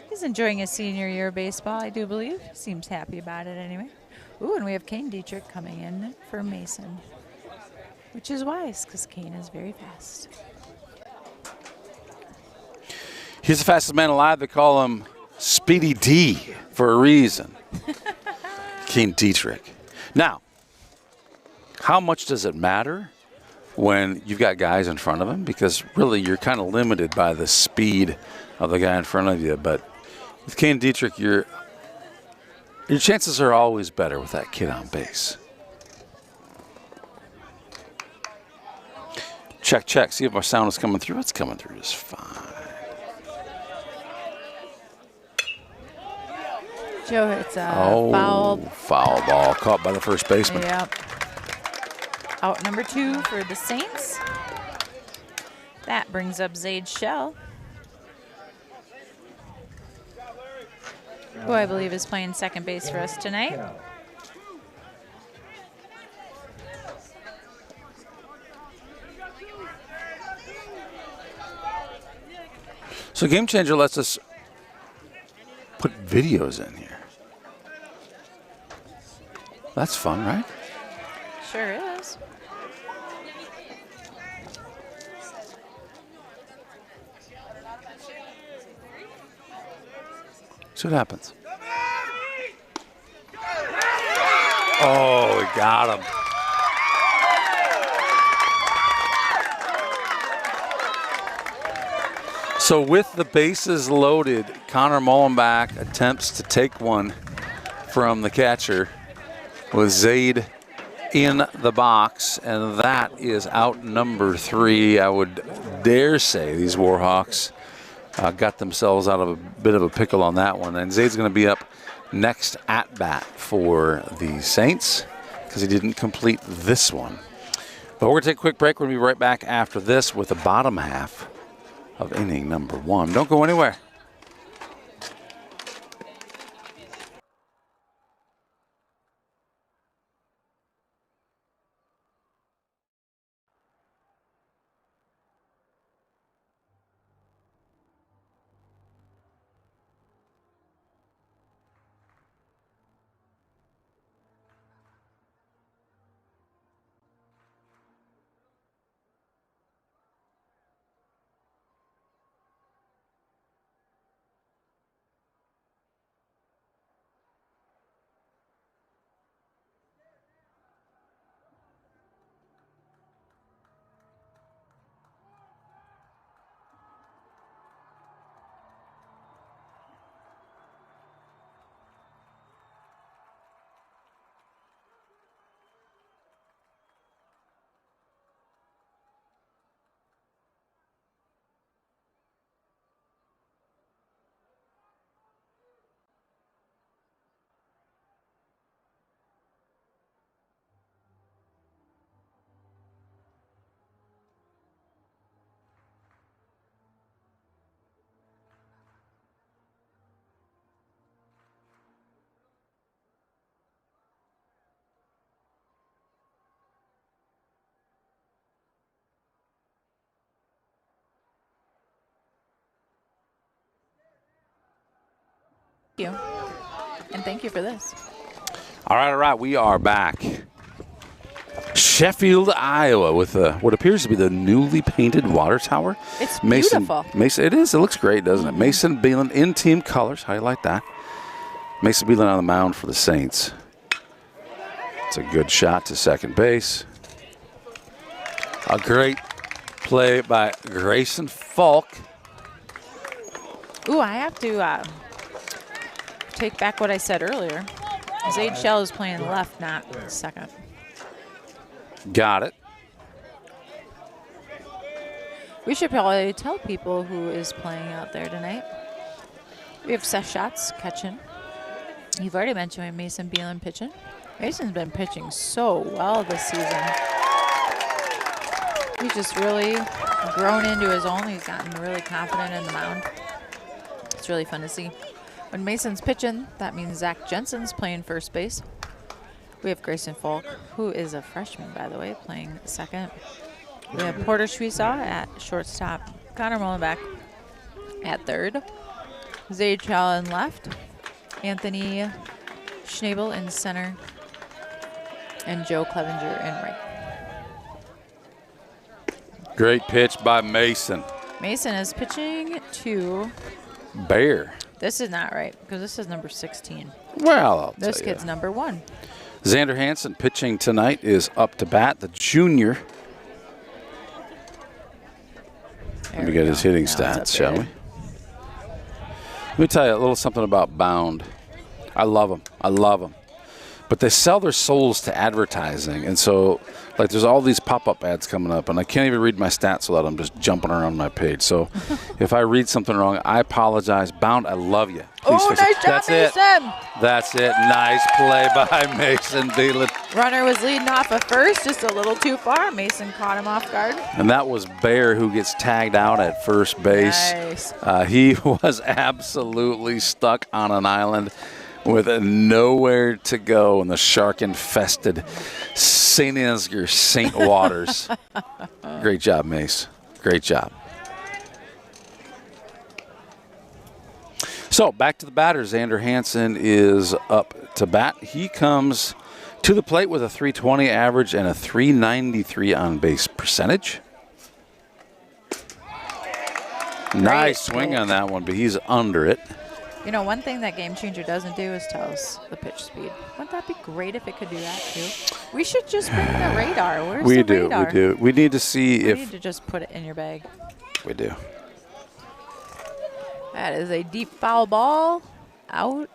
He's enjoying his senior year of baseball, I do believe. Seems happy about it anyway. Ooh, and we have Kane Dietrich coming in for Mason, which is wise because Kane is very fast. He's the fastest man alive. They call him Speedy D for a reason. Caden Dietrich. Now, how much does it matter when you've got guys in front of him? Because really you're kind of limited by the speed of the guy in front of you. But with Caden Dietrich, your chances are always better with that kid on base. Check, check. See if our sound is coming through. It's coming through just fine. Joe, it's a foul ball caught by the first baseman. Yep. Out number 2 for the Saints. That brings up Zaid Shell, who I believe is playing second base for us tonight. So Game Changer lets us put videos in here. That's fun, right? Sure is. See what happens. Oh, we got him. So with the bases loaded, Connor Mullenbach attempts to take one from the catcher with Zaid in the box, and that is out number 3. I would dare say these Warhawks got themselves out of a bit of a pickle on that one, and Zaid's going to be up next at bat for the Saints because he didn't complete this one. But we're going to take a quick break. We're going to be right back after this with the bottom half of inning number 1. Don't go anywhere. Thank you. And thank you for this. All right. We are back. Sheffield, Iowa, with what appears to be the newly painted water tower. It's beautiful. Mason, it is. It looks great, doesn't it? Mason Beelan in team colors. How do you like that? Mason Beelan on the mound for the Saints. It's a good shot to second base. A great play by Grayson Falk. Ooh, I have to take back what I said earlier. Zaid Shell is playing left, not second. Got it. We should probably tell people who is playing out there tonight. We have Seth Schatz catching. You've already mentioned Mason Beelan pitching. Mason's been pitching so well this season. He's just really grown into his own. He's gotten really confident in the mound. It's really fun to see. When Mason's pitching, that means Zach Jensen's playing first base. We have Grayson Falk, who is a freshman, by the way, playing second. We have Porter Schweisaw at shortstop. Connor Mullenbach at third. Zaid Shell in left. Anthony Schnabel in center. And Joe Clevenger in right. Great pitch by Mason. Mason is pitching to. Bear. This is not right because this is number 16. Well, I'll This tell ya. kid's number 1. Xander Hansen pitching tonight is up to bat, the junior. Let me get his hitting stats, shall we? Let me tell you a little something about Bound. I love them. I love them. But they sell their souls to advertising. And so, like, there's all these pop-up ads coming up, and I can't even read my stats without them just jumping around my page. So if I read something wrong, I apologize. Bound, I love you. Please Oh, fix it. nice job, That's it. Mason. That's it. Nice play by Mason Beelan. Runner was leading off at first, just a little too far. Mason caught him off guard. And that was Bear who gets tagged out at first base. Nice. He was absolutely stuck on an island with nowhere to go in the shark-infested St. Ansgar St. Waters. Great job, Mace. Great job. So back to the batter. Xander Hansen is up to bat. He comes to the plate with a .320 average and a .393 on-base percentage. Nice swing on that one, but he's under it. You know, one thing that Game Changer doesn't do is tell us the pitch speed. Wouldn't that be great if it could do that too? We should just bring the radar. Where's the radar? We do. We need to see We if need to just put it in your bag. we do. That is a deep foul ball. Out.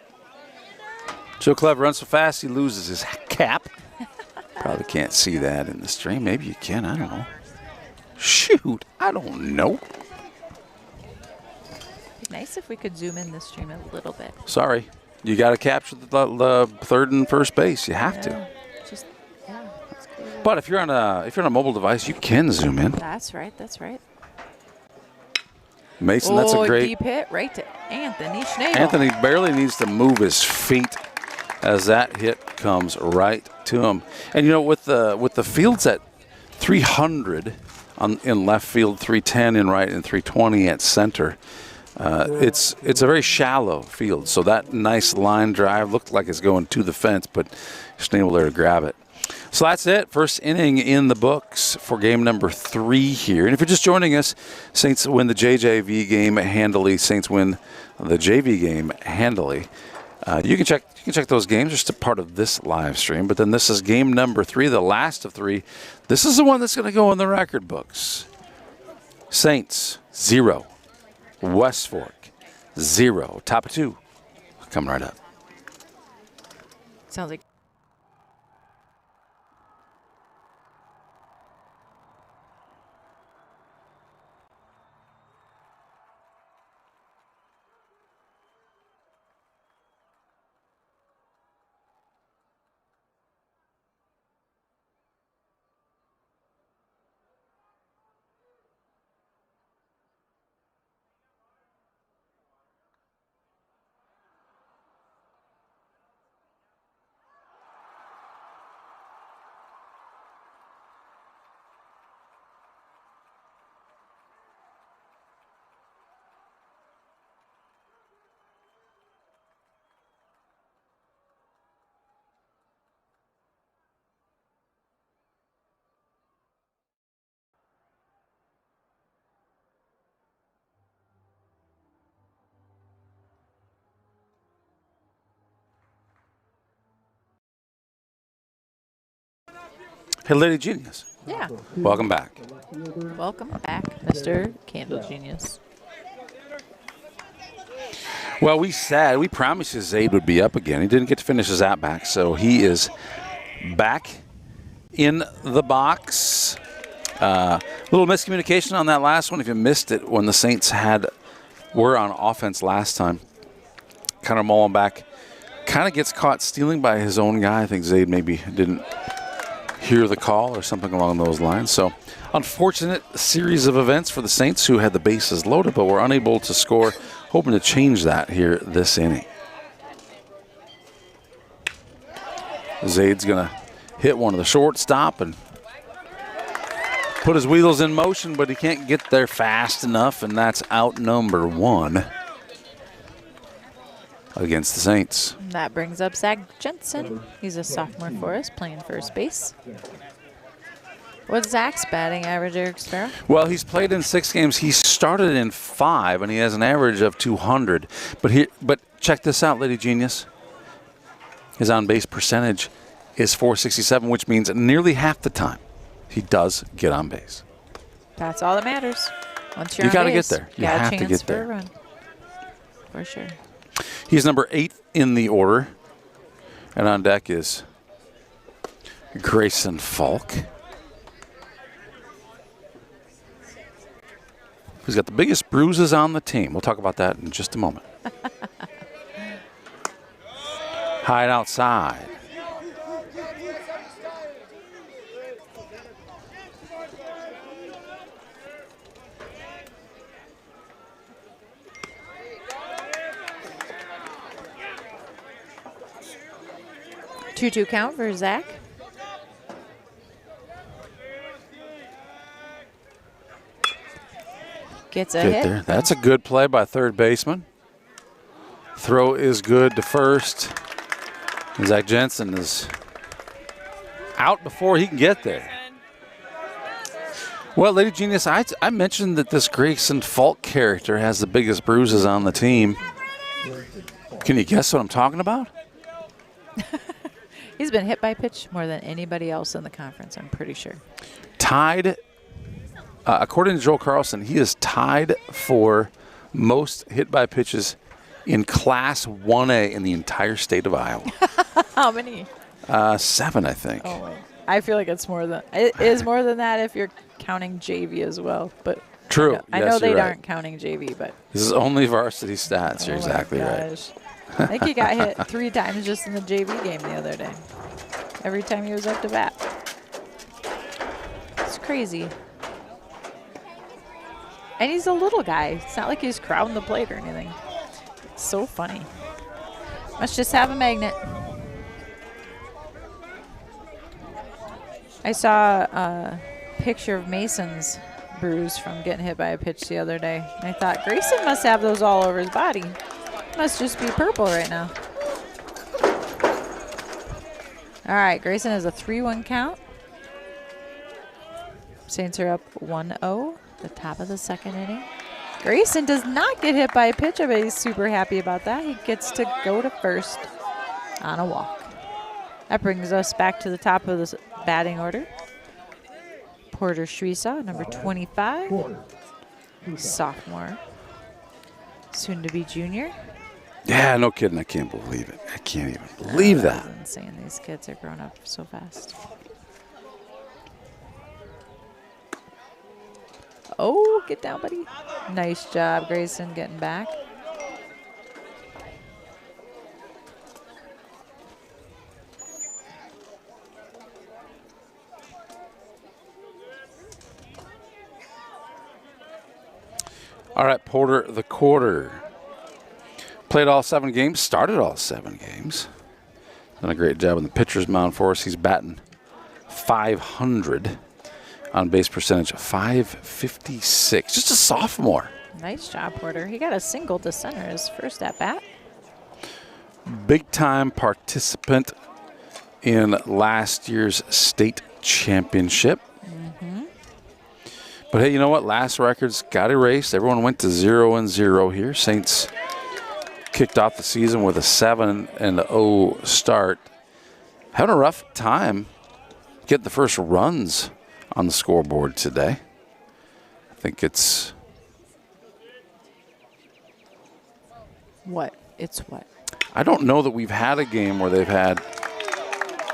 Joe Clever runs so fast he loses his cap. Probably can't see that in the stream. Maybe you can. I don't know. Shoot. I don't know. Nice if we could zoom in this stream a little bit. Sorry. You got to capture the third and first base. You have to. Just, yeah. But if you're on a mobile device, you can zoom in. That's right. That's right. Mason, that's a great. Deep hit right to Anthony Schnabel. Anthony barely needs to move his feet as that hit comes right to him. And you know, with the fields at 300 in left field, 310 in right, and 320 at center. It's a very shallow field, so that nice line drive looked like it's going to the fence, but Schnabel there to grab it. So that's it. First inning in the books for game number 3 here. And if you're just joining us, Saints win the JJV game handily. Saints win the JV game handily. You can check those games. Just a part of this live stream. But then this is game number 3, the last of 3. This is the one that's going to go in the record books. Saints 0. West Fork 0. Top of 2 coming right up. Sounds like. Hey, Lady Genius. Yeah. Welcome back. Welcome back, Mr. Candle Genius. Well, we promised you Zaid would be up again. He didn't get to finish his at-back, so he is back in the box. Little miscommunication on that last one. If you missed it, when the Saints were on offense last time, Connor Mullenbeck kind of gets caught stealing by his own guy. I think Zaid maybe didn't hear the call or something along those lines. So unfortunate series of events for the Saints, who had the bases loaded but were unable to score. Hoping to change that here this inning. Zaid's going to hit one of the shortstop and put his wheels in motion, but he can't get there fast enough, and that's out number 1 against the Saints. That brings up Zach Jensen. He's a sophomore for us, playing first base. What's Zach's batting average, Eric Sparrow? Well, he's played in 6 games. He started in 5, and he has an average of 200. But check this out, Lady Genius. His on-base percentage is .467, which means nearly half the time he does get on base. That's all that matters. Once you're You on gotta base, get there. You got a have to chance get for there. a run. For sure. He's number 8 in the order. And on deck is Grayson Falk. He's got the biggest bruises on the team. We'll talk about that in just a moment. Hide outside. Two count for Zach. Gets a Get hit. there. That's a good play by third baseman. Throw is good to first. Zach Jensen is out before he can get there. Well, Lady Genius, I mentioned that this Grayson Falk character has the biggest bruises on the team. Can you guess what I'm talking about? He's been hit by pitch more than anybody else in the conference, I'm pretty sure. Tied, according to Joel Carlson, he is tied for most hit by pitches in Class 1A in the entire state of Iowa. How many? 7, I think. Oh, I feel like it is more than that if you're counting JV as well. But True. I know Yes, they you're right. aren't counting JV, but This is only varsity stats. You're oh my exactly right. gosh. I think he got hit 3 times just in the JV game the other day. Every time he was up to bat. It's crazy. And he's a little guy. It's not like he's crowding the plate or anything. It's so funny. Must just have a magnet. I saw a picture of Mason's bruise from getting hit by a pitch the other day. And I thought, Grayson must have those all over his body. Must just be purple right now. All right, Grayson has a 3-1 count. Saints are up 1-0, the top of the second inning. Grayson does not get hit by a pitch. I bet he's super happy about that. He gets to go to first on a walk. That brings us back to the top of the batting order. Porter Shwesaw, number 25, sophomore, soon to be junior. Yeah, no kidding. I can't believe it. I can't even believe that. That's insane. These kids are growing up so fast. Oh, get down, buddy. Nice job, Grayson, getting back. All right, Porter, the quarter. Played all 7 games, started all 7 games. Done a great job on the pitcher's mound for us. He's batting .500. On base percentage of .556. Just a sophomore. Nice job, Porter. He got a single to center his first at bat. Big time participant in last year's state championship. But hey, you know what? Last records got erased. Everyone went to 0-0 here. Saints kicked off the season with a 7-0 start. Having a rough time getting the first runs on the scoreboard today. I think it's... What? It's what? I don't know that we've had a game where they've had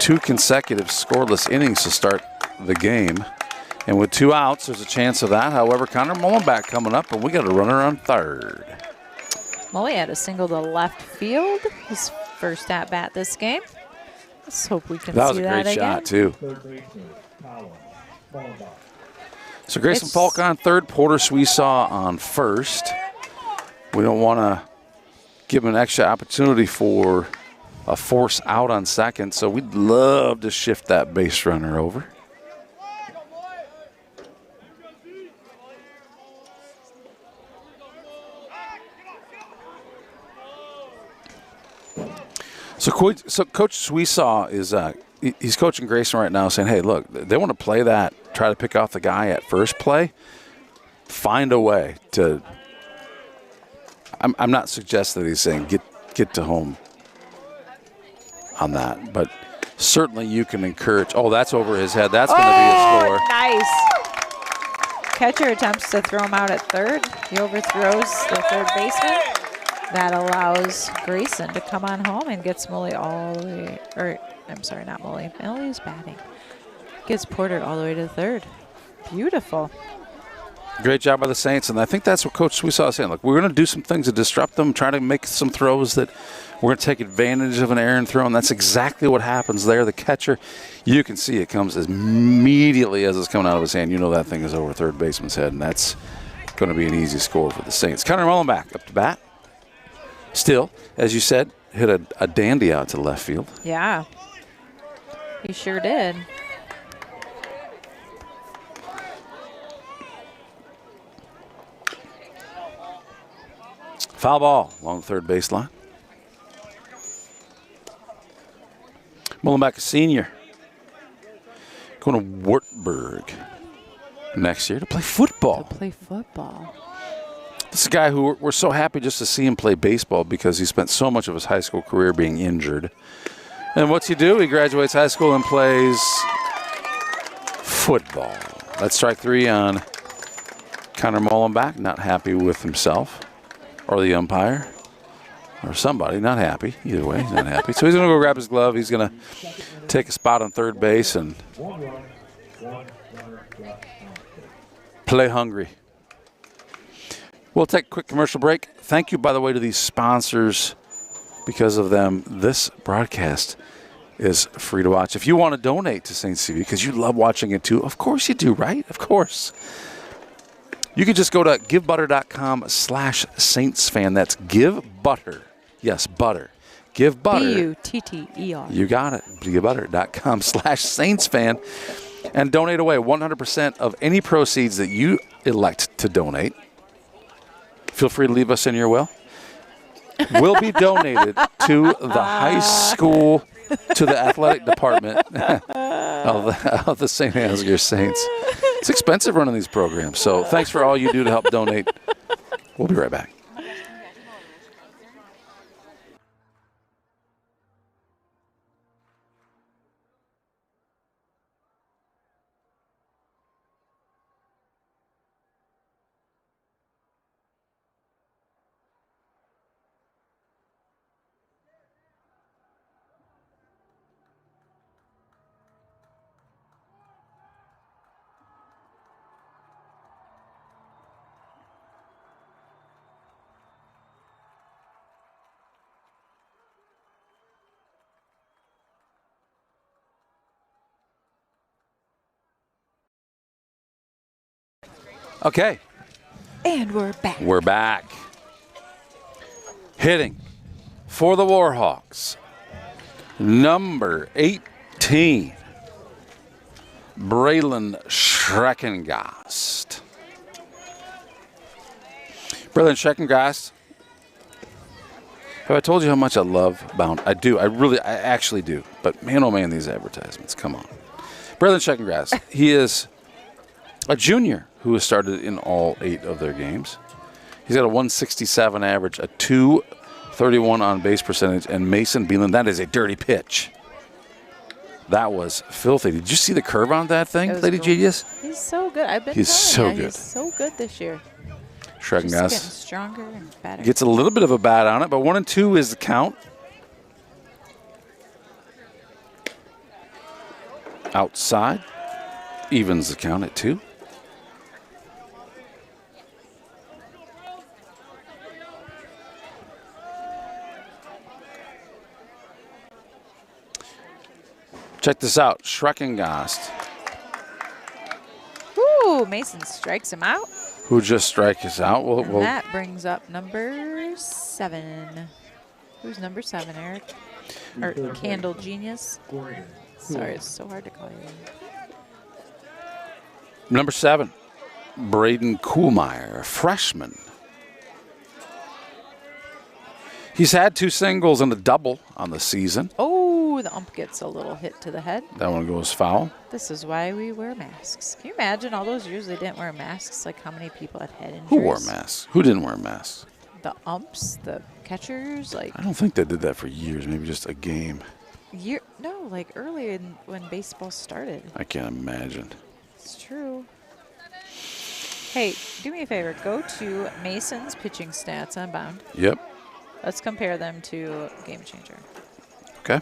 2 consecutive scoreless innings to start the game. And with 2 outs, there's a chance of that. However, Connor Mullenback coming up, and we got a runner on third. Mully had a single to left field. His first at bat this game. Let's hope we can That was see a that great again. shot, too. Third baseman, Collins, Mullenbach. So Grayson Falk on third, Porter Shwesaw on first. We don't want to give him an extra opportunity for a force out on second, so we'd love to shift that base runner over. So Coach Shwesaw is he's coaching Grayson right now, saying, "Hey, look, they want to play that try to pick off the guy at first play, find a way to. I'm not suggesting that he's saying get to home on that, but certainly you can encourage. Oh, that's over his head. That's going to be a score. Nice. Catcher attempts to throw him out at third. He overthrows the third baseman. That allows Grayson to come on home and gets Mully all the way, or I'm sorry, not Mully. Mully's batting. Gets Porter all the way to third. Beautiful. Great job by the Saints, and I think that's what Coach Swisaw is saying. Look, we're going to do some things to disrupt them, try to make some throws that we're going to take advantage of an errant throw, and that's exactly what happens there. The catcher, you can see it comes as immediately as it's coming out of his hand. You know that thing is over third baseman's head, and that's going to be an easy score for the Saints. Connor Mullenbeck up to bat. Still, as you said, hit a dandy out to left field. Yeah, he sure did. Foul ball along the third baseline. Mullenbeck, a senior, going to Wartburg next year to play football. This is a guy who we're so happy just to see him play baseball because he spent so much of his high school career being injured. And what's he do? He graduates high school and plays football. That's strike three on Connor Mullenbeck, not happy with himself. Or the umpire, or somebody, not happy. Either way, he's not happy. So he's going to go grab his glove. He's going to take a spot on third base and play hungry. We'll take a quick commercial break. Thank you, by the way, to these sponsors. Because of them, this broadcast is free to watch. If you want to donate to Saints TV, because you love watching it too, of course you do, right? Of course. You can just go to givebutter.com/SaintsFan. That's GiveButter. Yes, butter. GiveButter. BUTTER. You got it. GiveButter.com/SaintsFan. And donate away 100% of any proceeds that you elect to donate. Feel free to leave us in your will. Will be donated to the high school, to the athletic department of the St. Ansgar Saints. It's expensive running these programs, so thanks for all you do to help donate. We'll be right back. Okay. And we're back. We're back. Hitting for the Warhawks, number 18, Braylon Schreckengast. Braylon Schreckengast, have I told you how much I love Bound? I do. I actually do. But man, oh man, these advertisements. Come on. Braylon Schreckengast, he is a junior who has started in all 8 of their games. He's got a 167 average, a 231 on base percentage, and Mason Beelan, that is a dirty pitch. That was filthy. Did you see the curve on that thing, Lady Genius? He's so good. I've been He's so telling you, good. He's so good this year. Just getting Schreckengast stronger and better. gets a little bit of a bat on it, but 1-2 is the count. Outside, evens the count at 2. Check this out, Schreckengast. Ooh, Mason strikes him out. Who just strike us out? And that brings up number 7. Who's number 7, Eric? Or Candle Genius? Sorry, it's so hard to call you. Number 7, Braden Kuhlmeyer, a freshman. He's had 2 singles and a double on the season. Oh, the ump gets a little hit to the head. That one goes foul. This is why we wear masks. Can you imagine all those years they didn't wear masks? Like how many people had head injuries? Who wore masks? Who didn't wear masks? The umps, the catchers, like I don't think they did that for years. Maybe just a game. no, like early when baseball started. I can't imagine. It's true. Hey, do me a favor. Go to Mason's pitching stats on Bound. Yep. Let's compare them to Game Changer. Okay.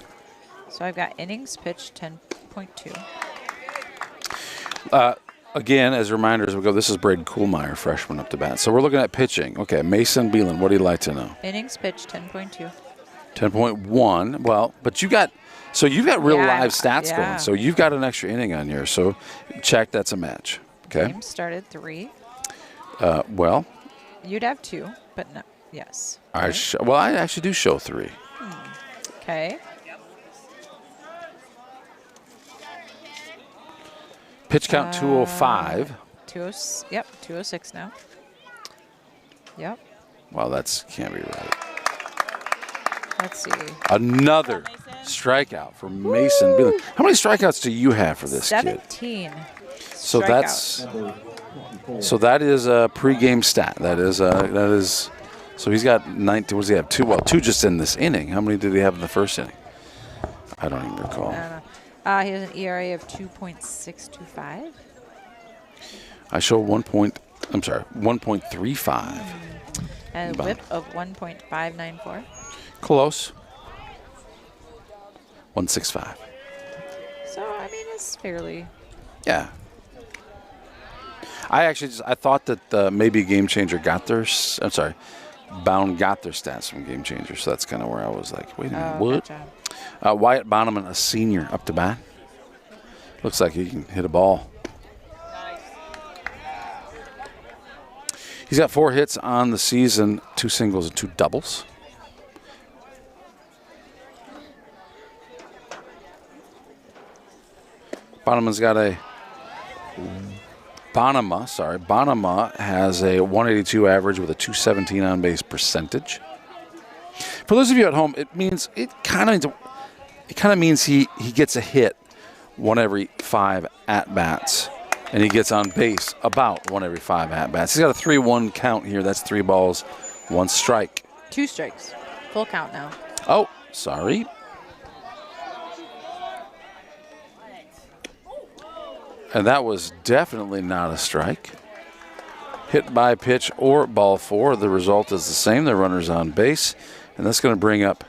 So I've got innings pitched 10.2. Again, as reminders, we go. This is Braden Kuhlmeyer, freshman up to bat. So we're looking at pitching. Okay, Mason Beelan. What do you like to know? Innings pitched 10.2. 10.1. Well, but you've got real Yeah, live stats yeah. going. So you've got an extra inning on here. So check that's a match. Okay. Game started 3. Well, You'd have 2, but no. Yes. I actually do show 3. Okay. Pitch count 205. 206 now. Yep. Well, that's can't be right. Let's see. Another strikeout for Mason Beelan. How many strikeouts do you have for this kid? 17. So strikeouts. that is a pregame stat. That is. So he's got 19. What does he have? 2. Well, 2 just in this inning. How many did he have in the first inning? I don't even recall. I don't know. He has an ERA of 2.625. I show 1.35. And a whip of 1.594. Close. 165. So, I mean, it's fairly. Yeah. I thought that maybe Game Changer got their. I'm sorry, Bound got their stats from Game Changer, so that's kind of where I was like, wait a minute, what? Gotcha. Wyatt Bonneman, a senior, up to bat. Looks like he can hit a ball. He's got 4 hits on the season, 2 singles and 2 doubles. Bonema has a 182 average with a 217 on base percentage. For those of you at home, it kind of means he gets a hit 1 every 5 at bats, and he gets on base about 1 every 5 at bats. He's got a 3-1 count here. That's 3 balls, 1 strike. 2 strikes. Full count now. Oh, sorry. And that was definitely not a strike. Hit by pitch or ball 4. The result is the same. The runner's on base. And that's going to bring up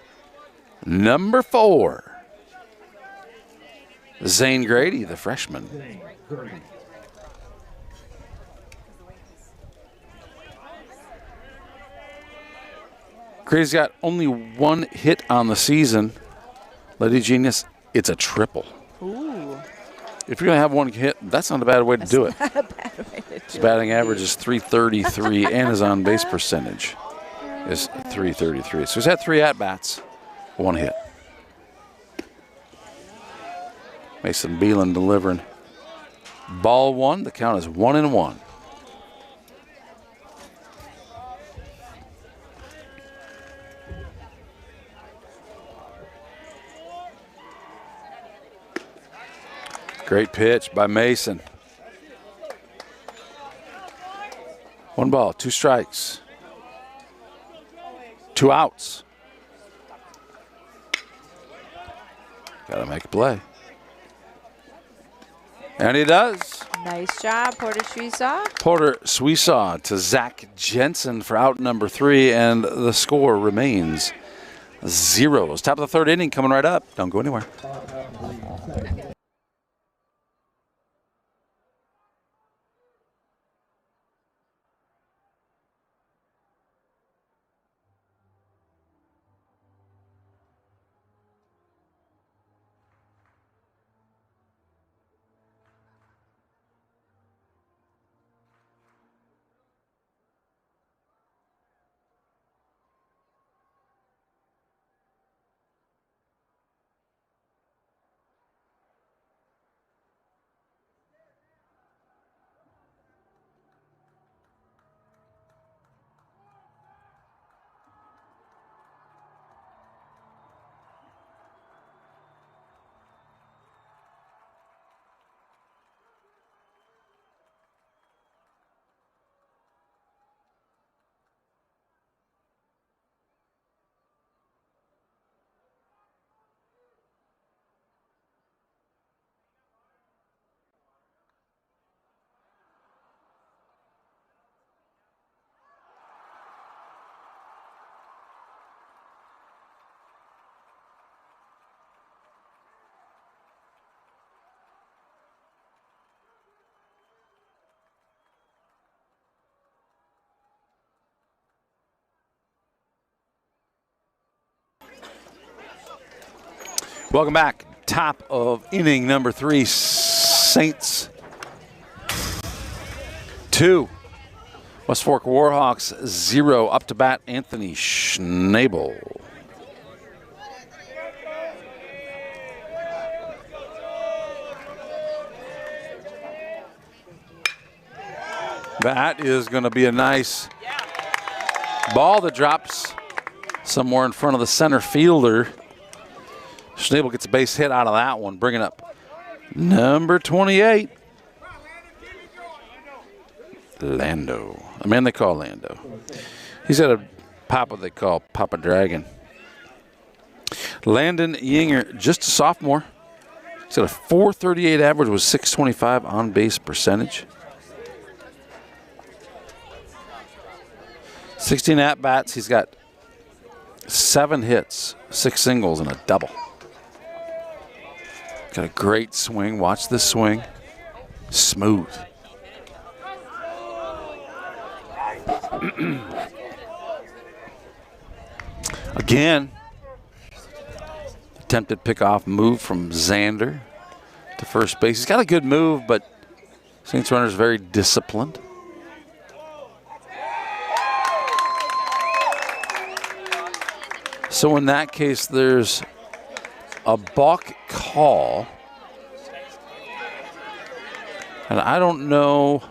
number 4. Zane Grady, the freshman. Grady's got only 1 hit on the season. Lady Genius, it's a triple. Ooh. If you're going to have 1 hit, that's not a bad way to do it. Not a bad way to do His batting average is 333, and his on-base percentage is 333. So he's had 3 at-bats, 1 hit. Mason Beelan delivering. Ball 1, the count is 1-1. Great pitch by Mason. 1 ball, 2 strikes. 2 outs. Got to make a play. And he does. Nice job, Porter Suisaw. Porter Suisaw to Zach Jensen for out number 3, and the score remains 0. Top of the 3rd inning coming right up. Don't go anywhere. Welcome back. Top of inning number 3, Saints 2. West Fork Warhawks 0. Up to bat, Anthony Schnabel. That is going to be a nice ball that drops somewhere in front of the center fielder. Schnabel gets a base hit out of that one, bringing up number 28. Lando. A man they call Lando. He's got a papa they call Papa Dragon. Landon Yinger, just a sophomore. He's got a .438 average with .625 on base percentage. 16 at-bats. He's got 7 hits, 6 singles, and a double. Got a great swing. Watch this swing. Smooth. Again, attempted pickoff move from Xander to first base. He's got a good move, but Saints runner's very disciplined. So in that case, there's a balk call. And I don't know.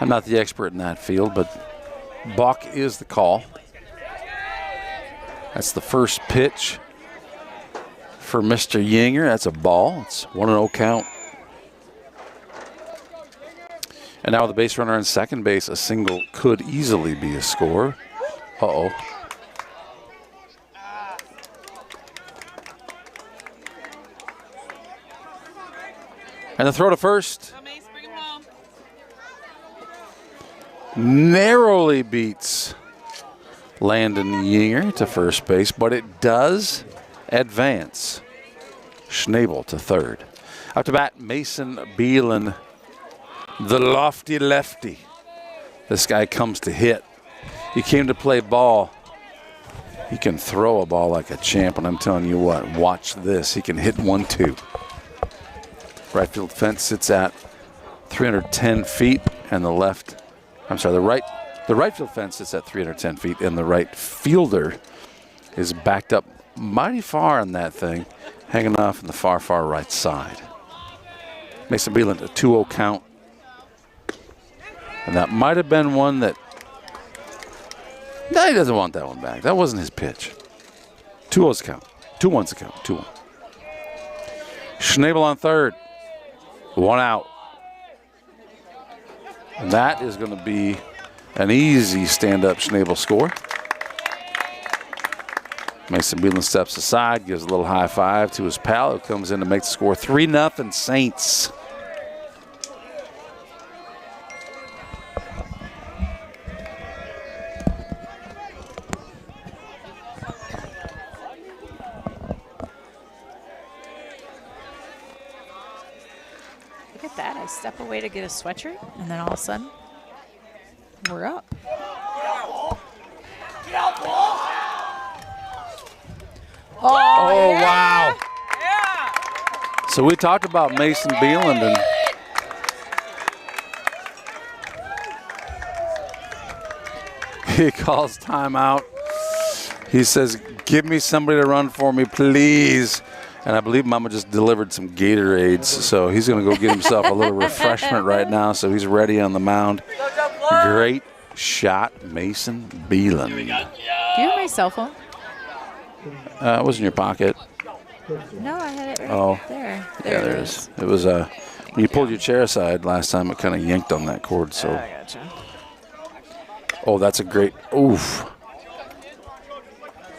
I'm not the expert in that field, but balk is the call. That's the first pitch for Mr. Yinger. That's a ball. It's 1-0 count. And now with the base runner on second base, a single could easily be a score. Uh-oh. And the throw to first. Narrowly beats Landon Yinger to first base, but it does advance Schnabel to third. Up to bat, Mason Beelan, the lofty lefty. This guy comes to hit. He came to play ball. He can throw a ball like a champ, and I'm telling you what, watch this. He can hit 1-2. Right field fence sits at 310 feet, and the right field fence sits at 310 feet, and the right fielder is backed up mighty far on that thing, hanging off in the far, far right side. Mason Beeland, a 2-0 count. And that might have been one that, no, he doesn't want that one back. That wasn't his pitch. 2-0's count. 2-1's a count. 2-1. Schnabel on third. 1 out. And that is going to be an easy stand-up Schnabel score. Mason Beeland steps aside, gives a little high five to his pal, who comes in to make the score 3-0 Saints. Look at that. I step away to get a sweatshirt, and then all of a sudden, we're up. Oh, wow. So we talked about Mason Beeland, and he calls timeout. He says, give me somebody to run for me, please. And I believe Mama just delivered some Gatorades, so he's going to go get himself a little refreshment right now, so he's ready on the mound. Great shot, Mason Beeland. Do you have my cell phone? It was in your pocket. No, I had it right there. Yeah, there it is. It was when you pulled your chair aside last time, it kind of yanked on that cord. So. I gotcha. Oh, that's a great. Oof.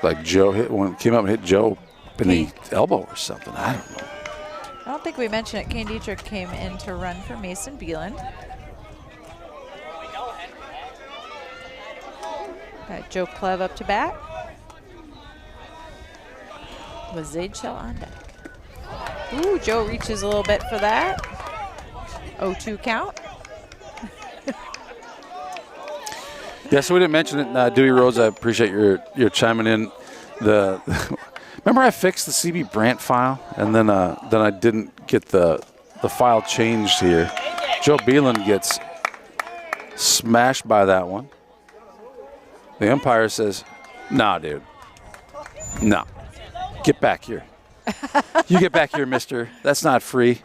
Like Joe came up and hit Joe in the elbow or something. I don't know. I don't think we mentioned it. Kane Dietrich came in to run for Mason Beeland. Got Joe Clev up to bat. With Zaid Shell on deck. Ooh, Joe reaches a little bit for that. 0-2 count. Yeah, so we didn't mention it. Dewey Rhodes, I appreciate your chiming in. Remember I fixed the CB Brandt file, and then I didn't get the file changed here. Joe Beelan gets smashed by that one. The umpire says, "Nah, dude. No. Get back here. You get back here, mister. That's not free.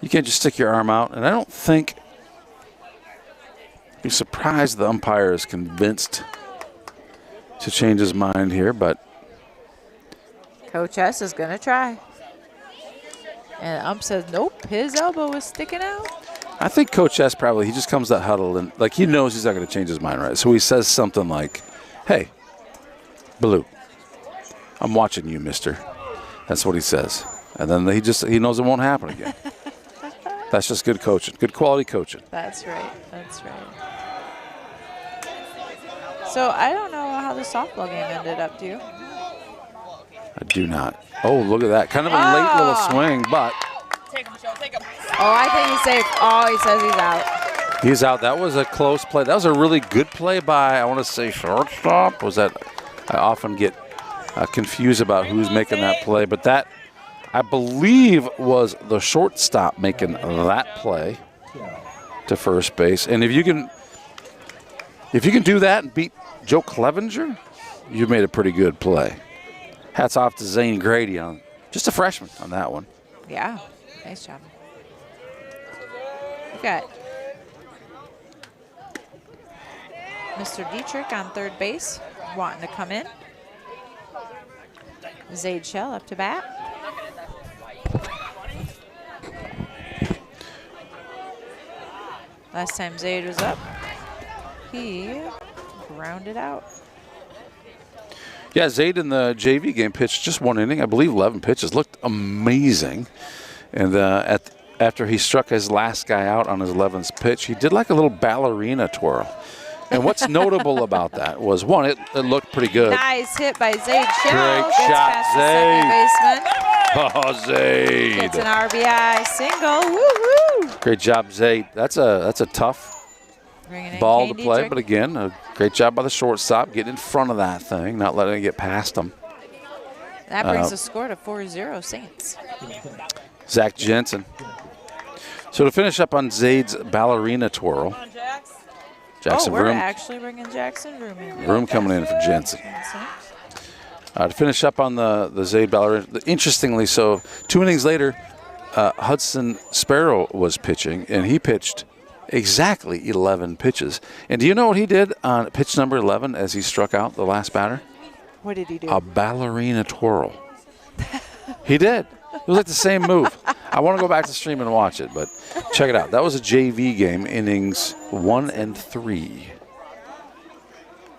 You can't just stick your arm out." And I don't think, be surprised the umpire is convinced to change his mind here, but Coach S is going to try. And the ump says, nope, his elbow is sticking out. I think Coach S probably, he just comes to that huddle and, like, he knows he's not going to change his mind, right? So he says something like, "Hey, Blue, I'm watching you, mister." That's what he says. And then he knows it won't happen again. That's just good coaching, good quality coaching. That's right. That's right. So I don't know how the softball game ended up, do you? I do not. Oh, look at that. Kind of a late little swing, but. Take him, Michelle, take him. Oh, I think he's safe. Oh, he says he's out. He's out. That was a close play. That was a really good play by, I want to say, shortstop. Was that? I often get confused about who's making that play, but that, I believe, was the shortstop making that play to first base. And if you can do that and beat Joe Clevenger, you've made a pretty good play. Hats off to Zane Grady, on just a freshman on that one. Yeah, nice job. We got Mr. Dietrich on third base, wanting to come in. Zaid Shell up to bat. Last time Zaid was up, he grounded out. Yeah, Zaid in the JV game pitched just one inning, I believe 11 pitches. Looked amazing. And after he struck his last guy out on his 11th pitch, he did like a little ballerina twirl. And what's notable about that was, one, it looked pretty good. Nice hit by Zaid Shell. Great shot, Zaid. Oh, Zaid. Gets an RBI single. Woo-hoo. Great job, Zaid. That's a tough ball to play, but again, a great job by the shortstop, getting in front of that thing, not letting it get past him. That brings the score to 4-0 Saints. Zach Jensen. So to finish up on Zaid's ballerina twirl, Jackson we're Vroom. actually bringing Jackson Vroom in. Vroom coming in for Jensen. To finish up on the Zaid ballerina, interestingly, so 2 innings later, Hudson Sparrow was pitching, and he pitched exactly 11 pitches. And do you know what he did on pitch number 11 as he struck out the last batter? What did he do? A ballerina twirl. He did. It was like the same move. I want to go back to the stream and watch it, but check it out. That was a JV game, innings 1 and 3.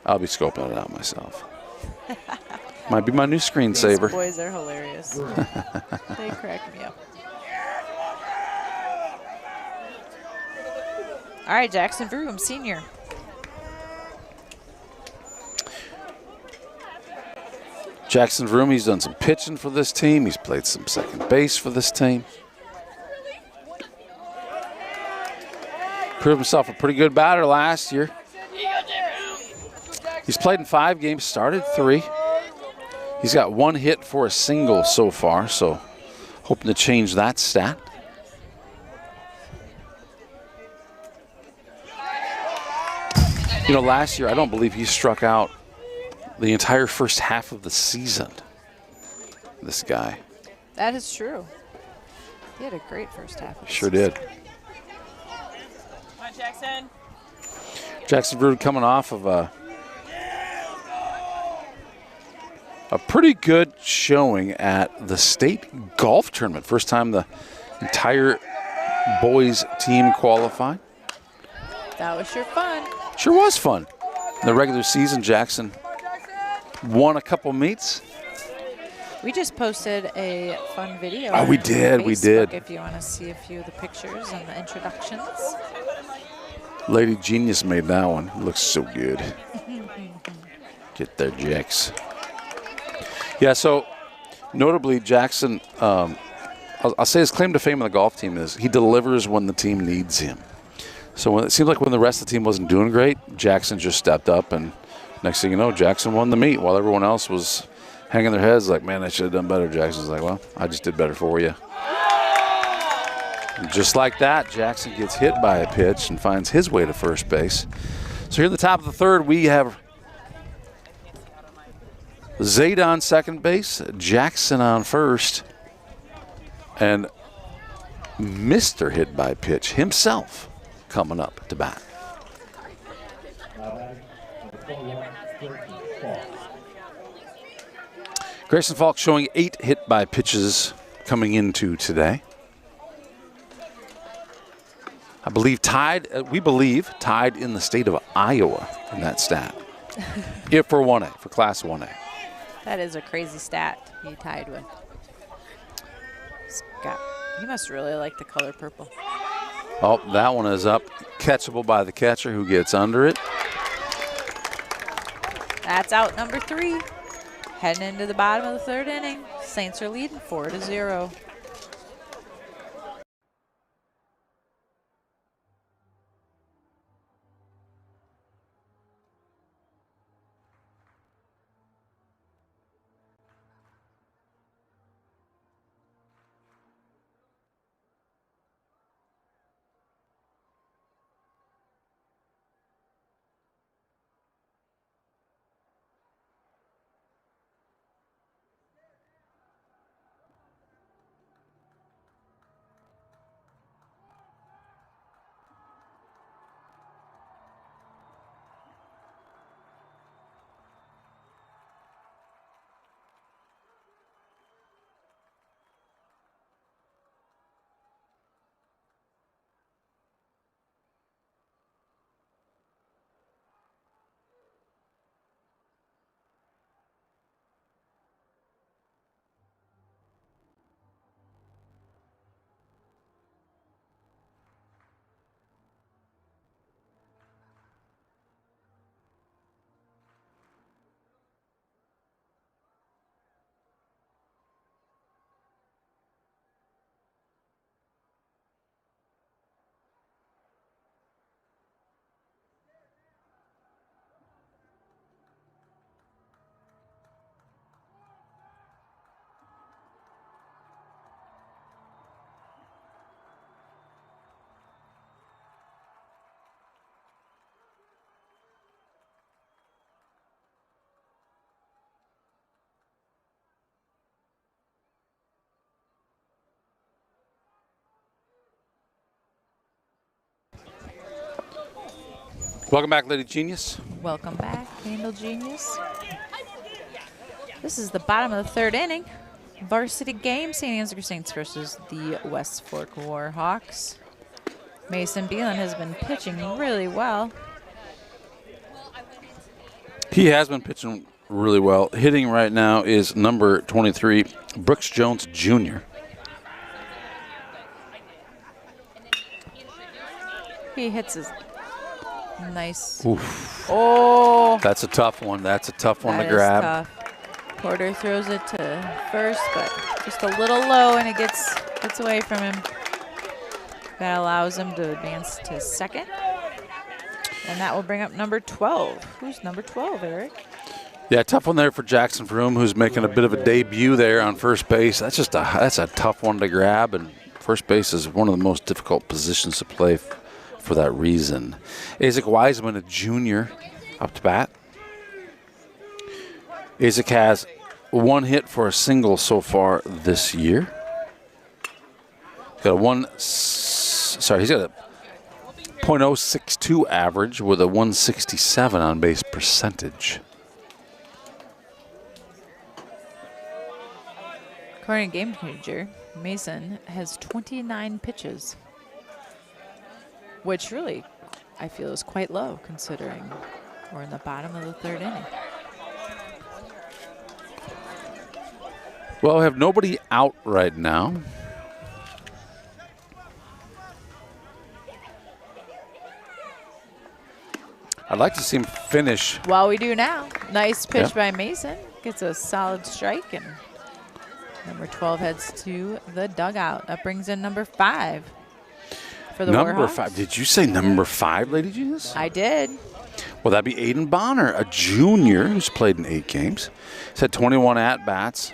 I'll be scoping it out myself. Might be my new screensaver. These boys are hilarious. They crack me up. All right, Jackson Vroom, senior. Jackson Vroom, he's done some pitching for this team. He's played some second base for this team. Proved himself a pretty good batter last year. He's played in 5 games, started 3. He's got 1 hit for a single so far, so hoping to change that stat. You know, last year, I don't believe he struck out the entire first half of the season. This guy. That is true. He had a great first half. Sure did. Come on, Jackson. Jackson Vroom coming off of a pretty good showing at the state golf tournament. First time the entire boys team qualified. That was sure fun. Sure was fun. In the regular season, Jackson won a couple meets. We just posted a fun video. Oh, we on did, we Facebook did. If you want to see a few of the pictures and the introductions. Lady Genius made that one. Looks so good. Get there, Jax. Yeah, so notably, Jackson, I'll say his claim to fame on the golf team is he delivers when the team needs him. So when it seemed like when the rest of the team wasn't doing great, Jackson just stepped up and Next thing you know, Jackson won the meet while everyone else was hanging their heads like, man, I should have done better. Jackson's like, well, I just did better for you. And just like that, Jackson gets hit by a pitch and finds his way to first base. So here in the top of the third, we have Zaid on second base, Jackson on first, and Mr. Hit by Pitch himself coming up to bat. Grayson Falk showing 8 hit by pitches coming into today. We believe tied in the state of Iowa in that stat. If for 1A, for Class 1A. That is a crazy stat to be tied with. Scott, he must really like the color purple. Oh, that one is up. Catchable by the catcher who gets under it. That's out number 3. Heading into the bottom of the third inning. Saints are leading 4-0. Welcome back, Lady Genius. Welcome back, Handle Genius. This is the bottom of the third inning. Varsity game, St. Ansgar Saints versus the West Fork Warhawks. Mason Beelan has been pitching really well. He has been pitching really well. Hitting right now is number 23, Brooks Jones Jr. He hits his nice. Oof. Oh. That's a tough one. That's a tough one That to is grab. tough. Porter throws it to first, but just a little low, and it gets away from him. That allows him to advance to second. And that will bring up number 12. Who's number 12, Eric? Yeah, tough one there for Jackson Vroom, who's making a bit of a debut there on first base. That's a tough one to grab, and first base is one of the most difficult positions to play for that reason. Isaac Wiseman, a junior, up to bat. Isaac has 1 hit for a single so far this year. He's got a .062 average with a 167 on base percentage. According to Game Manager, Mason has 29 pitches, which really I feel is quite low considering we're in the bottom of the third inning. Well, we have nobody out right now. I'd like to see him finish. Well, we do now. Nice pitch by Mason. Gets a solid strike, and number 12 heads to the dugout. That brings in number 5 for the Number Warhawks. 5. Did you say number 5, Lady Genius? I did. Well, that'd be Aiden Bonner, a junior who's played in 8 games. He's had 21 at-bats.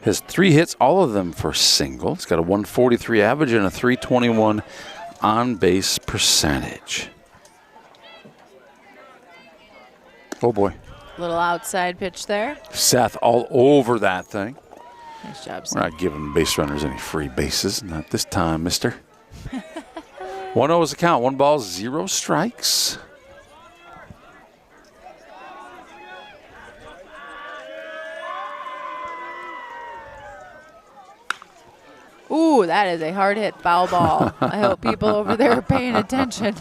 Has 3 hits, all of them for single. He's got a 143 average and a 321 on-base percentage. Oh, boy. Little outside pitch there. Seth all over that thing. Nice job, We're Seth. not giving base runners any free bases. Not this time, mister. 1-0 is the count. 1 ball, 0 strikes. Ooh, that is a hard hit foul ball. I hope people over there are paying attention.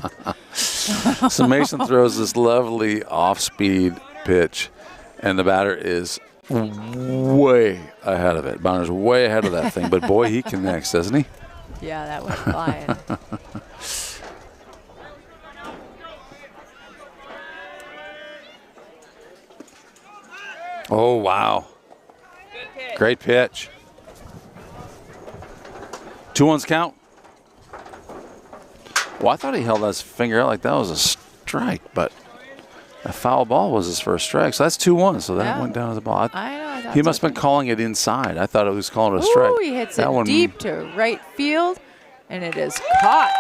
So Mason throws this lovely off-speed pitch, and the batter is way ahead of it. Bonner's way ahead of that thing, but boy, he connects, doesn't he? Yeah, that went flying. Oh, wow. Great pitch. 2-1's count. Well, I thought he held his finger out like that was a strike, but a foul ball was his first strike. So that's 2-1, so that Yeah. went down as a ball. I know. I thought He so must have been too. calling it inside. I thought it was calling it a strike. Ooh, he hits That it one- deep to right field, and it is caught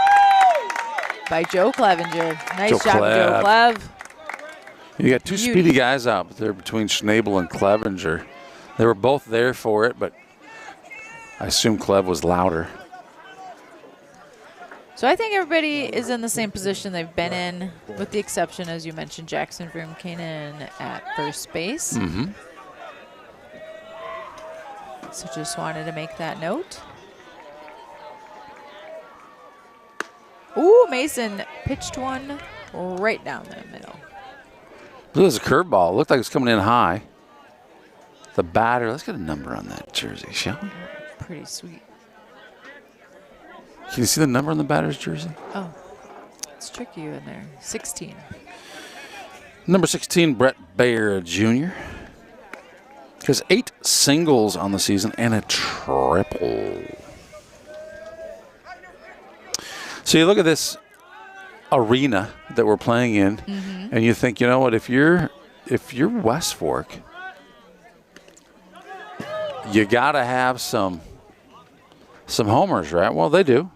by Joe Clevenger. Nice Joe job, Joe Clev. Clev. You got 2 Beauty. speedy guys out there between Schnabel and Clevenger. They were both there for it, but I assume Clev was louder. So I think everybody is in the same position they've been in, with the exception, as you mentioned, Jackson Vroom came in at first base. Mm-hmm. So just wanted to make that note. Ooh, Mason pitched one right down the middle. It was a curveball. It looked like it was coming in high. The batter, let's get a number on that jersey, shall we? Pretty sweet. Can you see the number on the batter's jersey? Oh, it's tricky in there. 16. Number 16, Brett Baer Jr. Has 8 singles on the season and a triple. So you look at this arena that we're playing in, and you think, you know what? If you're West Fork, you gotta have some homers, right? Well, they do.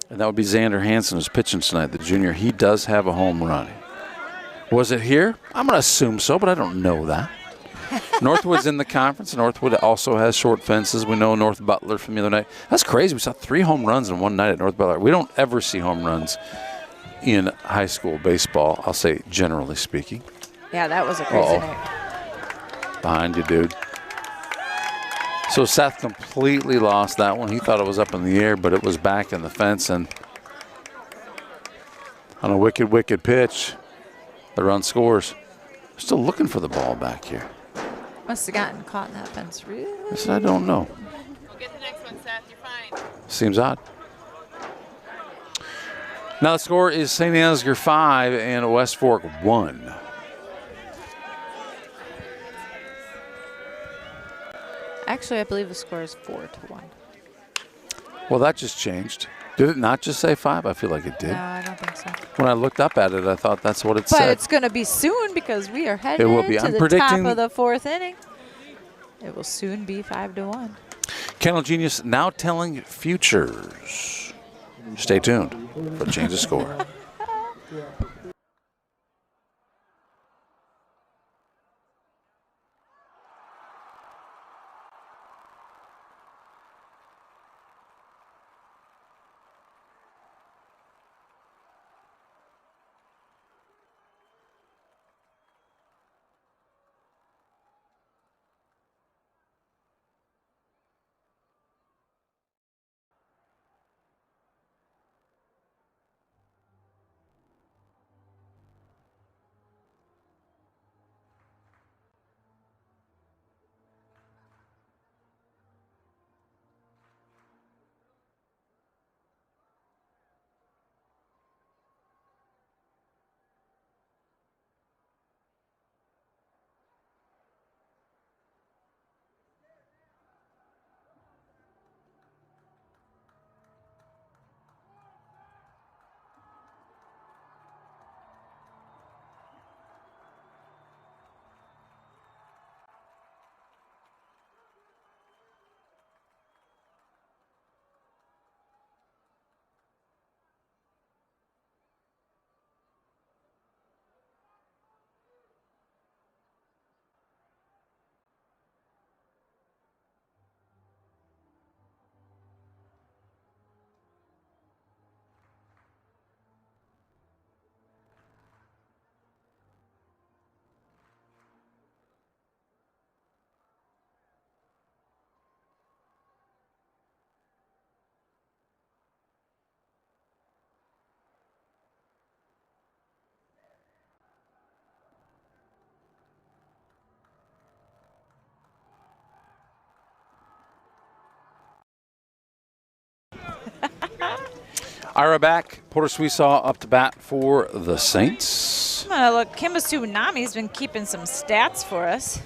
And that would be Xander Hansen, who's pitching tonight, the junior. He does have a home run. Was it here? I'm going to assume so, but I don't know that. Northwood's in the conference. Northwood also has short fences. We know North Butler from the other night. That's crazy. We saw 3 home runs in one night at North Butler. We don't ever see home runs in high school baseball, I'll say generally speaking. Yeah, that was a crazy Uh-oh. night. Behind you, dude. So Seth completely lost that one. He thought it was up in the air, but it was back in the fence. And on a wicked, wicked pitch, the run scores. Still looking for the ball back here. Must have gotten caught in that fence. I Really? said, I don't know. We'll get the next one, Seth. You're fine. Seems odd. Now the score is St. Ansgar 5 and West Fork 1. Actually, I believe the score is 4-1. Well, that just changed. Did it not just say 5? I feel like it did. No, I don't think so. When I looked up at it, I thought that's what it But said. it's going to be soon because we are headed will be. to I'm the predicting- top of the 4th inning. It will soon be 5-1. Kennel Genius now telling futures. Stay tuned for Change the Score. Ira back. Porter Sweesaw up to bat for the Saints. Look, Kimba Tsunami's been keeping some stats for us.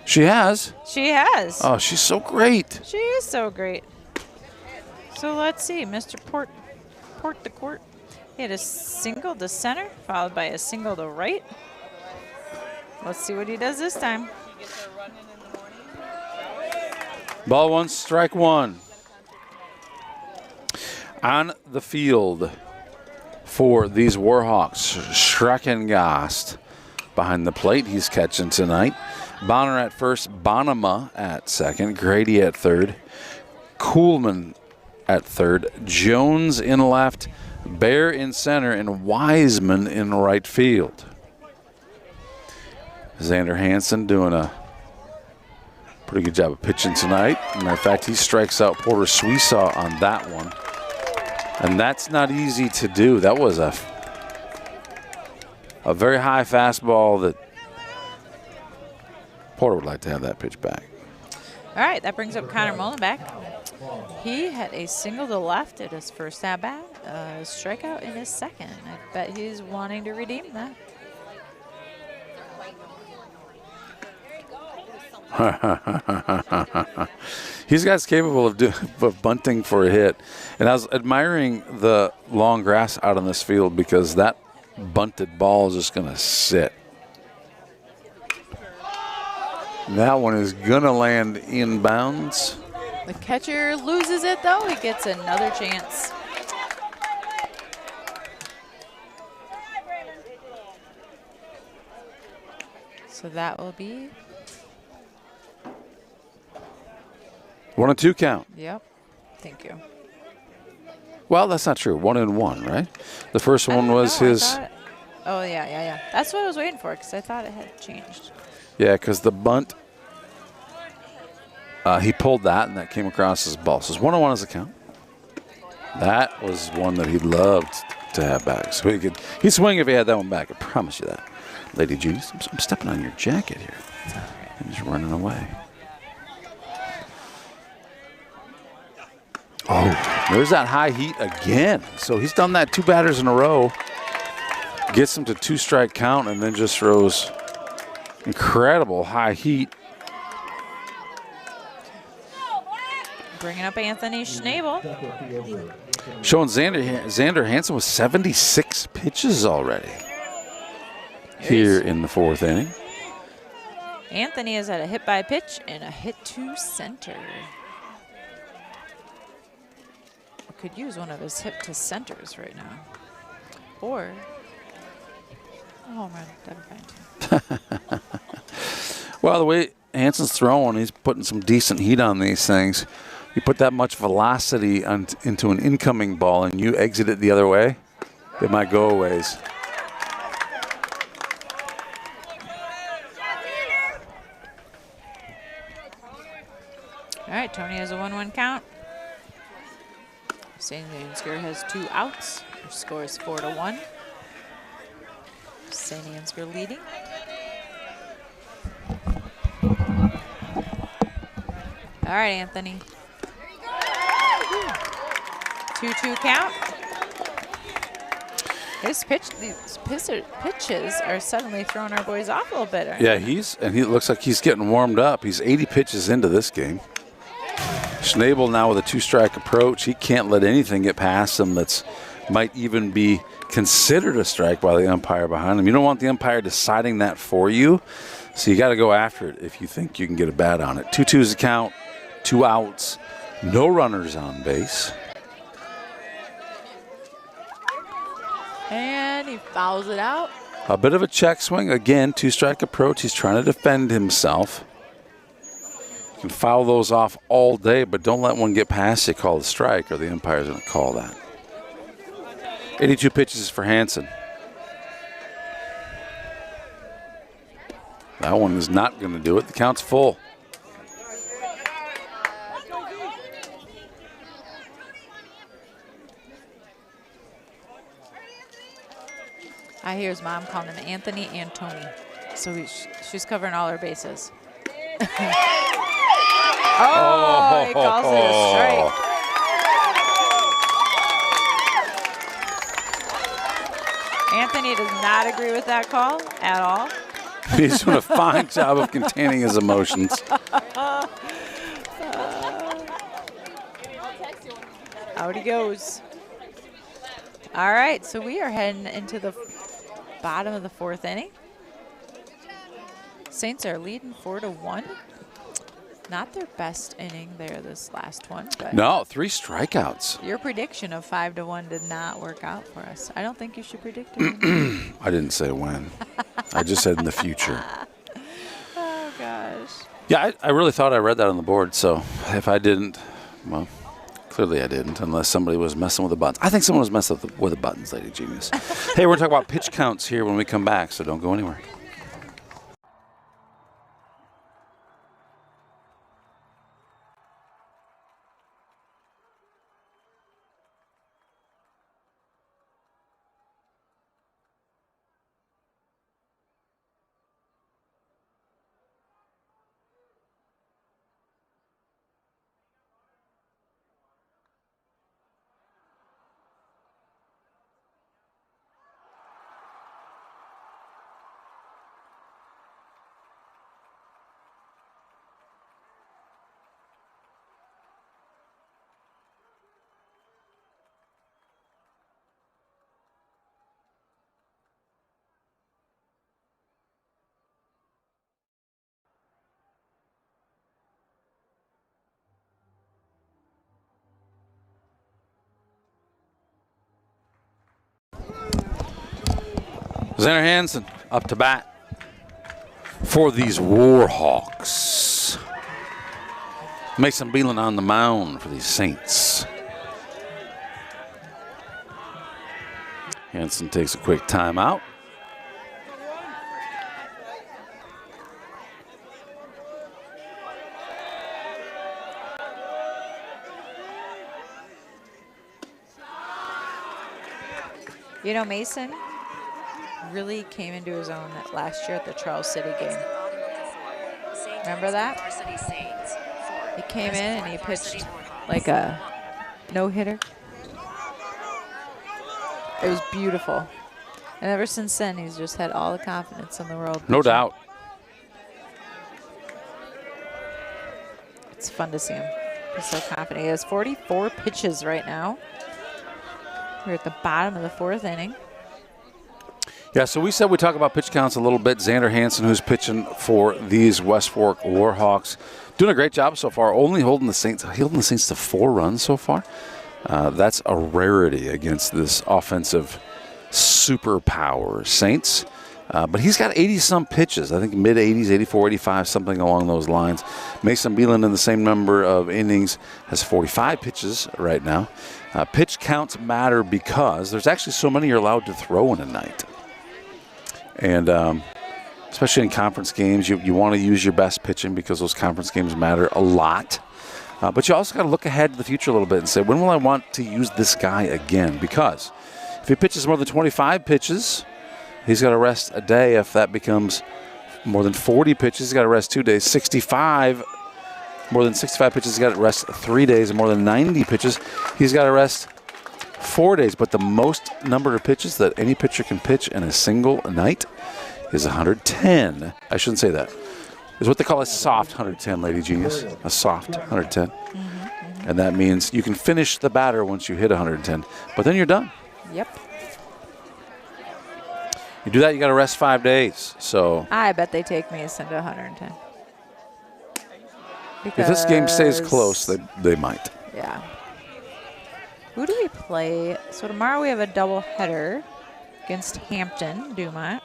She has. She has. Oh, she's so great. She is so great. So let's see, Mr. Port the court. He had a single to center, followed by a single to right. Let's see what he does this time. Ball one, strike one. On the field for these Warhawks, Schreckengast behind the plate. He's catching tonight. Bonner at first, Bonema at second, Grady at third, Kuhlman at third, Jones in left, Bear in center, and Wiseman in right field. Xander Hansen doing a pretty good job of pitching tonight. Matter of fact, he strikes out Porter Sweesaw on that one. And that's not easy to do. That was a very high fastball that Porter would like to have that pitch back. All right, that brings up Connor Mullenbeck. He had a single to left at his first at-bat, a strikeout in his second. I bet he's wanting to redeem that. He's guys capable of bunting for a hit. And I was admiring the long grass out on this field because that bunted ball is just going to sit. That one is going to land inbounds. The catcher loses it, though. He gets another chance. So that will be 1-2 count. Yep. Thank you. Well, that's not true. 1-1, right? The first one was his. Oh, yeah. That's what I was waiting for because I thought it had changed. Yeah, because the bunt, he pulled that, and that came across his ball. So it's 1-1 as a count. That was one that he loved to have back. So he'd swing if he had that one back. I promise you that. Lady Judy, I'm stepping on your jacket here. I'm just running away. Oh, there's that high heat again. So he's done that 2 batters in a row. Gets him to 2-strike count and then just throws incredible high heat. Bringing up Anthony Schnabel. Showing Xander Hansen with 76 pitches already here in the 4th inning. Anthony has had a hit by pitch and a hit to center. Could use one of his hip to centers right now. Or a home run. That'd be fine too. Well, the way Hansen's throwing, he's putting some decent heat on these things. You put that much velocity into an incoming ball and you exit it the other way, it might go a ways. All right, Tony has a 1-1 count. St. Ansgar has 2 outs. Their score is 4-1. St. Ansgar leading. All right, Anthony. 2-2 count. These pitches are suddenly throwing our boys off a little bit. Yeah, he looks like he's getting warmed up. He's 80 pitches into this game. Schnabel now with a 2-strike approach. He can't let anything get past him that's might even be considered a strike by the umpire behind him. You don't want the umpire deciding that for you, so you got to go after it if you think you can get a bat on it. 2-2 is the count, 2 outs, no runners on base. And he fouls it out. A bit of a check swing. Again, 2-strike approach. He's trying to defend himself. You can foul those off all day, but don't let one get past you, call the strike, or the umpire's going to call that. 82 pitches for Hansen. That one is not going to do it. The count's full. I hear his mom calling him Anthony and Tony. So she's covering all her bases. Oh, he calls it a strike. Anthony does not agree with that call at all. He's doing a fine job of containing his emotions. Out he goes. All right, so we are heading into the bottom of the 4th inning. Saints are leading 4-1. Not their best inning there, this last one. But No, 3 strikeouts. your prediction of 5-1 did not work out for us. I don't think you should predict it. I didn't say when. I just said in the future. Oh, gosh. Yeah, I really thought I read that on the board. So if I didn't, well, clearly I didn't, unless somebody was messing with the buttons. I think someone was messing with the buttons, Lady Genius. Hey, we're going to talk about pitch counts here when we come back, so don't go anywhere. Xander Hansen up to bat for these Warhawks. Mason Beelan on the mound for these Saints. Hansen takes a quick timeout. You know, Mason really came into his own last year at the Charles City game. Remember that? He came in and he pitched like a no-hitter. It was beautiful. And ever since then, he's just had all the confidence in the world. No doubt. It's fun to see him. He's so confident. He has 44 pitches right now. We're at the bottom of the 4th inning. Yeah, so we said we'd talk about pitch counts a little bit. Xander Hansen, who's pitching for these West Fork Warhawks, doing a great job so far, only holding the Saints to 4 runs so far. That's a rarity against this offensive superpower Saints. But he's got 80-some pitches, I think mid-80s, 84, 85, something along those lines. Mason Beelan in the same number of innings has 45 pitches right now. Pitch counts matter because there's actually so many you're allowed to throw in a night. And especially in conference games, you want to use your best pitching because those conference games matter a lot. But you also got to look ahead to the future a little bit and say, when will I want to use this guy again? Because if he pitches more than 25 pitches, he's got to rest a day. If that becomes more than 40 pitches, he's got to rest 2 days. More than 65 pitches, he's got to rest 3 days. And more than 90 pitches, he's got to rest 4 days. But the most number of pitches that any pitcher can pitch in a single night is 110. I shouldn't say that. Is what they call a soft 110, Lady Genius. A soft 110. And that means you can finish the batter once you hit 110. But then you're done. Yep. You do that, you got to rest 5 days. So I bet they take Mason to 110. if this game stays close, they might. Yeah. Who do we play? So tomorrow we have a doubleheader against Hampton Dumont.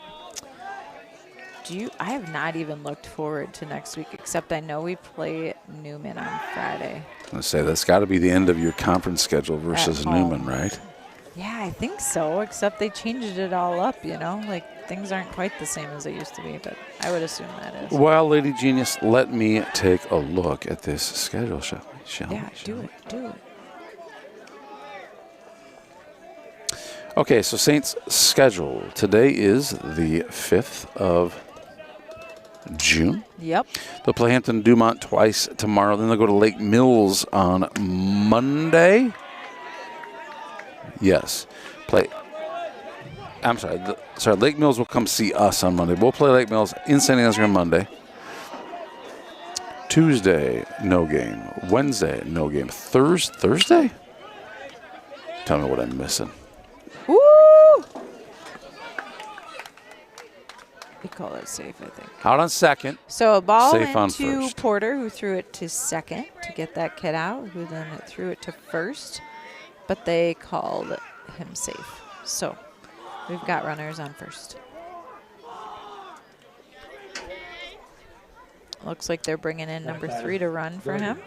I have not even looked forward to next week, except I know we play Newman on Friday. I'm going to say that's got to be the end of your conference schedule versus Newman, right? Yeah, I think so, except they changed it all up, you know? Like, things aren't quite the same as they used to be, but I would assume that is. Well, Lady Genius, let me take a look at this schedule, shall we? Yeah, do it. Okay, so Saints' schedule. Today is the 5th of June. Yep. They'll play Hampton Dumont twice tomorrow. Then they'll go to Lake Mills on Monday. Yes. I'm sorry. Lake Mills will come see us on Monday. We'll play Lake Mills in St. Ansgar on Monday. Tuesday, no game. Wednesday, no game. Thursday? Tell me what I'm missing. Woo! We call it safe, I think. Out on second. So a ball Safe on into first. Porter, who threw it to second to get that kid out, who then threw it to first. But they called him safe. So we've got runners on first. Looks like they're bringing in number 3 to run for him.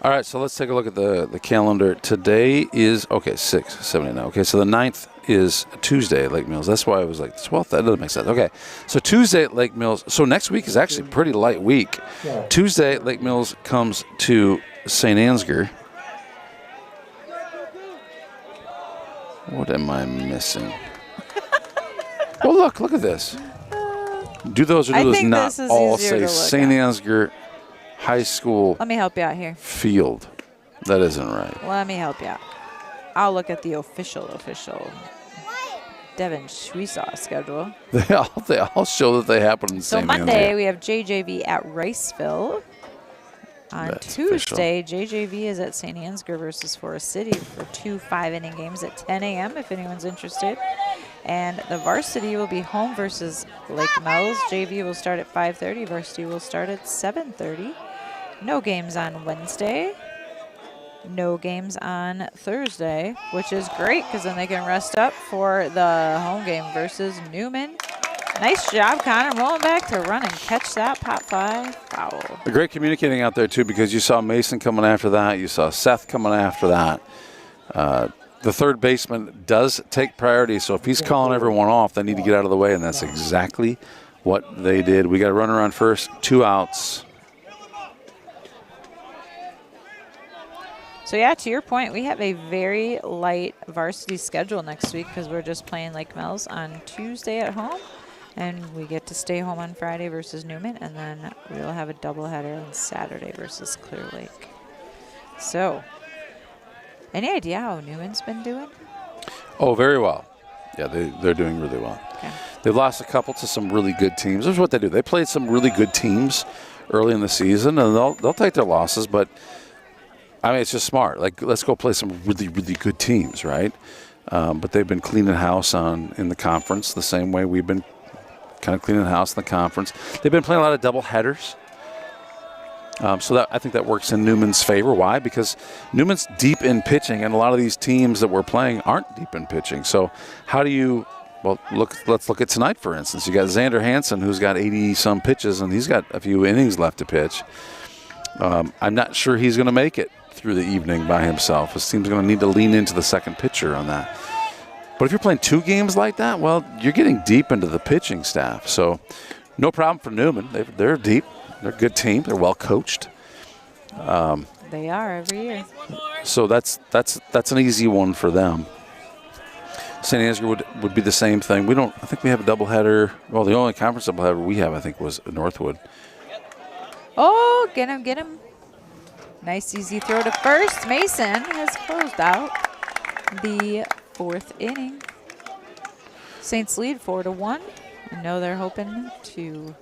All right, so let's take a look at the calendar. Today is, 6, 7, 8, 9. Okay, so the 9th is Tuesday at Lake Mills. That's why I was like, 12th, that doesn't make sense. Okay, so Tuesday at Lake Mills. So next week is actually a pretty light week. Tuesday at Lake Mills comes to St. Ansgar. What am I missing? Well, look at this. Do those or do I those think not this is all easier say to look St. at. Ansgar High School Let me help you out here. Field? That isn't right. Let me help you out. I'll look at the official Devin Schwesaw schedule. They all show that they happen in So St. Monday, Ansgar. we have JJV at Riceville. On That's Tuesday, JJV is at St. Ansgar versus Forest City for 2 5-inning games at 10 a.m. if anyone's interested. And the varsity will be home versus Lake Mills. JV will start at 5:30. Varsity will start at 7:30. No games on Wednesday. No games on Thursday, which is great because then they can rest up for the home game versus Newman. Nice job, Connor, rolling back to run and catch that pop fly foul. Great communicating out there, too, because you saw Mason coming after that. You saw Seth coming after that. The third baseman does take priority, so if he's calling everyone off, they need to get out of the way, and that's exactly what they did. We got a runner on first, 2 outs. So, yeah, to your point, we have a very light varsity schedule next week because we're just playing Lake Mills on Tuesday at home. And we get to stay home on Friday versus Newman, and then we'll have a doubleheader on Saturday versus Clear Lake. So, any idea how Newman's been doing? Oh, very well. Yeah, they're doing really well. Okay. They've lost a couple to some really good teams. That's what they do. They played some really good teams early in the season, and they'll take their losses, but I mean, it's just smart. Like, let's go play some really, really good teams, right? But they've been cleaning house in the conference the same way we've been kind of cleaning house in the conference. They've been playing a lot of double headers. So I think that works in Newman's favor. Why? Because Newman's deep in pitching, and a lot of these teams that we're playing aren't deep in pitching. So how do you – well, let's look at tonight, for instance. You got Xander Hansen, who's got 80-some pitches, and he's got a few innings left to pitch. I'm not sure he's going to make it through the evening by himself. His team's going to need to lean into the second pitcher on that. But if you're playing 2 games like that, well, you're getting deep into the pitching staff. So no problem for Newman. They're deep. They're a good team. They're well coached. They are every year. So that's an easy one for them. St. Ansgar would be the same thing. I think we have a doubleheader. Well, the only conference doubleheader we have, I think, was Northwood. Oh, get him. Nice easy throw to first. Mason has closed out the 4th inning. Saints lead 4-1. I know they're hoping to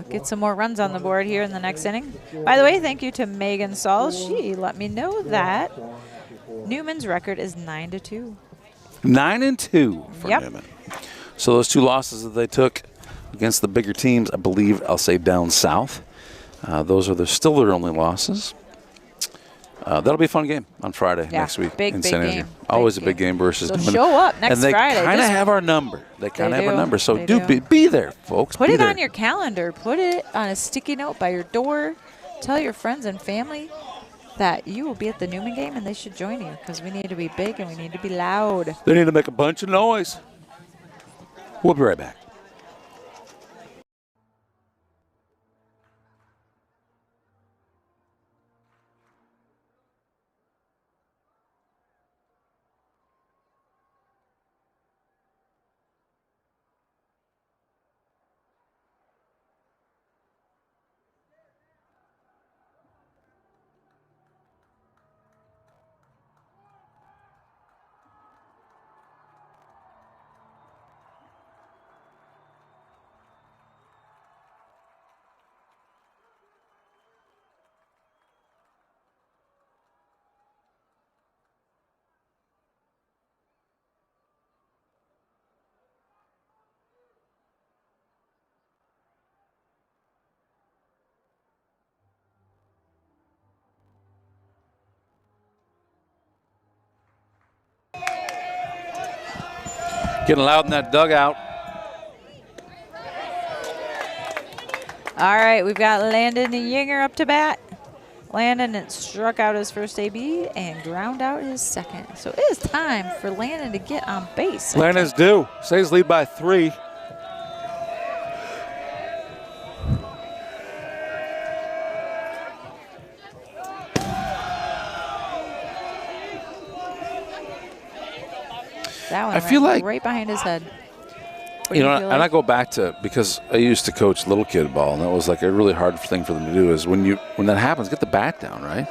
get some more runs on the board here in the next inning. By the way, thank you to Megan Saul. She let me know that Newman's record is 9-2. 9-2 for Yep. Newman. So those 2 losses that they took against the bigger teams, I believe, I'll say down south. Those are still their only losses. That'll be a fun game on Friday next week in St. Ansgar. Game. Always Big a big game versus So Newman. show up next and they Friday. kind of Just have our number. They kind of have do. our number. So They do do. be there, folks. Put Be it there. on your calendar. Put it on a sticky note by your door. Tell your friends and family that you will be at the Newman game and they should join you because we need to be big and we need to be loud. They need to make a bunch of noise. We'll be right back. Getting loud in that dugout. All right, we've got Landon Yinger up to bat. Landon struck out his first AB and ground out his second. So it is time for Landon to get on base. Landon's due. Saints lead by 3. That one I feel like right behind his head. What You do know, feel and like? I go back to, because I used to coach little kid ball, and that was like a really hard thing for them to do. Is when that happens, get the bat down, right?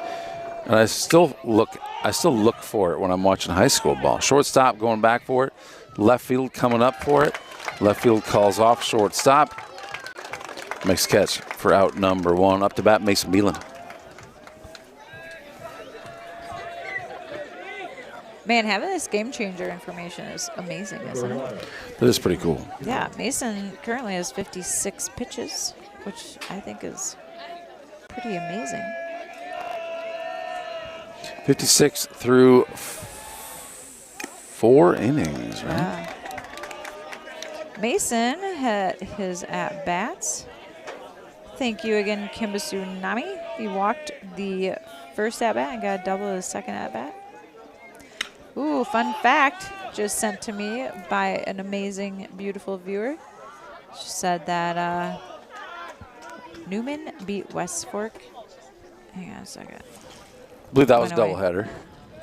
And I still look for it when I'm watching high school ball. Shortstop going back for it, left field coming up for it, left field calls off shortstop, makes catch for out number 1. Up to bat, Mason Beelan. Man, having this game changer information is amazing, isn't it? That is pretty cool. Yeah, Mason currently has 56 pitches, which I think is pretty amazing. 56 through 4 innings, right? Yeah. Mason had his at-bats. Thank you again, Kimbasu Nami. He walked the first at-bat and got a double his second at-bat. Ooh, fun fact just sent to me by an amazing, beautiful viewer. She said that Newman beat West Fork. Hang on a second. I believe that was a Went away. doubleheader.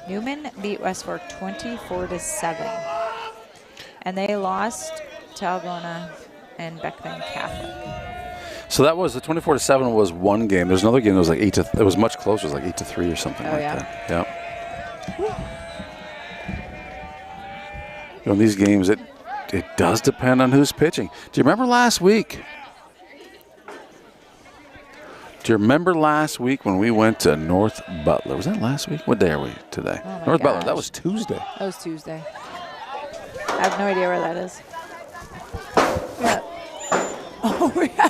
Newman beat West Fork 24-7. And they lost to Algona and Beckman Catholic. So that was the 24-7 was one game. There's another game that was like 8 to. It was much closer. It was like 8-3 or something Oh, like yeah? that. Yeah. You know, in these games, it does depend on who's pitching. Do you remember last week? Do you remember last week when we went to North Butler? Was that last week? What day are we today? Oh my North Butler. gosh. That was Tuesday. That was Tuesday. I have no idea where that is. Yeah. Oh, yeah.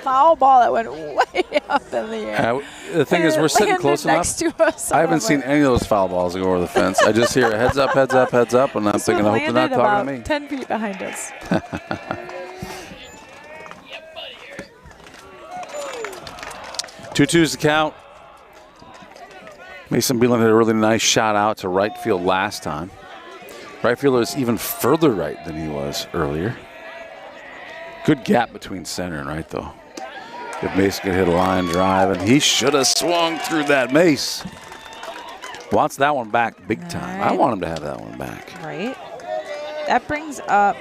Foul ball that went way up in the air. The thing is, we're sitting Landed close enough. next to us. I haven't seen any of those foul balls go over the fence. I just hear a heads up, heads up, heads up, and I'm thinking, I hope they're not talking to me. 10 feet behind us. 2-2's the count. Mason Beelan hit a really nice shot out to right field last time. Right fielder is even further right than he was earlier. Good gap between center and right, though. If Mason could hit a line drive, and he should have swung through that. Mace wants that one back big time. I right. want him to have that one back. Right. That brings up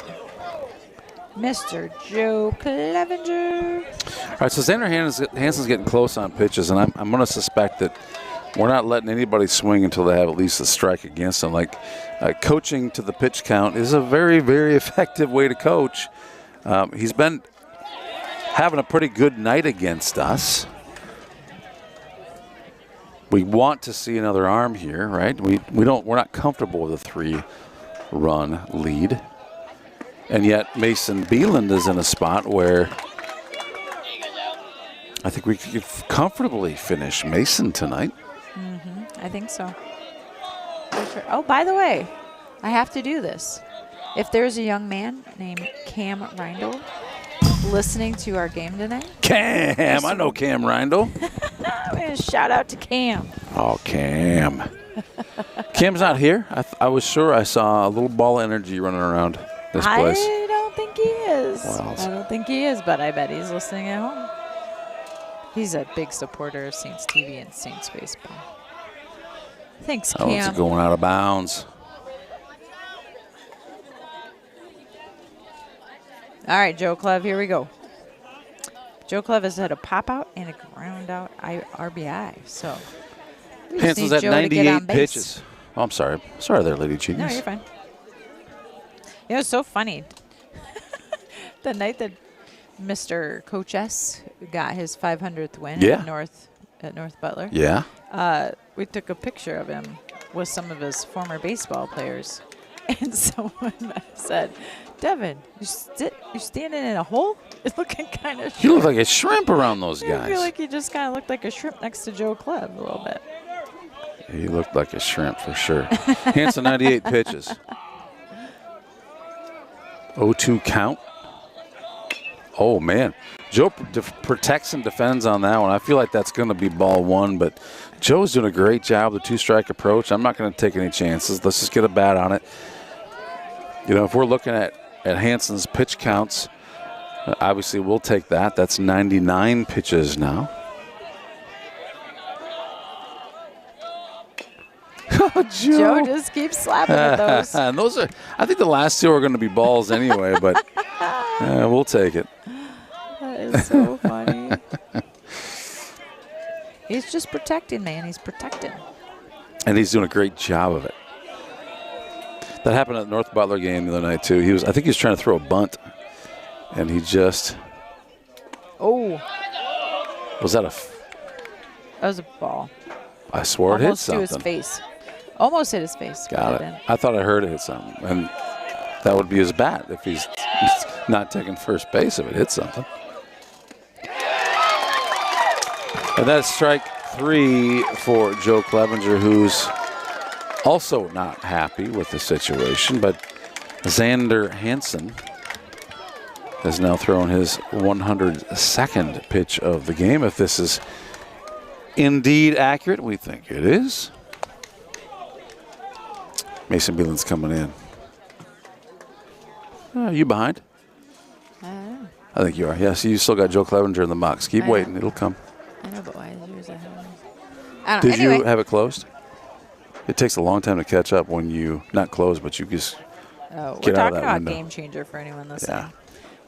Mr. Joe Clevenger. All right, so Xander Hansen's getting close on pitches, and I'm going to suspect that we're not letting anybody swing until they have at least a strike against them. Like, coaching to the pitch count is a very, very effective way to coach. He's been having a pretty good night against us. We want to see another arm here, right? We're not comfortable with a 3-run lead. And yet Mason Beeland is in a spot where I think we could comfortably finish Mason tonight. I think so. For sure. Oh, by the way, I have to do this. If there's a young man named Cam Reindl listening to our game tonight, Cam, I know Cam Reindl. I'm going to shout out to Cam. Oh, Cam. Cam's not here. I was sure I saw a little ball of energy running around this place. I don't think he is. Wow. I don't think he is, but I bet he's listening at home. He's a big supporter of Saints TV and Saints baseball. Thanks, Oh, Cam. it's going out of bounds. All right, Joe Clev, here we go. Joe Clev has had a pop out and a ground out RBI. So we just Hansen's need at Joe to get on 98 base. pitches. Oh, I'm sorry. Sorry there, Lady Genius. No, you're fine. It was so funny. The night that Mr. Coach S got his 500th win Yeah. at North Butler, Yeah. we took a picture of him with some of his former baseball players. And someone said, Devin, you're standing in a hole? You're looking kind of You look like a shrimp around those I feel guys. like he just kind of looked like a shrimp next to Joe Clev a little bit. He looked like a shrimp for sure. Hansen, 98 pitches. 0-2 count. Oh, man. Joe protects and defends on that one. I feel like that's going to be ball one, but Joe's doing a great job with the two-strike approach. I'm not going to take any chances. Let's just get a bat on it. You know, if we're looking at Hansen's pitch counts, obviously we'll take that. That's 99 pitches now. Joe just keeps slapping at those. And those are, I think the last two are going to be balls anyway, but we'll take it. That is so funny. He's just protecting, man. He's protecting. And he's doing a great job of it. That happened at the North Butler game the other night, too. I think he was trying to throw a bunt, and he just. Oh. Was that That was a ball. I swore it hit Almost something. to his face. Almost hit his face. Got it. I thought I heard it hit something. And that would be his bat if he's not taking first base if it hit something. And that's strike 3 for Joe Clevenger, who's also not happy with the situation. But Xander Hansen has now thrown his 102nd pitch of the game. If this is indeed accurate, we think it is. Mason Beelan's coming in. Are you behind? I think you are. Yes, you still got Joe Clevenger in the box. Keep waiting. It'll come. I know, but why is yours ahead of me? I don't know. Did you have it closed? It takes a long time to catch up when you, not close, but you just we're get out of talking that about window. Game Changer for anyone listening. Yeah.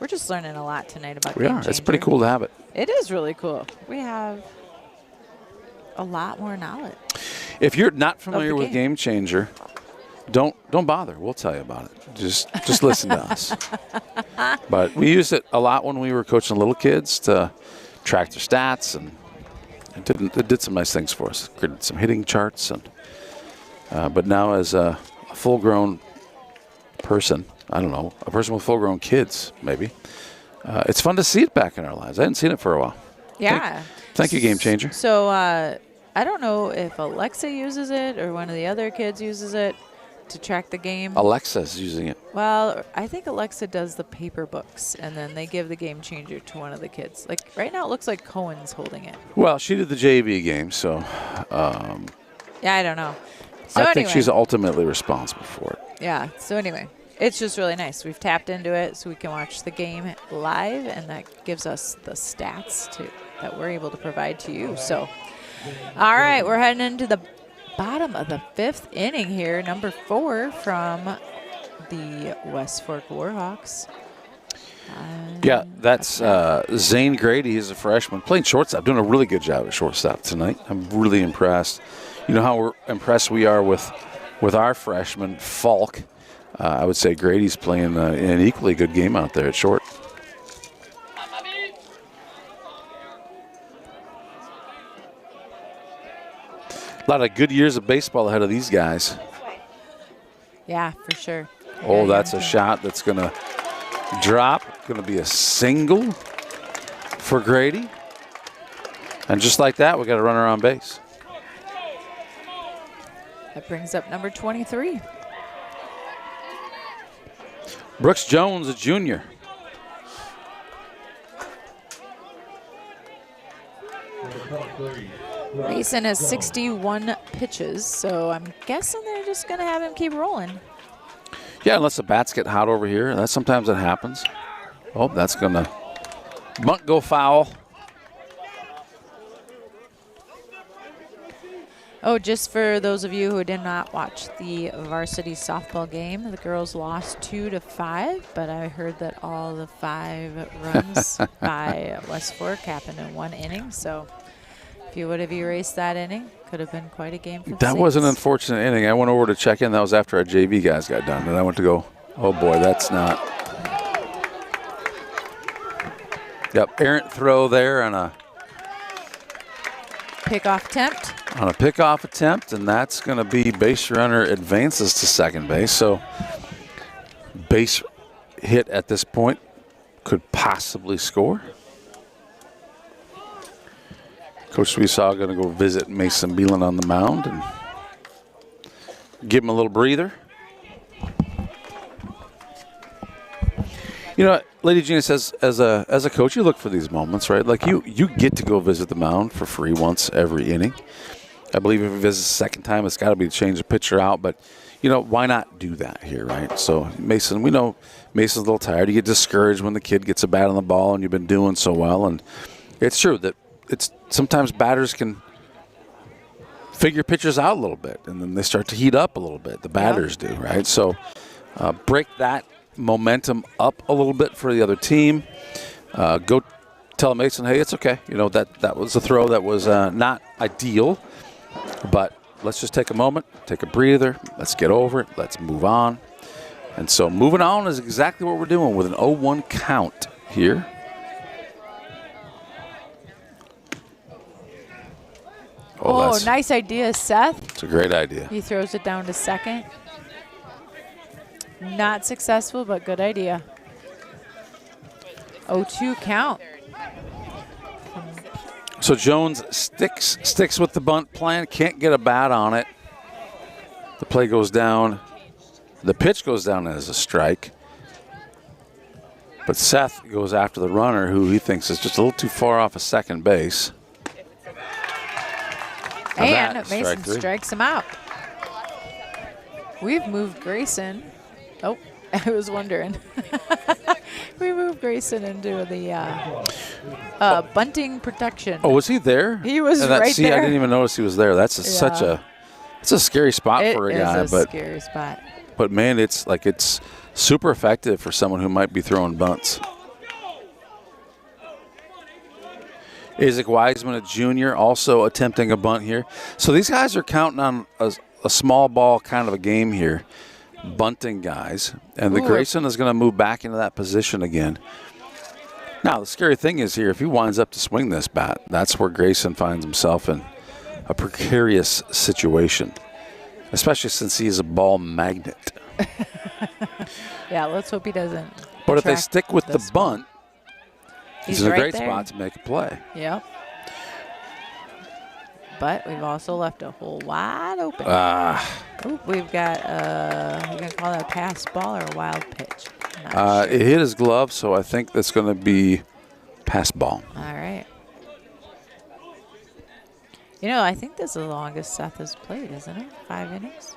We're just learning a lot tonight about We Game are. Changer. It's pretty cool to have it. It is really cool. We have a lot more knowledge. If you're not familiar with game. Game Changer, don't bother. We'll tell you about it. Just listen to us. But we used it a lot when we were coaching little kids to track their stats, and it did some nice things for us. Created some hitting charts, and but now as a full-grown person, I don't know, a person with full-grown kids, maybe, it's fun to see it back in our lives. I hadn't seen it for a while. Yeah. Thank you, Game Changer. So I don't know if Alexa uses it or one of the other kids uses it to track the game. Alexa's using it. Well, I think Alexa does the paper books, and then they give the Game Changer to one of the kids. Like right now, it looks like Cohen's holding it. Well, she did the JV game, so Yeah, I don't know. So I think anyway. she's ultimately responsible for it. Yeah. So anyway, it's just really nice. We've tapped into it so we can watch the game live, and that gives us the stats that we're able to provide to you. So, all right, we're heading into the bottom of the 5th inning here, number 4 from the West Fork Warhawks. Yeah, that's Zane Grady. He's a freshman playing shortstop, doing a really good job at shortstop tonight. I'm really impressed. You know how impressed we are with our freshman, Falk. I would say Grady's playing an equally good game out there at short. A lot of good years of baseball ahead of these guys. Yeah, for sure. Oh, that's a shot that's going to drop. Going to be a single for Grady. And just like that, we got a runner on base. That brings up number 23. Brooks Jones, a junior. Mason has 61 pitches, so I'm guessing they're just going to have him keep rolling. Yeah, unless the bats get hot over here. Sometimes that happens. Oh, that's going to bunt go foul. Oh, just for those of you who did not watch the varsity softball game, the girls lost 2-5, but I heard that all the 5 runs by West Fork happened in 1 inning. So if you would have erased that inning, could have been quite a game for the That was an Saints. unfortunate inning. I went over to check in. That was after our JV guys got done. And I went to go, oh, boy, that's not. Yep, errant throw there on a Pickoff attempt. pickoff attempt, and that's going to be base runner advances to second base. So base hit at this point could possibly score. Coach Sweesaw going to go visit Mason Beelan on the mound and give him a little breather. You know, Lady Gina says, as a coach, you look for these moments, right? Like you get to go visit the mound for free once every inning. I believe if you visit the second time, it's got to be to change the pitcher out. But, you know, why not do that here, right? So Mason, we know Mason's a little tired. You get discouraged when the kid gets a bat on the ball and you've been doing so well. And it's true that sometimes batters can figure pitchers out a little bit, and then they start to heat up a little bit. The batters do, right? So break that momentum up a little bit for the other team. Go tell Mason, hey, it's okay. You know, that was a throw that was not ideal, but let's just take a moment, take a breather. Let's get over it. Let's move on. And so moving on is exactly what we're doing with an 0-1 count here. Oh, nice idea, Seth. It's a great idea. He throws it down to second. Not successful, but good idea. 0-2 count. So Jones sticks with the bunt plan, can't get a bat on it. The play goes down. The pitch goes down as a strike. But Seth goes after the runner, who he thinks is just a little too far off of second base. And Mason strikes him out. We've moved Grayson. Oh, I was wondering. We moved Grayson into the bunting protection. Oh, was he there? He was right there. I didn't even notice he was there. That's it's a scary spot for a guy. It is a scary spot. But man, it's super effective for someone who might be throwing bunts. Isaac Wiseman, a junior, also attempting a bunt here. So these guys are counting on a small ball kind of a game here, bunting guys. And the Grayson is going to move back into that position again. Now, the scary thing is here, if he winds up to swing this bat, that's where Grayson finds himself in a precarious situation, especially since he is a ball magnet. Yeah, let's hope he doesn't. But if they stick with the bunt, he's in a great there. spot to make a play. Yep. But we've also left a hole wide open. Oop, we've got, we're going to call that a pass ball or a wild pitch? Sure. It hit his glove, so I think that's going to be pass ball. All right. You know, I think this is the longest Seth has played, isn't it? 5 innings?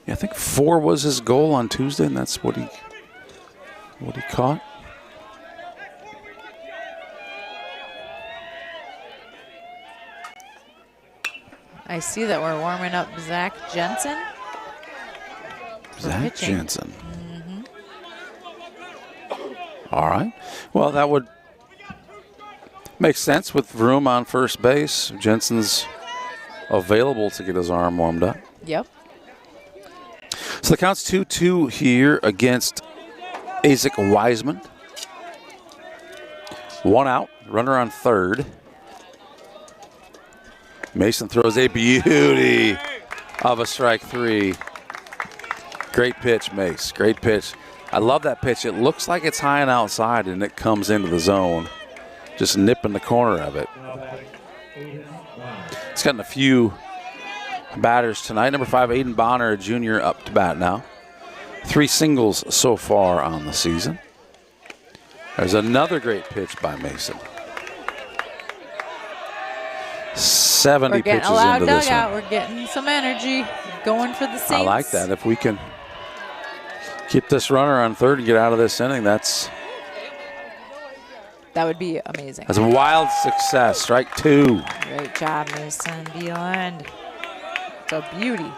Yeah, I think 4 was his goal on Tuesday, and that's what he caught. I see that we're warming up Zach Jensen. Zach Jensen. All right. Well, that would make sense with Vroom on first base. Jensen's available to get his arm warmed up. Yep. So the count's 2-2 here against Isaac Wiseman. 1 out, runner on third. Mason throws a beauty of a strike 3. Great pitch, Mace. Great pitch. I love that pitch. It looks like it's high and outside, and it comes into the zone. Just nipping the corner of it. It's gotten a few batters tonight. Number 5, Aiden Bonner, a junior, up to bat now. 3 singles so far on the season. There's another great pitch by Mason. 70 pitches into this one. We're getting some energy going for the Saints. I like that. If we can keep this runner on third and get out of this inning, that would be amazing. That's a wild success. Strike 2. Great job, Mason Beeland. It's a beauty.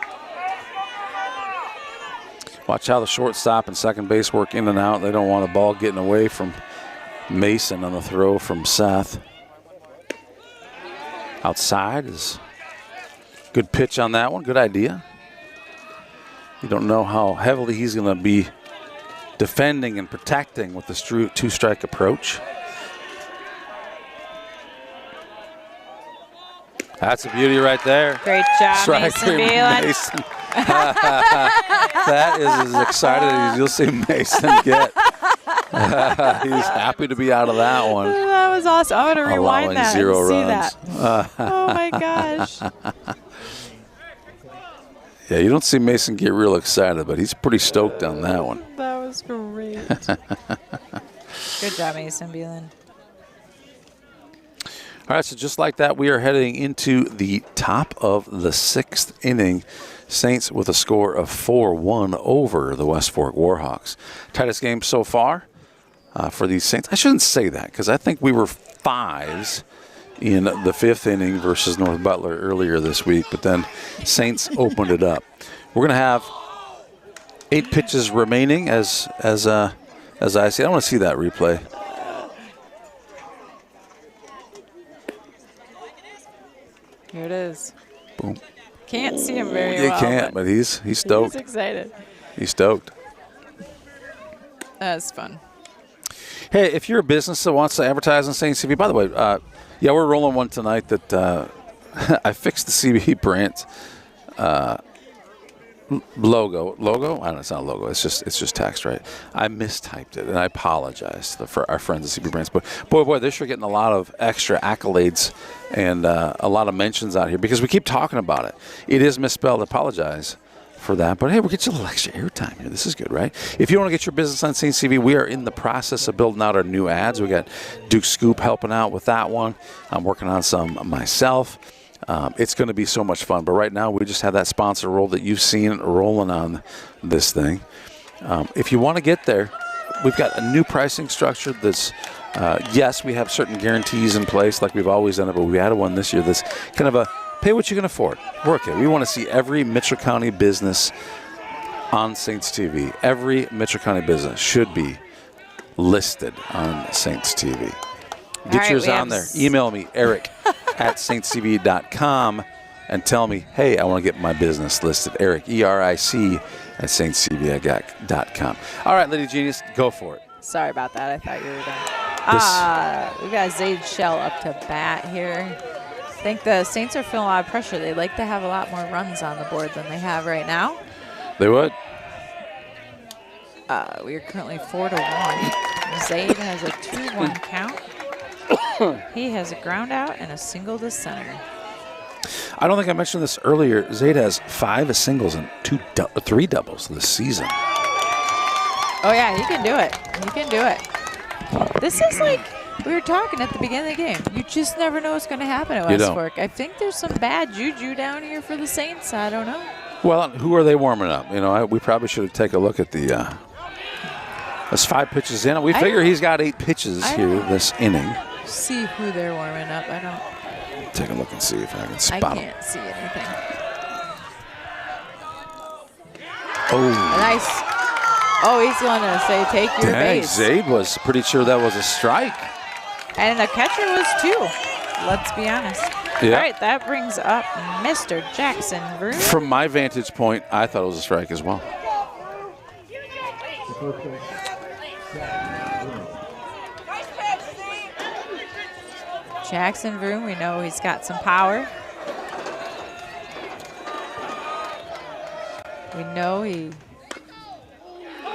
Watch how the shortstop and second base work in and out. They don't want a ball getting away from Mason on the throw from Seth. Outside is good pitch on that one. Good idea. You don't know how heavily he's going to be defending and protecting with this 2-strike approach. That's a beauty right there. Great job, Strike Mason 3, Beeland. Mason. That is as excited as you'll see Mason get. He's happy to be out of that one. That was awesome. I'm going to rewind that 0 and see runs. that. Oh, my gosh. Yeah, you don't see Mason get real excited, but he's pretty stoked on that one. That was great. Good job, Mason Beelan. All right, so just like that, we are heading into the top of the 6th inning. Saints with a score of 4-1 over the West Fork Warhawks. Tightest game so far for these Saints. I shouldn't say that because I think we were 5s in the 5th inning versus North Butler earlier this week, but then Saints opened it up. We're going to have 8 pitches remaining as I see. I want to see that replay. Here it is. Boom. Can't see him very well. You can't, but he's stoked. He's excited. He's stoked. That's fun. Hey, if you're a business that wants to advertise on Saints TV, by the way, yeah, we're rolling one tonight that I fixed the CB Brandt logo. I don't know, it's not a logo. It's just text, right? I mistyped it, and I apologize for our friends at CB Brandt. But boy, they're sure getting a lot of extra accolades and a lot of mentions out here because we keep talking about it. It is misspelled. I apologize for that. But hey, we'll get you a little extra airtime here. This is good, right? If you want to get your business on Saints TV, we are in the process of building out our new ads. We got Duke Scoop helping out with that one. I'm working on some myself. It's going to be so much fun. But right now, we just have that sponsor role that you've seen rolling on this thing. If you want to get there, we've got a new pricing structure that's, yes, we have certain guarantees in place like we've always done it, but we added one this year that's kind of a pay what you can afford. We're okay. We want to see every Mitchell County business on Saints TV. Every Mitchell County business should be listed on Saints TV. Get yours on there. Email me, Eric at saintstv.com, and tell me, hey, I want to get my business listed. Eric, ERIC, at saintstv.com. All right, Lady Genius, go for it. Sorry about that. I thought you were done. We got Zaid Shell up to bat here. I think the Saints are feeling a lot of pressure. They like to have a lot more runs on the board than they have right now. They would. We are currently 4-1. Zaid has a 2-1 count. He has a ground out and a single to center. I don't think I mentioned this earlier. Zaid has 5 singles and 3 doubles this season. Oh, yeah, he can do it. He can do it. This is like we were talking at the beginning of the game. You just never know what's going to happen at West Fork. I think there's some bad juju down here for the Saints. I don't know. Well, who are they warming up? You know, we probably should take a look at the that's 5 pitches in. We figure he's got 8 pitches here this inning. See who they're warming up. I don't. Take a look and see if I can spot him. I can't see anything. Oh. Nice. Oh, he's going to say take your base. Zaid was pretty sure that was a strike. And the catcher was too. Let's be honest. Yeah. All right, that brings up Mr. Jackson Vroom. From my vantage point, I thought it was a strike as well. Jackson Vroom, we know he's got some power. We know he...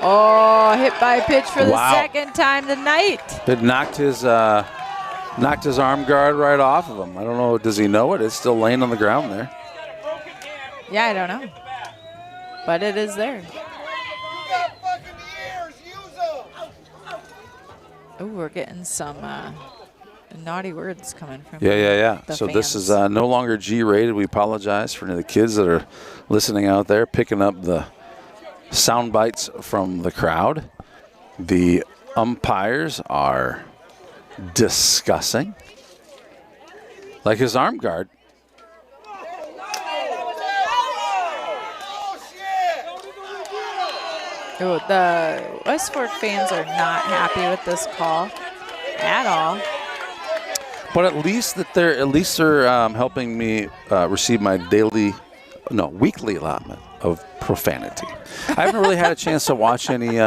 Oh, hit by a pitch for the second time tonight. It knocked his arm guard right off of him. I don't know, does he know it? It's still laying on the ground there. Yeah, I don't know. But it is there. Oh, we're getting some naughty words coming from Yeah. the So fans. this is no longer G-rated. We apologize for any of the kids that are listening out there, picking up the sound bites from the crowd. The umpires are discussing. Like his arm guard. Oh, the West Fork fans are not happy with this call at all. But at least they're helping me receive my weekly allotment of profanity. I haven't really had a chance to watch any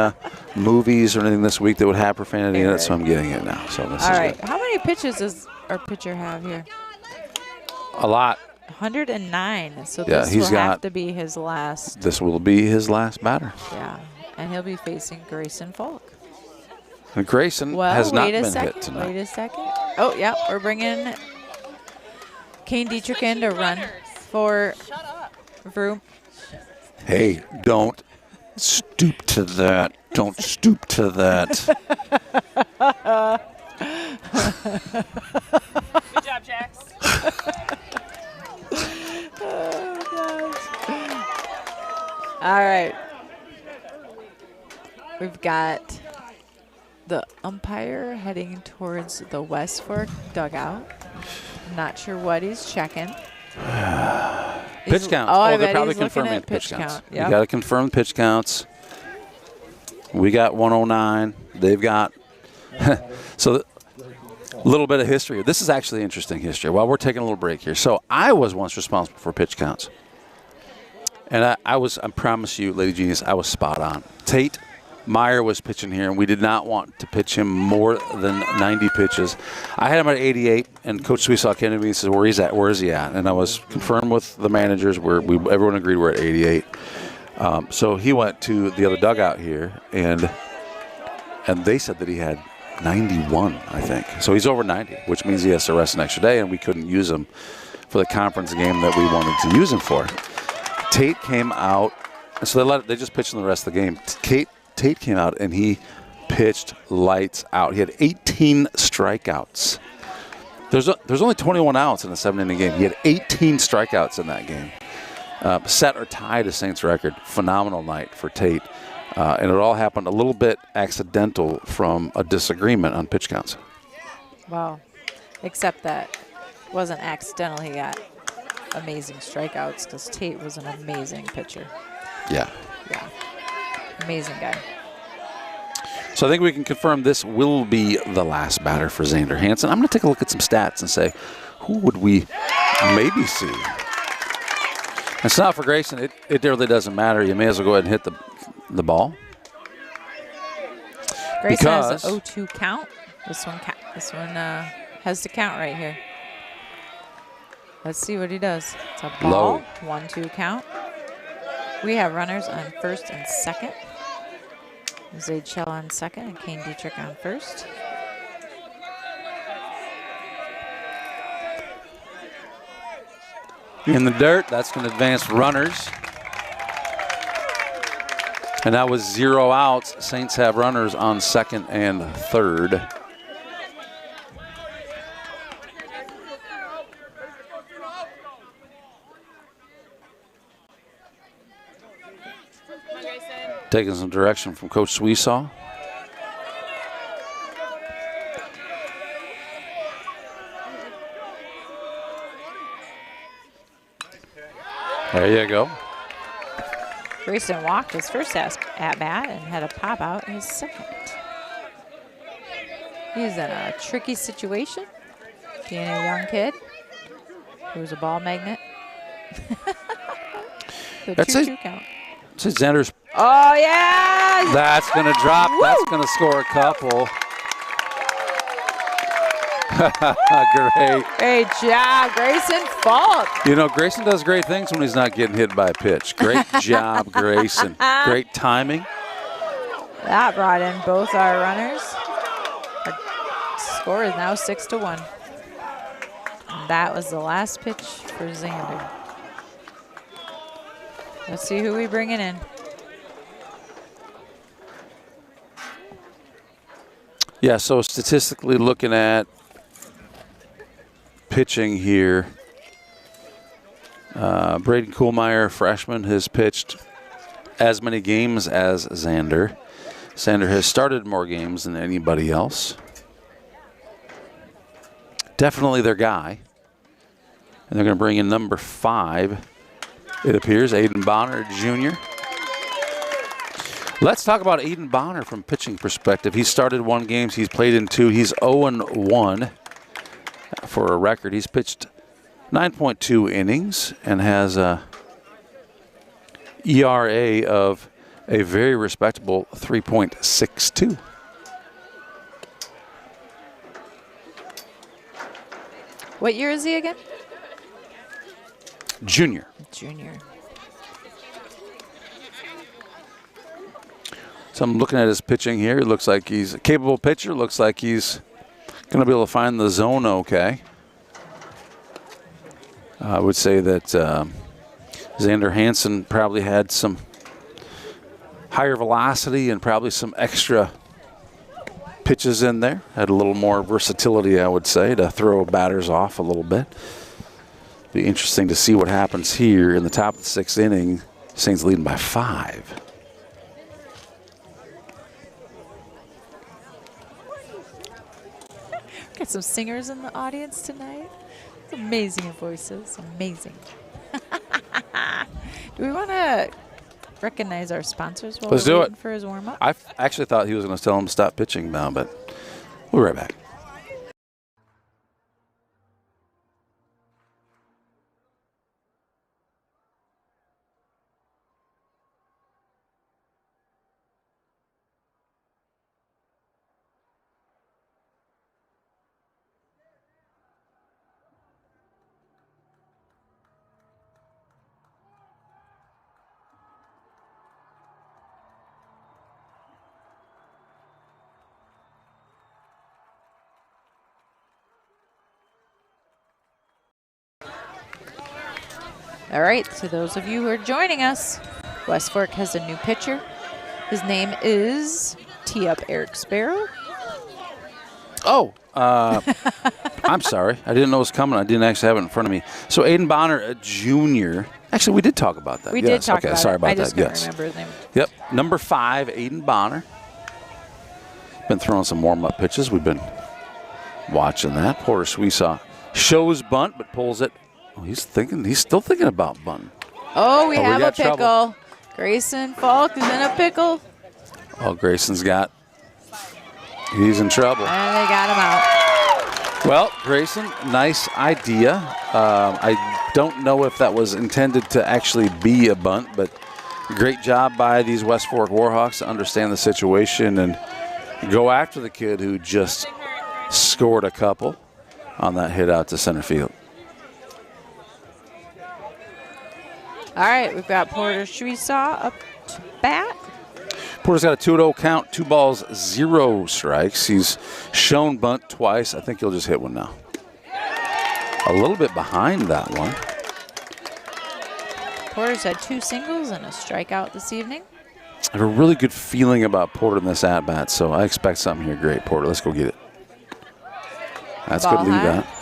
movies or anything this week that would have profanity in it, so I'm getting it now. So this all is right. good. How many pitches does our pitcher have here? A lot. 109. So Yeah, this he's will have got- to be his last. This will be his last batter. Yeah, and he'll be facing Grayson Falk. And Grayson has not been hit tonight. Wait a second. Oh, yeah, we're bringing Kane Dietrich in to run for Vroom. Hey, don't stoop to that. Don't stoop to that. Good job, Jax. Oh, gosh. All right. We've got the umpire heading towards the West Fork dugout. Not sure what he's checking. Pitch counts. Oh, They're probably he's looking confirming at pitch counts. count. You Yep. got to confirm pitch counts. We got 109. They've got so a little bit of history. This is actually interesting history. While we're taking a little break here, so I was once responsible for pitch counts, and I promise you, Lady Genius, I was spot on. Tate Meyer was pitching here, and we did not want to pitch him more than 90 pitches. I had him at 88, and Coach Sweesaw came to me and said, "Where is he at?" And I was confirmed with the managers where everyone agreed we're at 88. So he went to the other dugout here, and they said that he had 91, I think. So he's over 90, which means he has to rest an extra day, and we couldn't use him for the conference game that we wanted to use him for. Tate came out, so they just pitched him the rest of the game. Tate came out, and he pitched lights out. He had 18 strikeouts. There's only 21 outs in a 7-inning game. He had 18 strikeouts in that game. Set or tied a Saints record. Phenomenal night for Tate. And it all happened a little bit accidental from a disagreement on pitch counts. Wow. Except that wasn't accidental. He got amazing strikeouts because Tate was an amazing pitcher. Yeah. Yeah. Amazing guy. So I think we can confirm this will be the last batter for Xander Hansen. I'm going to take a look at some stats and say, who would we maybe see? It's not for Grayson. It really doesn't matter. You may as well go ahead and hit the ball. Grayson has an 0-2 count. This one has the count right here. Let's see what he does. It's a ball. 1-2 count. We have runners on first and second. Zaid Shell on second and Kane Dietrich on first. In the dirt, that's going to advance runners. And that was 0 outs. Saints have runners on second and third. Taking some direction from Coach Sweesaw. There you go. Grayson walked his first at-bat and had a pop out in his second. He's in a tricky situation, being a young kid who's a ball magnet. The 2-2 count. So Xander's. Oh, yeah! That's going to drop. Woo! That's going to score a couple. Great. Great job, Grayson Falk. You know, Grayson does great things when he's not getting hit by a pitch. Great job, Grayson. Great timing. That brought in both our runners. Our score is now 6-1. And that was the last pitch for Xander. Let's see who we bringing in. Yeah, so statistically looking at pitching here, Braden Kuhlmeyer, freshman, has pitched as many games as Xander. Xander has started more games than anybody else. Definitely their guy. And they're going to bring in number 5, it appears, Aiden Bonner Jr. Let's talk about Aiden Bonner from pitching perspective. He started 1 game. He's played in 2. He's 0-1 for a record. He's pitched 9.2 innings and has a ERA of a very respectable 3.62. What year is he again? Junior. Junior. So I'm looking at his pitching here. It looks like he's a capable pitcher. Looks like he's going to be able to find the zone okay. I would say that Xander Hansen probably had some higher velocity and probably some extra pitches in there. Had a little more versatility, I would say, to throw batters off a little bit. Be interesting to see what happens here in the top of the 6th inning. Saints leading by 5. Got some singers in the audience tonight. It's amazing voices. Amazing. Do we want to recognize our sponsors while Let's we're do waiting it. for his warm-up? I actually thought he was going to tell him to stop pitching now, but we'll be right back. All right, so those of you who are joining us, West Fork has a new pitcher. His name is Tee Up Eric Sparrow. Oh, I'm sorry. I didn't know it was coming. I didn't actually have it in front of me. So Aiden Bonner, a junior. Actually, we did talk about that. We did talk okay, about sorry it. about I just that. couldn't Yes. remember his name. Yep. Number 5, Aiden Bonner. Been throwing some warm-up pitches. We've been watching that. Porter Sweesaw shows bunt, but pulls it. Oh, he's still thinking about bunting. Oh, we have a got pickle. trouble. Grayson Falk is in a pickle. Oh, he's in trouble. And they got him out. Well, Grayson, nice idea. I don't know if that was intended to actually be a bunt, but great job by these West Fork Warhawks to understand the situation and go after the kid who just scored a couple on that hit out to center field. All right, we've got Porter Sweesaw up to bat. Porter's got a 2-0 count, 2 balls, 0 strikes. He's shown bunt twice. I think he'll just hit one now. A little bit behind that one. Porter's had 2 singles and a strikeout this evening. I have a really good feeling about Porter in this at-bat, so I expect something here great. Porter, let's go get it. That's Ball good lead high. that.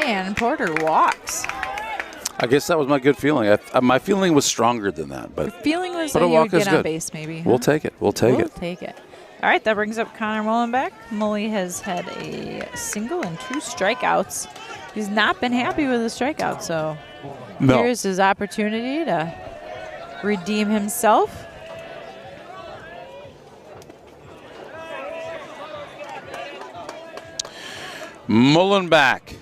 And Porter walks. I guess that was my good feeling. My feeling was stronger than that, but Feeling was but that a you walk would is get on good. base maybe. We'll huh? take it. We'll take it. Take it. All right, that brings up Connor Mullenbeck. Mully has had a single and 2 strikeouts. He's not been happy with the strikeout, so No. here's his opportunity to redeem himself. Mullenbeck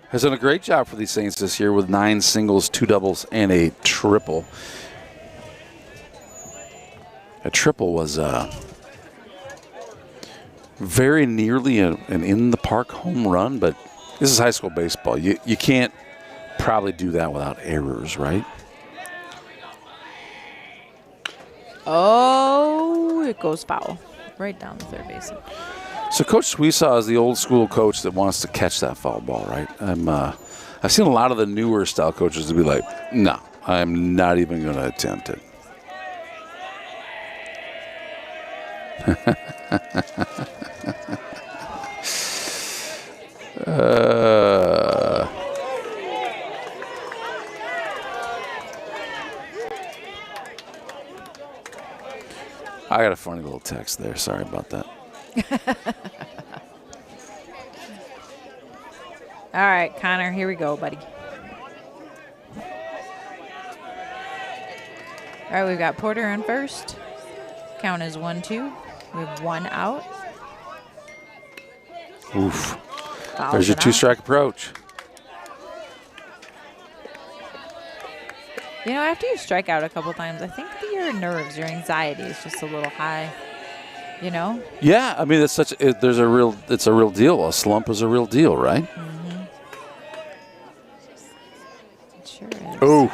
has done a great job for these Saints this year with 9 singles, 2 doubles, and a triple. A triple was very nearly an in-the-park home run, but this is high school baseball. You can't probably do that without errors, right? Oh, it goes foul. Right down the third baseline. So Coach Sweesaw is the old school coach that wants to catch that foul ball, right? I've seen a lot of the newer style coaches to be like, no, I'm not even going to attempt it. I got a funny little text there. Sorry about that. All right, Connor, here we go, buddy. All right, we've got Porter on first. Count is 1-2. We have 1 out. Oof. Fouls There's your it out. 2-strike approach. You know, after you strike out a couple times, I think that your nerves, your anxiety is just a little high. You know? Yeah, I mean it's a real deal. A slump is a real deal, right? It sure is. Oh.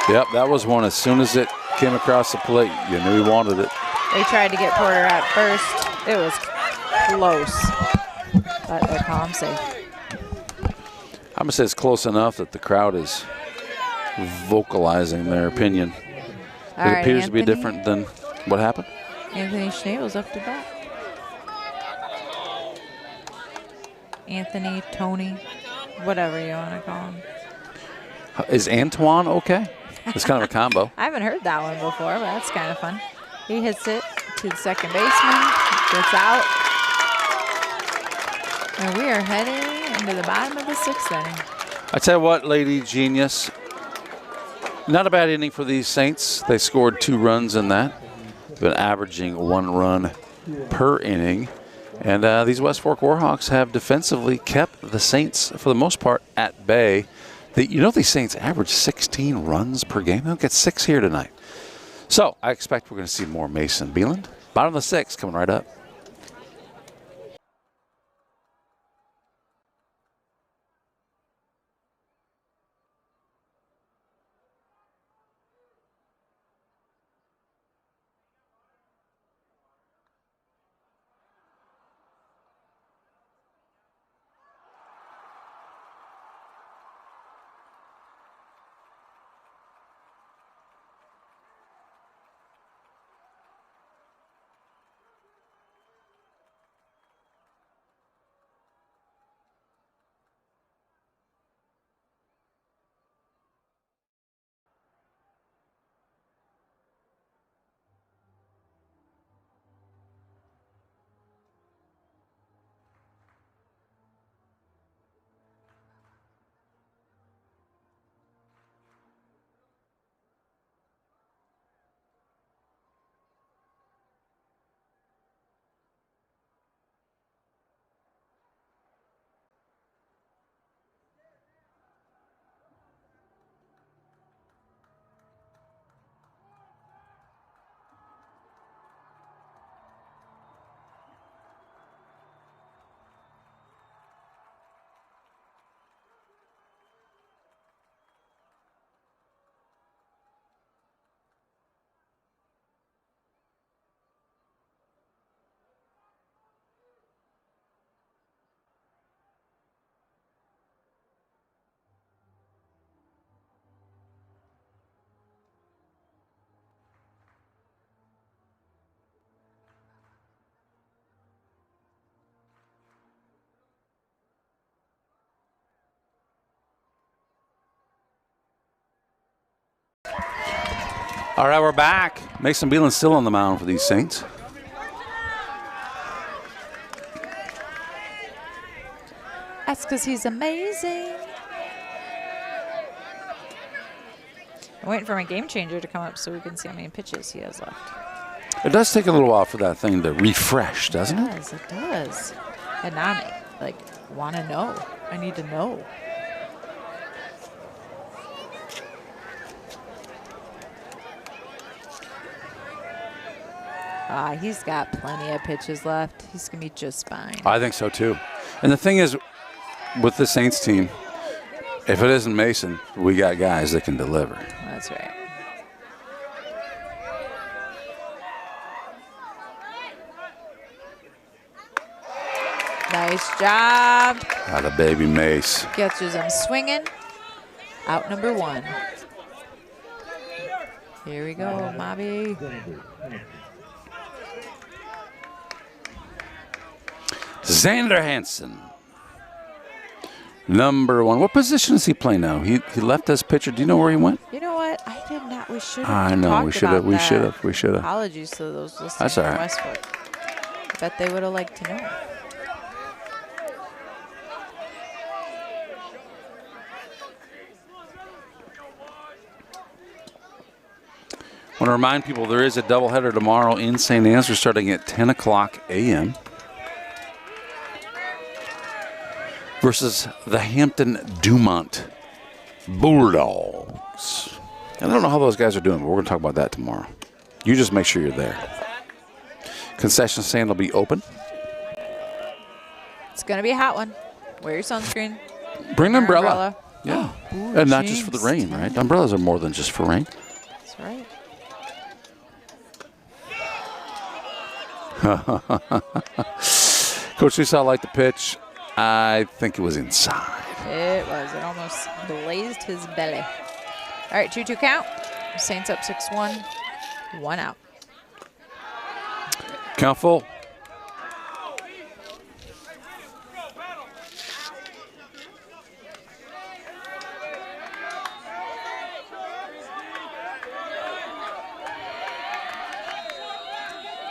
Yep, that was one. As soon as it came across the plate, you knew he wanted it. They tried to get Porter at first. It was close. But they call him safe. I'm going to say it's close enough that the crowd is vocalizing their opinion. All It right, appears to be Anthony. different than what happened. Anthony Schnabel's up to bat. Anthony, Tony, whatever you want to call him. Is Antoine okay? It's kind of a combo. I haven't heard that one before, but that's kind of fun. He hits it to the second baseman, gets out. And we are heading into the bottom of the 6th inning. I tell you what, Lady Genius, not a bad inning for these Saints. They scored 2 runs in that. They've been averaging 1 run per inning. And these West Fork Warhawks have defensively kept the Saints, for the most part, at bay. These Saints average 16 runs per game. They'll get 6 here tonight. So I expect we're going to see more Mason Beeland. Bottom of the 6th coming right up. All right, we're back. Mason Beeland still on the mound for these Saints. That's because he's amazing. I'm waiting for my game changer to come up so we can see how many pitches he has left. It does take a little while for that thing to refresh, doesn't it? It does. And now I want to know. I need to know. He's got plenty of pitches left. He's going to be just fine. I think so, too. And the thing is, with the Saints team, if it isn't Mason, we got guys that can deliver. That's right. Nice job. Out of baby Mace. Catches him swinging. Out number 1. Here we go, Mobby. Xander Hansen, number 1. What position does he play now? He left as pitcher. Do you know where he went? You know what? I did not. We should have. I know. We should have. We should have. We should have. Apologies to those listening That's all from right. Westwood. I bet they would have liked to know. I want to remind people there is a doubleheader tomorrow in St. Ansgar starting at 10 o'clock a.m. versus the Hampton Dumont Bulldogs. And I don't know how those guys are doing, but we're going to talk about that tomorrow. You just make sure you're there. Concession stand will be open. It's going to be a hot one. Wear your sunscreen. Bring an Your umbrella. Yeah. Ooh, And not just for the jinxed. rain, right? Umbrellas are more than just for rain. That's right. Coach Seesaw liked the pitch. I think it was inside. It was. It almost blazed his belly. All right, 2-2 count. Saints up 6-1. 1 out. Count full.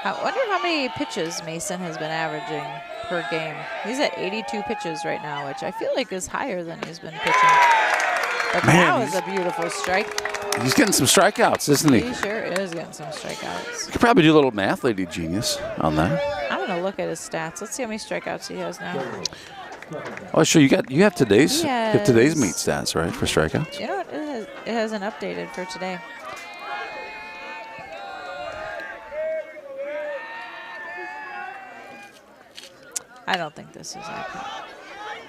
I wonder how many pitches Mason has been averaging per game. He's at 82 pitches right now, which I feel like is higher than he's been pitching. But Man, that was a beautiful strike. He's getting some strikeouts, isn't he? He sure is getting some strikeouts. You could probably do a little math, Lady Genius, on that. I'm gonna look at his stats. Let's see how many strikeouts he has now. Oh, sure. You have today's Yes. meet stats, right, for strikeouts? You know what? It hasn't updated for today. I don't think this is accurate.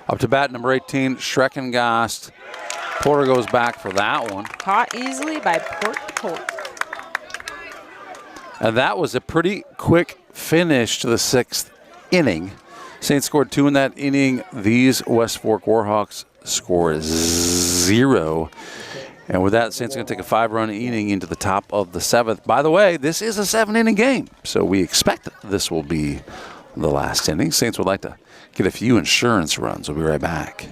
Up to bat, number 18, Schreckengast. Porter goes back for that one. Caught easily by Porter. And that was a pretty quick finish to the 6th inning. Saints scored 2 in that inning. These West Fork Warhawks scored 0. And with that, Saints are going to take a 5-run inning into the top of the 7th. By the way, this is a 7-inning game, so we expect this will be the last inning. Saints would like to get a few insurance runs. We'll be right back.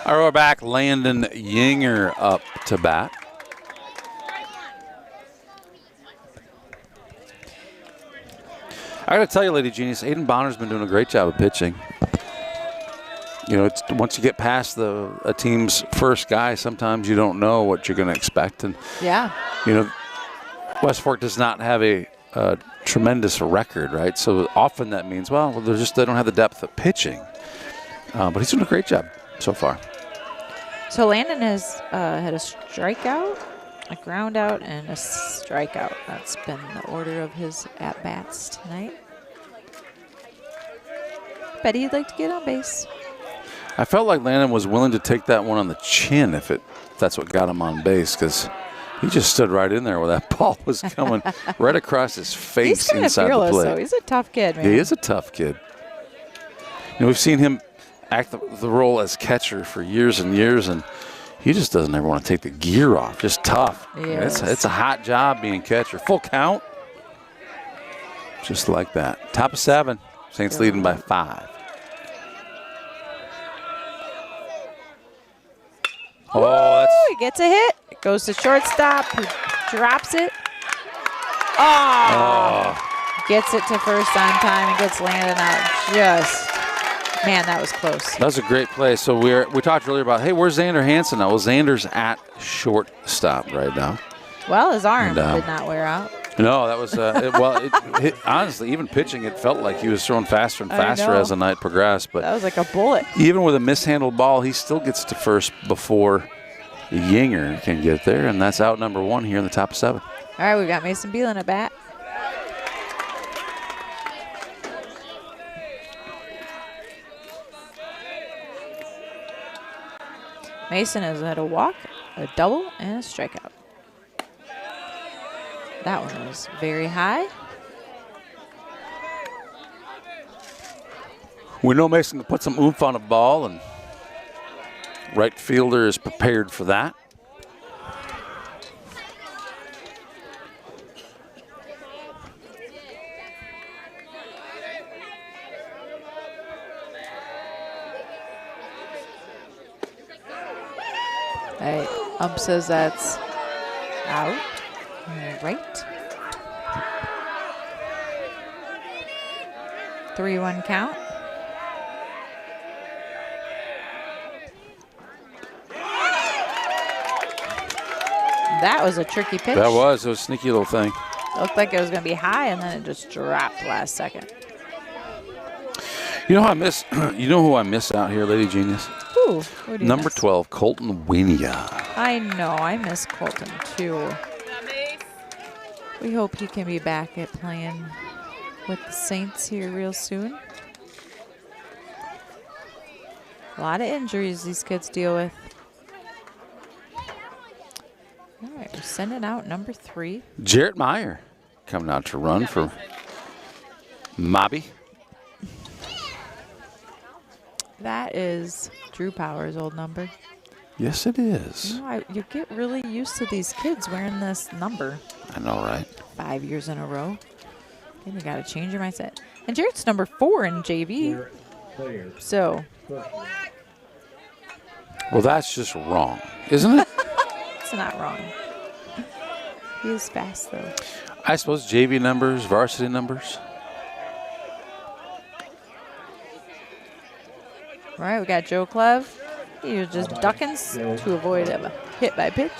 All right, we're back. Landon Yinger up to bat. I got to tell you, Lady Genius, Aiden Bonner's been doing a great job of pitching. You know, once you get past a team's first guy, sometimes you don't know what you're going to expect. And, Yeah. you know, West Fork does not have a tremendous record, right? So often that means, well, they don't have the depth of pitching. But he's doing a great job so far. So Landon has had a strikeout, a ground out, and a strikeout. That's been the order of his at-bats tonight. Bet he'd like to get on base. I felt like Landon was willing to take that one on the chin if that's what got him on base, because he just stood right in there where that ball was coming right across his face. He's kind of inside fearless, the plate. though. He's a tough kid, man. He is a tough kid. You know, we've seen him act the role as catcher for years and years, and he just doesn't ever want to take the gear off. Just tough. Yes. It's a hot job being catcher. Full count. Just like that. Top of 7. Saints leading by 5. Oh, He gets a hit. It goes to shortstop. He drops it. Oh! Gets it to first on time and gets Landon out. Man, that was close. that was a great play. So we talked earlier about, hey, where's Xander Hansen now? Well, Xander's at shortstop right now. Well, his arm And, did not wear out. No, that was honestly, even pitching, it felt like he was throwing faster and I faster know. as the night progressed. But That was like a bullet. even with a mishandled ball, he still gets to first before Yinger can get there, and that's out number 1 here in the top of 7. All right, we've got Mason Beelan at bat. Mason has had a walk, a double, and a strikeout. That one was very high. We know Mason can put some oomph on a ball, and right fielder is prepared for that. Hey, ump says that's out. Right. 3-1 count. That was a tricky pitch. That was a sneaky little thing. Looked like it was going to be high, and then it just dropped last second. You know who I miss? You know who I miss out here, Lady Genius? Who do you Number miss? 12, Colton Wienia. I know. I miss Colton, too. We hope he can be back at playing with the Saints here real soon. A lot of injuries these kids deal with. All right, we're sending out number 3. Jarrett Meyer coming out to run for Mobby. That is Drew Power's old number. Yes, it is. You know, you get really used to these kids wearing this number. I know, right? 5 years in a row. Then you got to change your mindset. And Jarrett's number 4 in JV. So. Well, that's just wrong, isn't it? It's not wrong. He is fast, though. I suppose JV numbers, varsity numbers. All right, we got Joe Clev. He was just ducking to avoid a hit by pitch.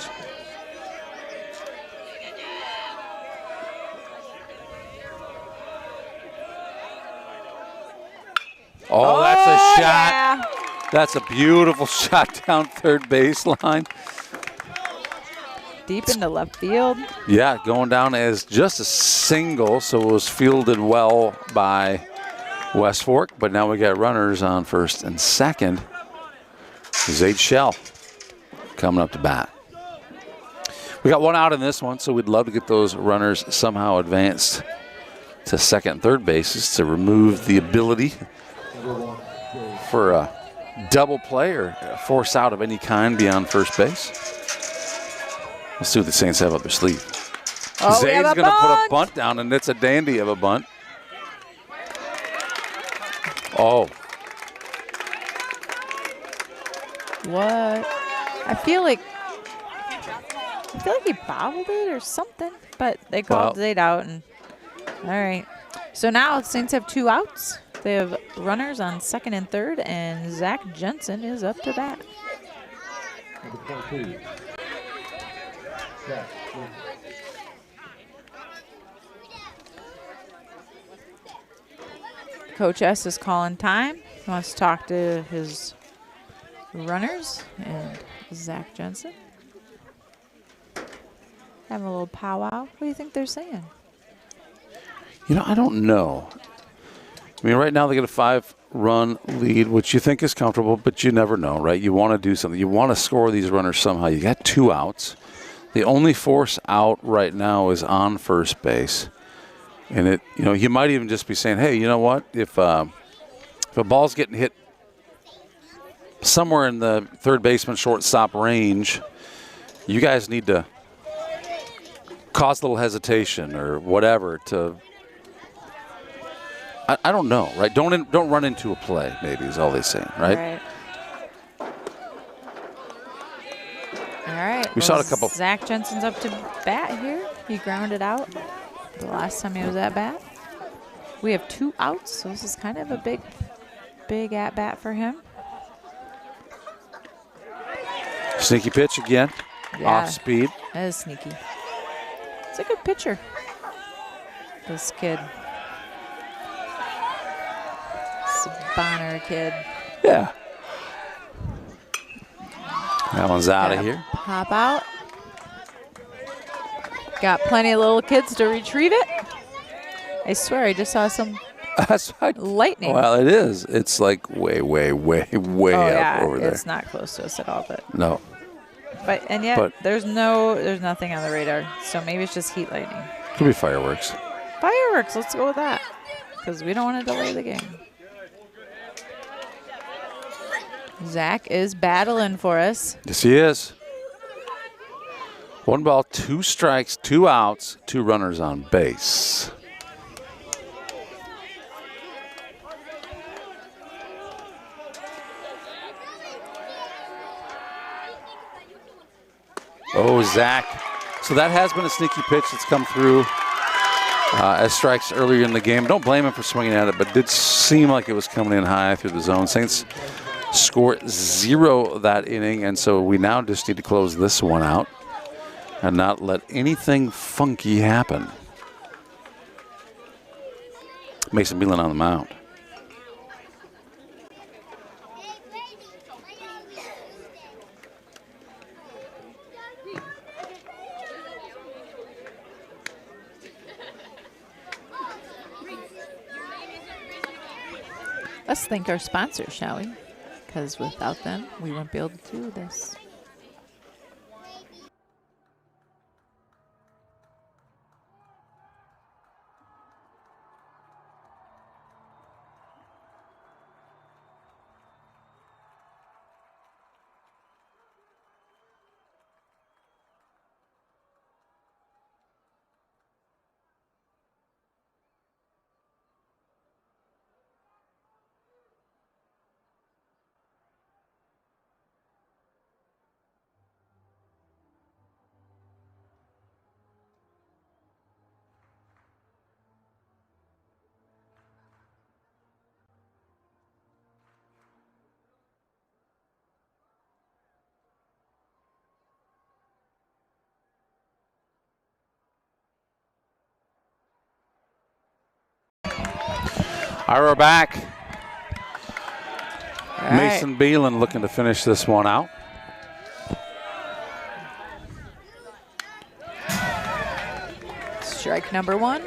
Oh, that's a shot. Yeah. That's a beautiful shot down third baseline. Deep into left field. Yeah, going down as just a single, so it was fielded well by West Fork, but now we got runners on first and second. Zaid Shell coming up to bat. We got one out in this one, so we'd love to get those runners somehow advanced to second and third bases to remove the ability for a double play or a force out of any kind beyond first base. Let's see what the Saints have up their sleeve. Oh, Zayd's going to put a bunt down, and it's a dandy of a bunt. Oh. What? I feel like he bobbled it or something, but they called Zayd out. And all right. So now the Saints have 2 outs. They have runners on second and third, and Zach Jensen is up to bat. Coach S is calling time. He wants to talk to his runners and Zach Jensen. Having a little powwow. What do you think they're saying? You know, I don't know. I mean, right now they get a 5-run lead, which you think is comfortable, but you never know, right? You want to do something. You want to score these runners somehow. You got 2 outs. The only force out right now is on first base. And it, you know, you might even just be saying, hey, you know what? If a ball's getting hit somewhere in the third baseman shortstop range, you guys need to cause a little hesitation or whatever to. I don't know, right? Don't run into a play. Maybe is all they say, right? All right. We saw a couple. Zach Jensen's up to bat here. He grounded out the last time he was at bat. We have 2 outs, so this is kind of a big at bat for him. Sneaky pitch again. Yeah, off speed. That is sneaky. It's a good pitcher, this kid. Bonner kid. Yeah. That one's out of Gotta here. Pop out. Got plenty of little kids to retrieve it. I swear, I just saw some That's right. lightning. Well, it is. It's like way up over there. It's not close to us at all, but No. and yet there's nothing on the radar. So maybe it's just heat lightning. Could be fireworks. Fireworks. Let's go with that because we don't want to delay the game. Zach is battling for us. Yes, he is. 1 ball, 2 strikes, 2 outs, 2 runners on base. Oh, Zach. So that has been a sneaky pitch that's come through as strikes earlier in the game. Don't blame him for swinging at it, but it did seem like it was coming in high through the zone. Saints score 0 that inning, and so we now just need to close this one out and not let anything funky happen. Mason Beelan on the mound. Let's thank our sponsors, shall we? Because without them, we won't be able to do this. All right, we're back. All Mason Beelan looking to finish this one out. Strike number 1.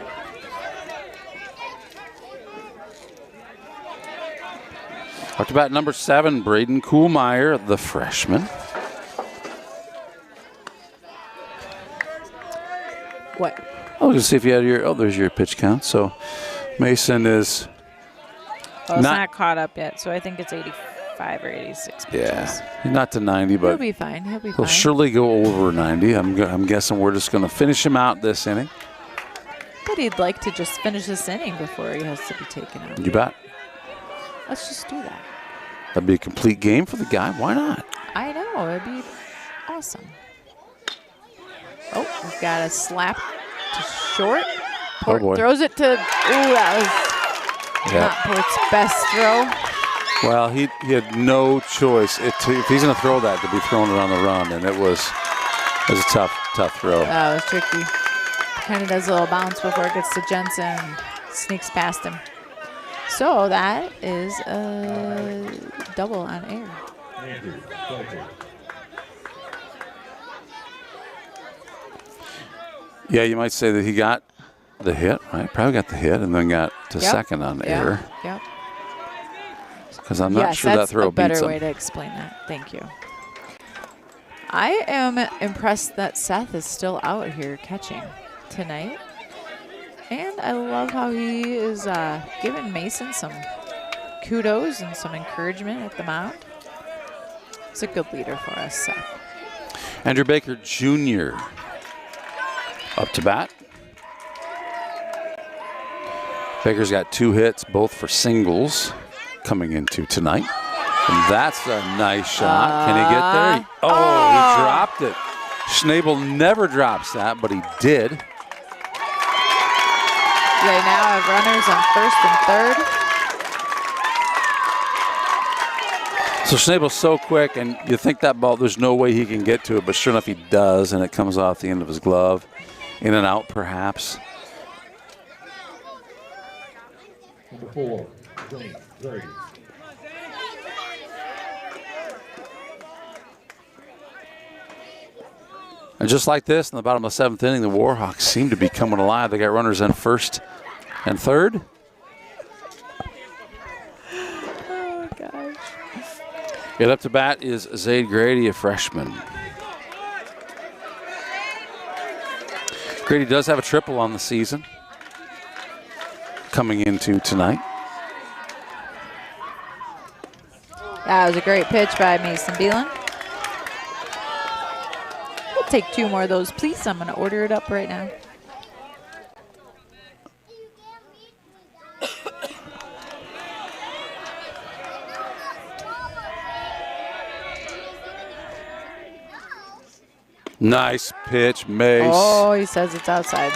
Up to bat number 7, Braden Kuhlmeyer, the freshman. What? Oh, just see if you had your. Oh, there's your pitch count. So Mason is. Well, it's not caught up yet, so I think it's 85 or 86 pitches. Yeah, not to 90, but he'll be fine. He'll be he'll fine. surely go over 90. I'm guessing we're just going to finish him out this inning. But he'd like to just finish this inning before he has to be taken out. You bet. Let's just do that. That'd be a complete game for the guy. Why not? I know. It'd be awesome. Oh, we've got a slap to short. Oh, boy. Throws it to. Ooh, that was not Port's best throw. Well, he had no choice. If he's going to throw that, to be throwing it on the run, and it was a tough throw. That was tricky. Kind of does a little bounce before it gets to Jensen. Sneaks past him. So that is a double on air. Yeah, you might say that he got the hit, right? Probably got the hit and then got to second on air. Yep. Because I'm not sure that throw beats him. That's a better way to explain that. Thank you. I am impressed that Seth is still out here catching tonight. And I love how he is giving Mason some kudos and some encouragement at the mound. He's a good leader for us, Seth. Andrew Baker Jr. up to bat. Baker's got 2 hits, both for singles, coming into tonight. And that's a nice shot. Can he get there? He dropped it. Schnabel never drops that, but he did. They now have runners on first and third. So Schnabel's so quick, and you think that ball, there's no way he can get to it, but sure enough he does, and it comes off the end of his glove. In and out, perhaps. Number 4, James Gray. And just like this, in the bottom of the 7th inning, the Warhawks seem to be coming alive. They got runners on first and third. Get up to bat is Zade Grady, a freshman. Grady does have a triple on the season coming into tonight. That was a great pitch by Mason Beelan. We'll take 2 more of those, please. I'm going to order it up right now. Nice pitch, Mace. Oh, he says it's outside.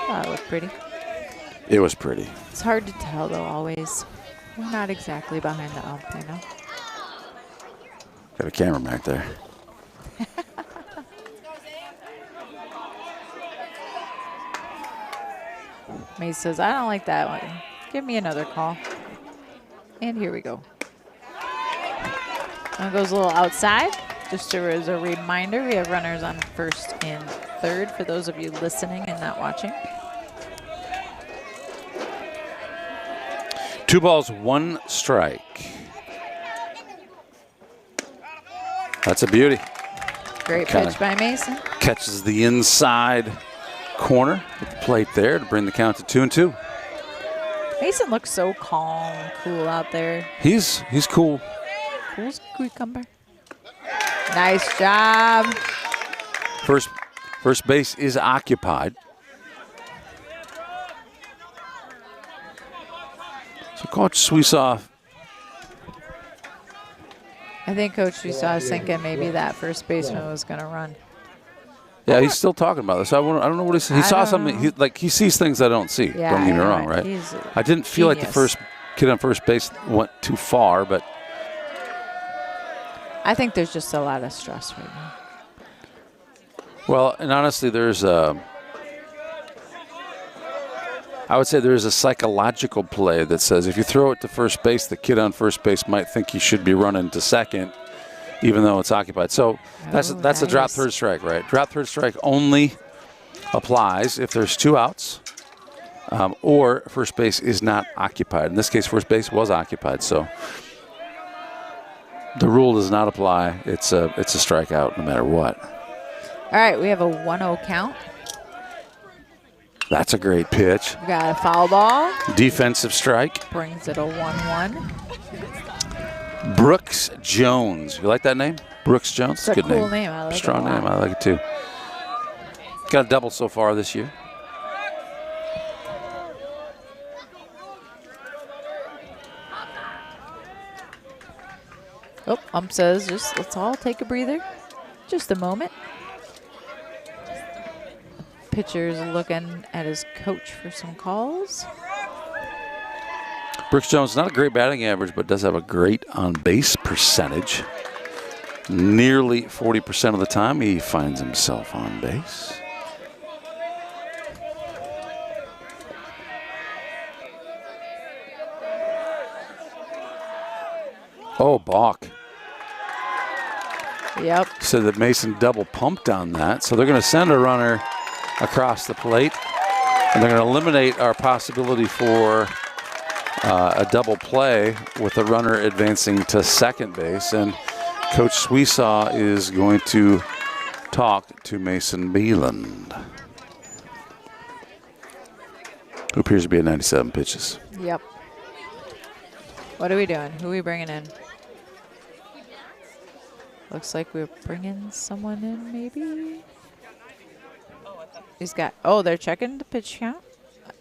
That looked pretty. It was pretty. It's hard to tell, though, always. We're not exactly behind the ump, you know? Got a camera back there. Mace says, I don't like that one. Give me another call. And here we go. One goes a little outside. Just as a reminder, we have runners on first and third for those of you listening and not watching. 2 balls, 1 strike. That's a beauty. Great Kinda pitch by Mason. Catches the inside corner at the plate there to bring the count to 2-2. Mason looks so calm, cool out there. He's cool. Cool as a cucumber. Nice job. First base is occupied. So Coach Sweesoff. I think Coach Sweesaw is thinking maybe that first baseman was going to run. Yeah, he's still talking about this. I don't know what he said. He saw something. He sees things I don't see. Yeah, don't get me I know wrong, it. right? He's I didn't feel like the genius. first kid on first base went too far, but I think there's just a lot of stress right now. well, and honestly, I would say there's a psychological play that says if you throw it to first base, the kid on first base might think he should be running to second, even though it's occupied. So that's a drop nice. third strike, right? Drop third strike only applies if there's 2 outs or first base is not occupied. In this case, first base was occupied, so the rule does not apply. It's a strikeout no matter what. All right, we have a 1-0 count. That's a great pitch. We got a foul ball. Defensive strike. Brings it a 1-1. Brooks Jones. You like that name? Brooks Jones? It's a Good cool name. I like it a Strong lot. name. I like it too. Got a double so far this year. Oh, ump says let's all take a breather. Just a moment. Pitcher's looking at his coach for some calls. Brooks Jones, not a great batting average, but does have a great on-base percentage. Nearly 40% of the time he finds himself on base. Oh, balk. Yep. Said that Mason double pumped on that. So they're going to send a runner across the plate. And they're going to eliminate our possibility for a double play with the runner advancing to second base. And Coach Sweesaw is going to talk to Mason Beeland, who appears to be at 97 pitches. Yep. What are we doing? Who are we bringing in? Looks like we're bringing someone in, maybe. He's got, oh, they're checking the pitch count.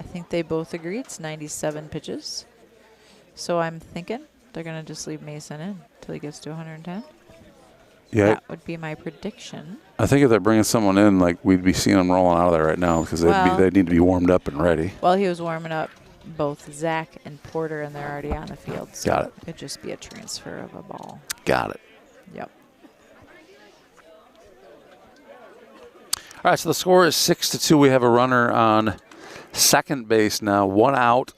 I think they both agree it's 97 pitches. So I'm thinking they're going to just leave Mason in until he gets to 110. Yeah, That would be my prediction. I think if they're bringing someone in, like we'd be seeing them rolling out of there right now because Well- they need to be warmed up and ready. Well, he was warming up both Zach and Porter, and they're already on the field. So Got it. It'd just be a transfer of a ball. Got it. Yep. All right, so the score is 6-2. We have a runner on second base now, 1 out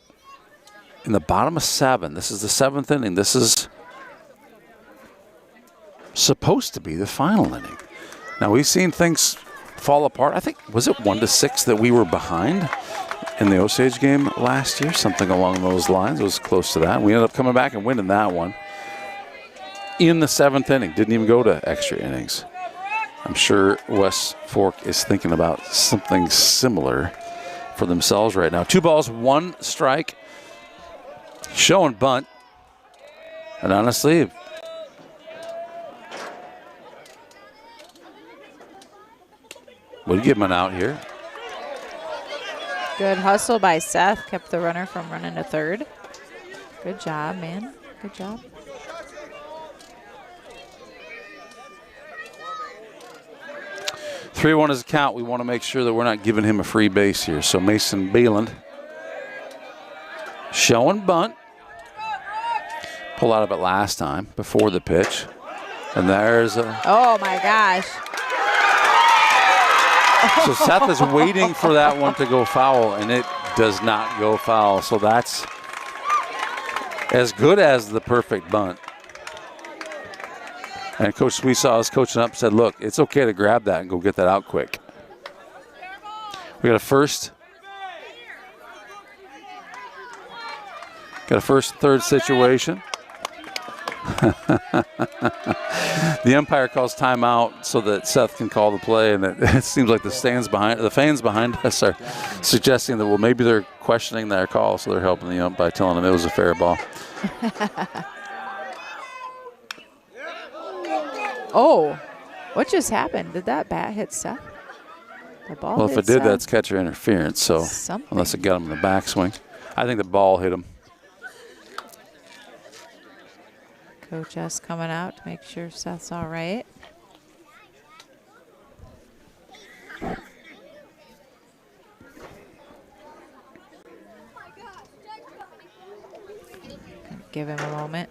in the bottom of 7. This is the 7th inning. This is supposed to be the final inning. Now, we've seen things fall apart. I think, was it 1-6 that we were behind in the Osage game last year? Something along those lines. It was close to that. We ended up coming back and winning that one. in the 7th inning. Didn't even go to extra innings. I'm sure West Fork is thinking about something similar for themselves right now. 2 balls, 1 strike. Show and bunt. And honestly, would you give him an out here? Good hustle by Seth. Kept the runner from running to third. Good job, man. Good job. Three one is a count. We want to make sure that we're not giving him a free base here. So Mason Beeland showing bunt. Pull out of it last time before the pitch. And there's a... Oh, my gosh. So Seth is waiting for that one to go foul, and it does not go foul. So that's as good as the perfect bunt. And Coach Sweesaw is coaching up, said, look, it's okay to grab that and go get that out quick. We got a first. Got a first, third situation. The umpire calls timeout so that Seth can call the play, and it seems like the fans behind us are suggesting that, well, maybe they're questioning their call, so they're helping the ump by telling them it was a fair ball. Oh, what just happened? Did that bat hit Seth? The ball Well, if hit it did, Seth. that's catcher interference, so Something. unless it got him in the backswing. I think the ball hit him. Coach S coming out to make sure Seth's all right. Give him a moment.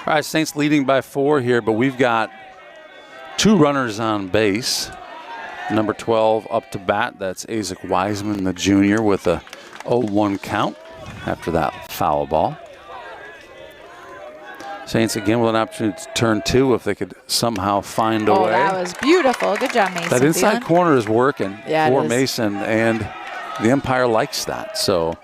All right, Saints leading by 4 here, but we've got 2 runners on base. Number 12 up to bat. That's Isaac Wiseman, the junior, with a 0-1 count after that foul ball. Saints again with an opportunity to turn 2 if they could somehow find a way. Oh, that was beautiful. Good job, Mason. That inside Thielen. corner is working Yeah, it for is. Mason, and the umpire likes that. So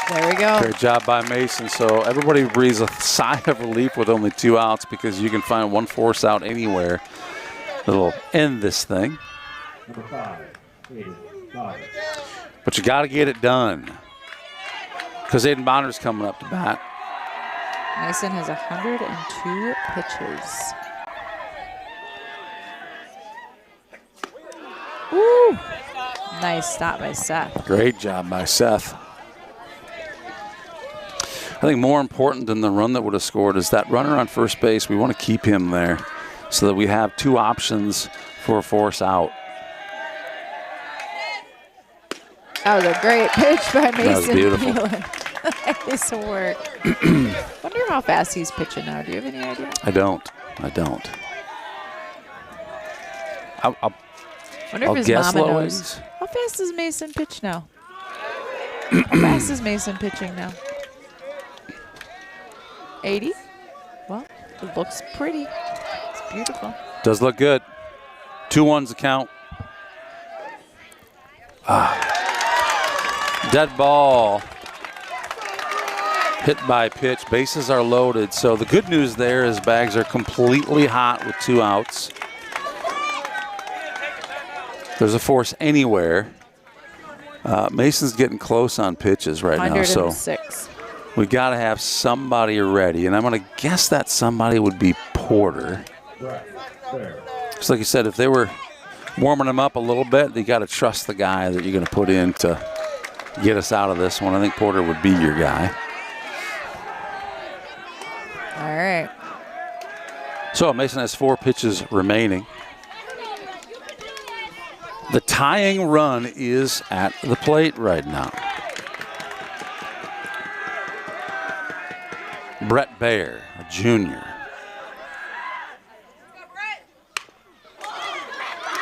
there we go. great job by Mason. So everybody breathes a sigh of relief with only 2 outs, because you can find one force out anywhere that'll end this thing. Number 5, Aiden Bonner. But you got to get it done, because Aiden Bonner's coming up to bat. Mason has 102 pitches. Woo! Nice stop by Seth. Great job by Seth. I think more important than the run that would have scored is that runner on first base. We want to keep him there so that we have 2 options for a force out. That was a great pitch by Mason. That was beautiful. Thielen. Nice work. Wonder how fast he's pitching now. Do you have any idea? I don't. I'll Wonder I'll if his guess mama low knows. innings. How fast does Mason pitch now? How fast is Mason pitching now? 80? Well, it looks pretty. It's beautiful. Does look good. 2-1's the count. Dead ball. Hit by pitch. Bases are loaded. So the good news there is bags are completely hot with 2 outs. There's a force anywhere. Mason's getting close on pitches right now. So 106. we got to have somebody ready. And I'm going to guess that somebody would be Porter. Right there. Just like you said, if they were warming him up a little bit, you got to trust the guy that you're going to put in to get us out of this one. I think Porter would be your guy. All right. So Mason has 4 pitches remaining. The tying run is at the plate right now. Brett Baer, a junior.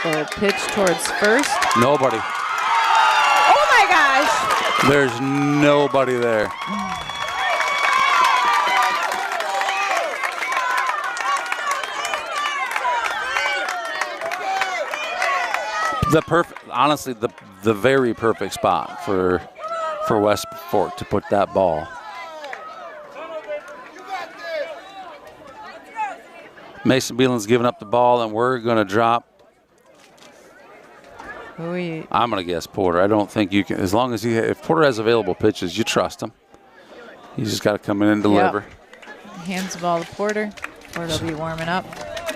The pitch towards first. Nobody. Oh my gosh! There's nobody there. Honestly, the very perfect spot for West Fork to put that ball. Mason Beeland's giving up the ball, and we're going to drop. I'm going to guess Porter. I don't think you can, as long as if Porter has available pitches, you trust him. You just got to come in and deliver. Yep. Hands the ball to Porter. Porter will be warming up.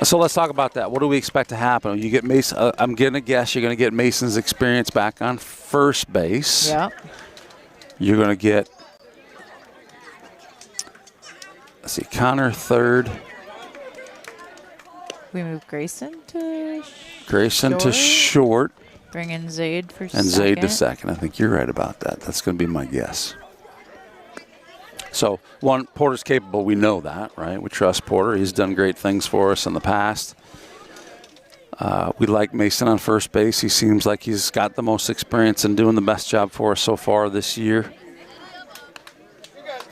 So let's talk about that. What do we expect to happen? You get Mason. I'm going to guess you're going to get Mason's experience back on first base. Yep. You're going to get, let's see, Connor third. We move Grayson to short. Bring in Zaid for and second. Zaid to second. I think you're right about that. That's going to be my guess. So, one, Porter's capable. We know that, right? We trust Porter. He's done great things for us in the past. We like Mason on first base. He seems like he's got the most experience and doing the best job for us so far this year.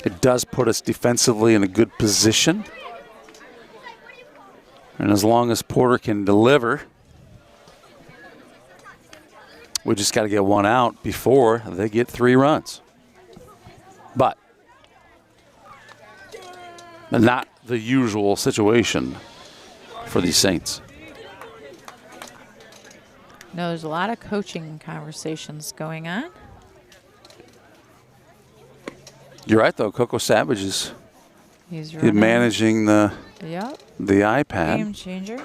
It does put us defensively in a good position. And as long as Porter can deliver, we just got to get one out before they get 3 runs. But not the usual situation for these Saints. No, there's a lot of coaching conversations going on. You're right, though. Coco Savage is He's managing the iPad. Game changer.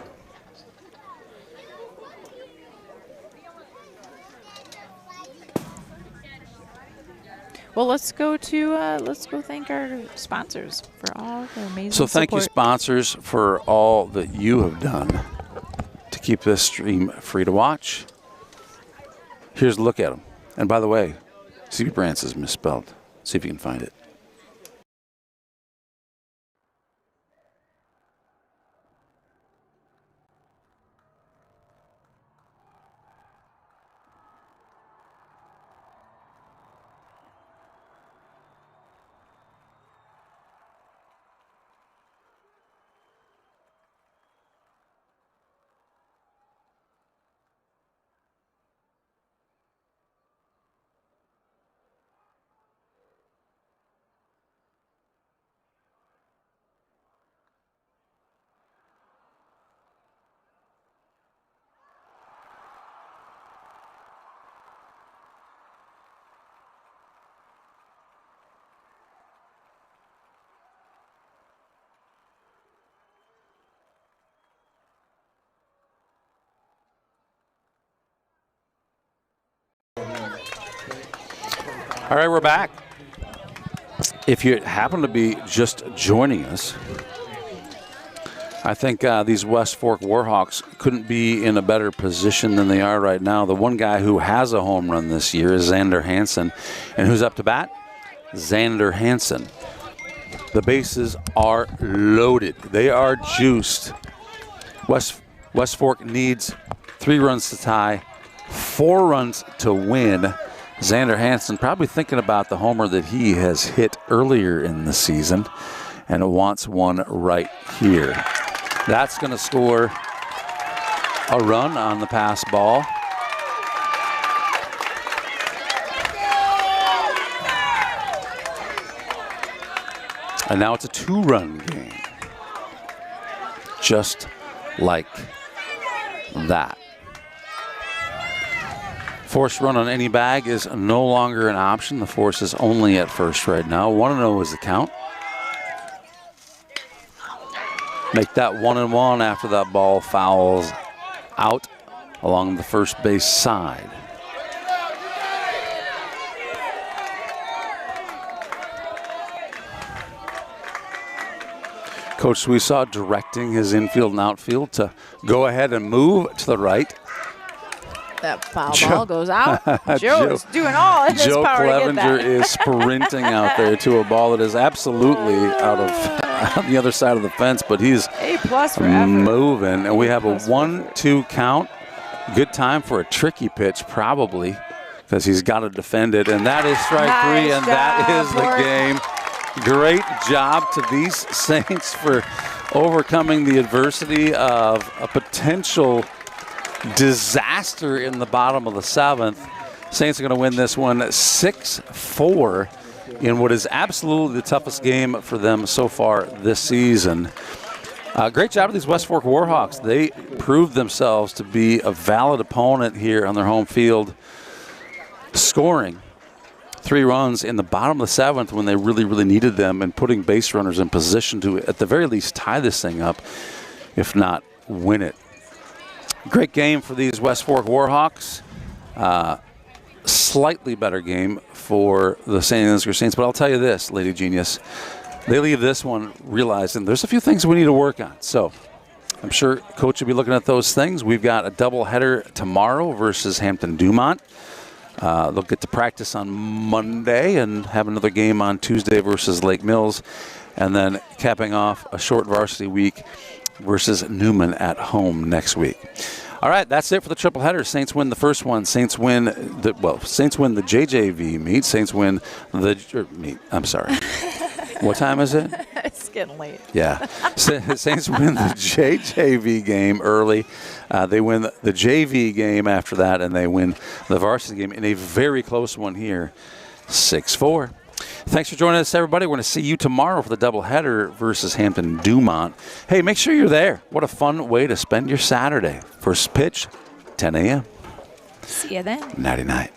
Well, let's go thank our sponsors for all the amazing So thank you, support. sponsors, for all that you have done to keep this stream free to watch. Here's a look at them. And by the way, CB Brands is misspelled. See if you can find it. All right, we're back. If you happen to be just joining us, I think these West Fork Warhawks couldn't be in a better position than they are right now. The one guy who has a home run this year is Xander Hansen. And who's up to bat? Xander Hansen. The bases are loaded. They are juiced. West Fork needs 3 runs to tie, 4 runs to win. Xander Hansen probably thinking about the homer that he has hit earlier in the season and wants one right here. That's going to score a run on the pass ball. And now it's a 2-run game. Just like that. Force run on any bag is no longer an option. The force is only at first right now. 1-0 is the count. Make that 1-1 after that ball fouls out along the first base side. Coach Sweesaw directing his infield and outfield to go ahead and move to the right. That foul ball goes out. Joe is doing all in his power to get Clevenger that. is sprinting out there to a ball that is absolutely out of on the other side of the fence, but he's A+ for effort. moving. And we have a 1-2 count Good time for a tricky pitch, probably, because he's got to defend it. And that is strike three, and that is the game. Great job to these Saints for overcoming the adversity of a potential disaster in the bottom of the 7th. Saints are going to win this one 6-4 in what is absolutely the toughest game for them so far this season. Great job of these West Fork Warhawks. They proved themselves to be a valid opponent here on their home field, scoring 3 runs in the bottom of the 7th when they really, really needed them, and putting base runners in position to, at the very least, tie this thing up, if not win it. Great game for these West Fork Warhawks. Slightly better game for the St. Ansgar Saints, but I'll tell you this, Lady Genius, they leave this one realizing there's a few things we need to work on. So I'm sure Coach will be looking at those things. We've got a doubleheader tomorrow versus Hampton-Dumont. They'll get to practice on Monday and have another game on Tuesday versus Lake Mills, and then capping off a short varsity week versus Newman at home next week. All right, that's it for the triple header. Saints win the first one. Saints win the JJV meet. Saints win the meet. I'm sorry. What time is it? It's getting late. Yeah. Saints win the JJV game early. They win the JV game after that, and they win the varsity game in a very close one here, 6-4. Thanks for joining us, everybody. We're going to see you tomorrow for the doubleheader versus Hampton-Dumont. Hey, make sure you're there. What a fun way to spend your Saturday. First pitch, 10 a.m. See you then. Nighty-night.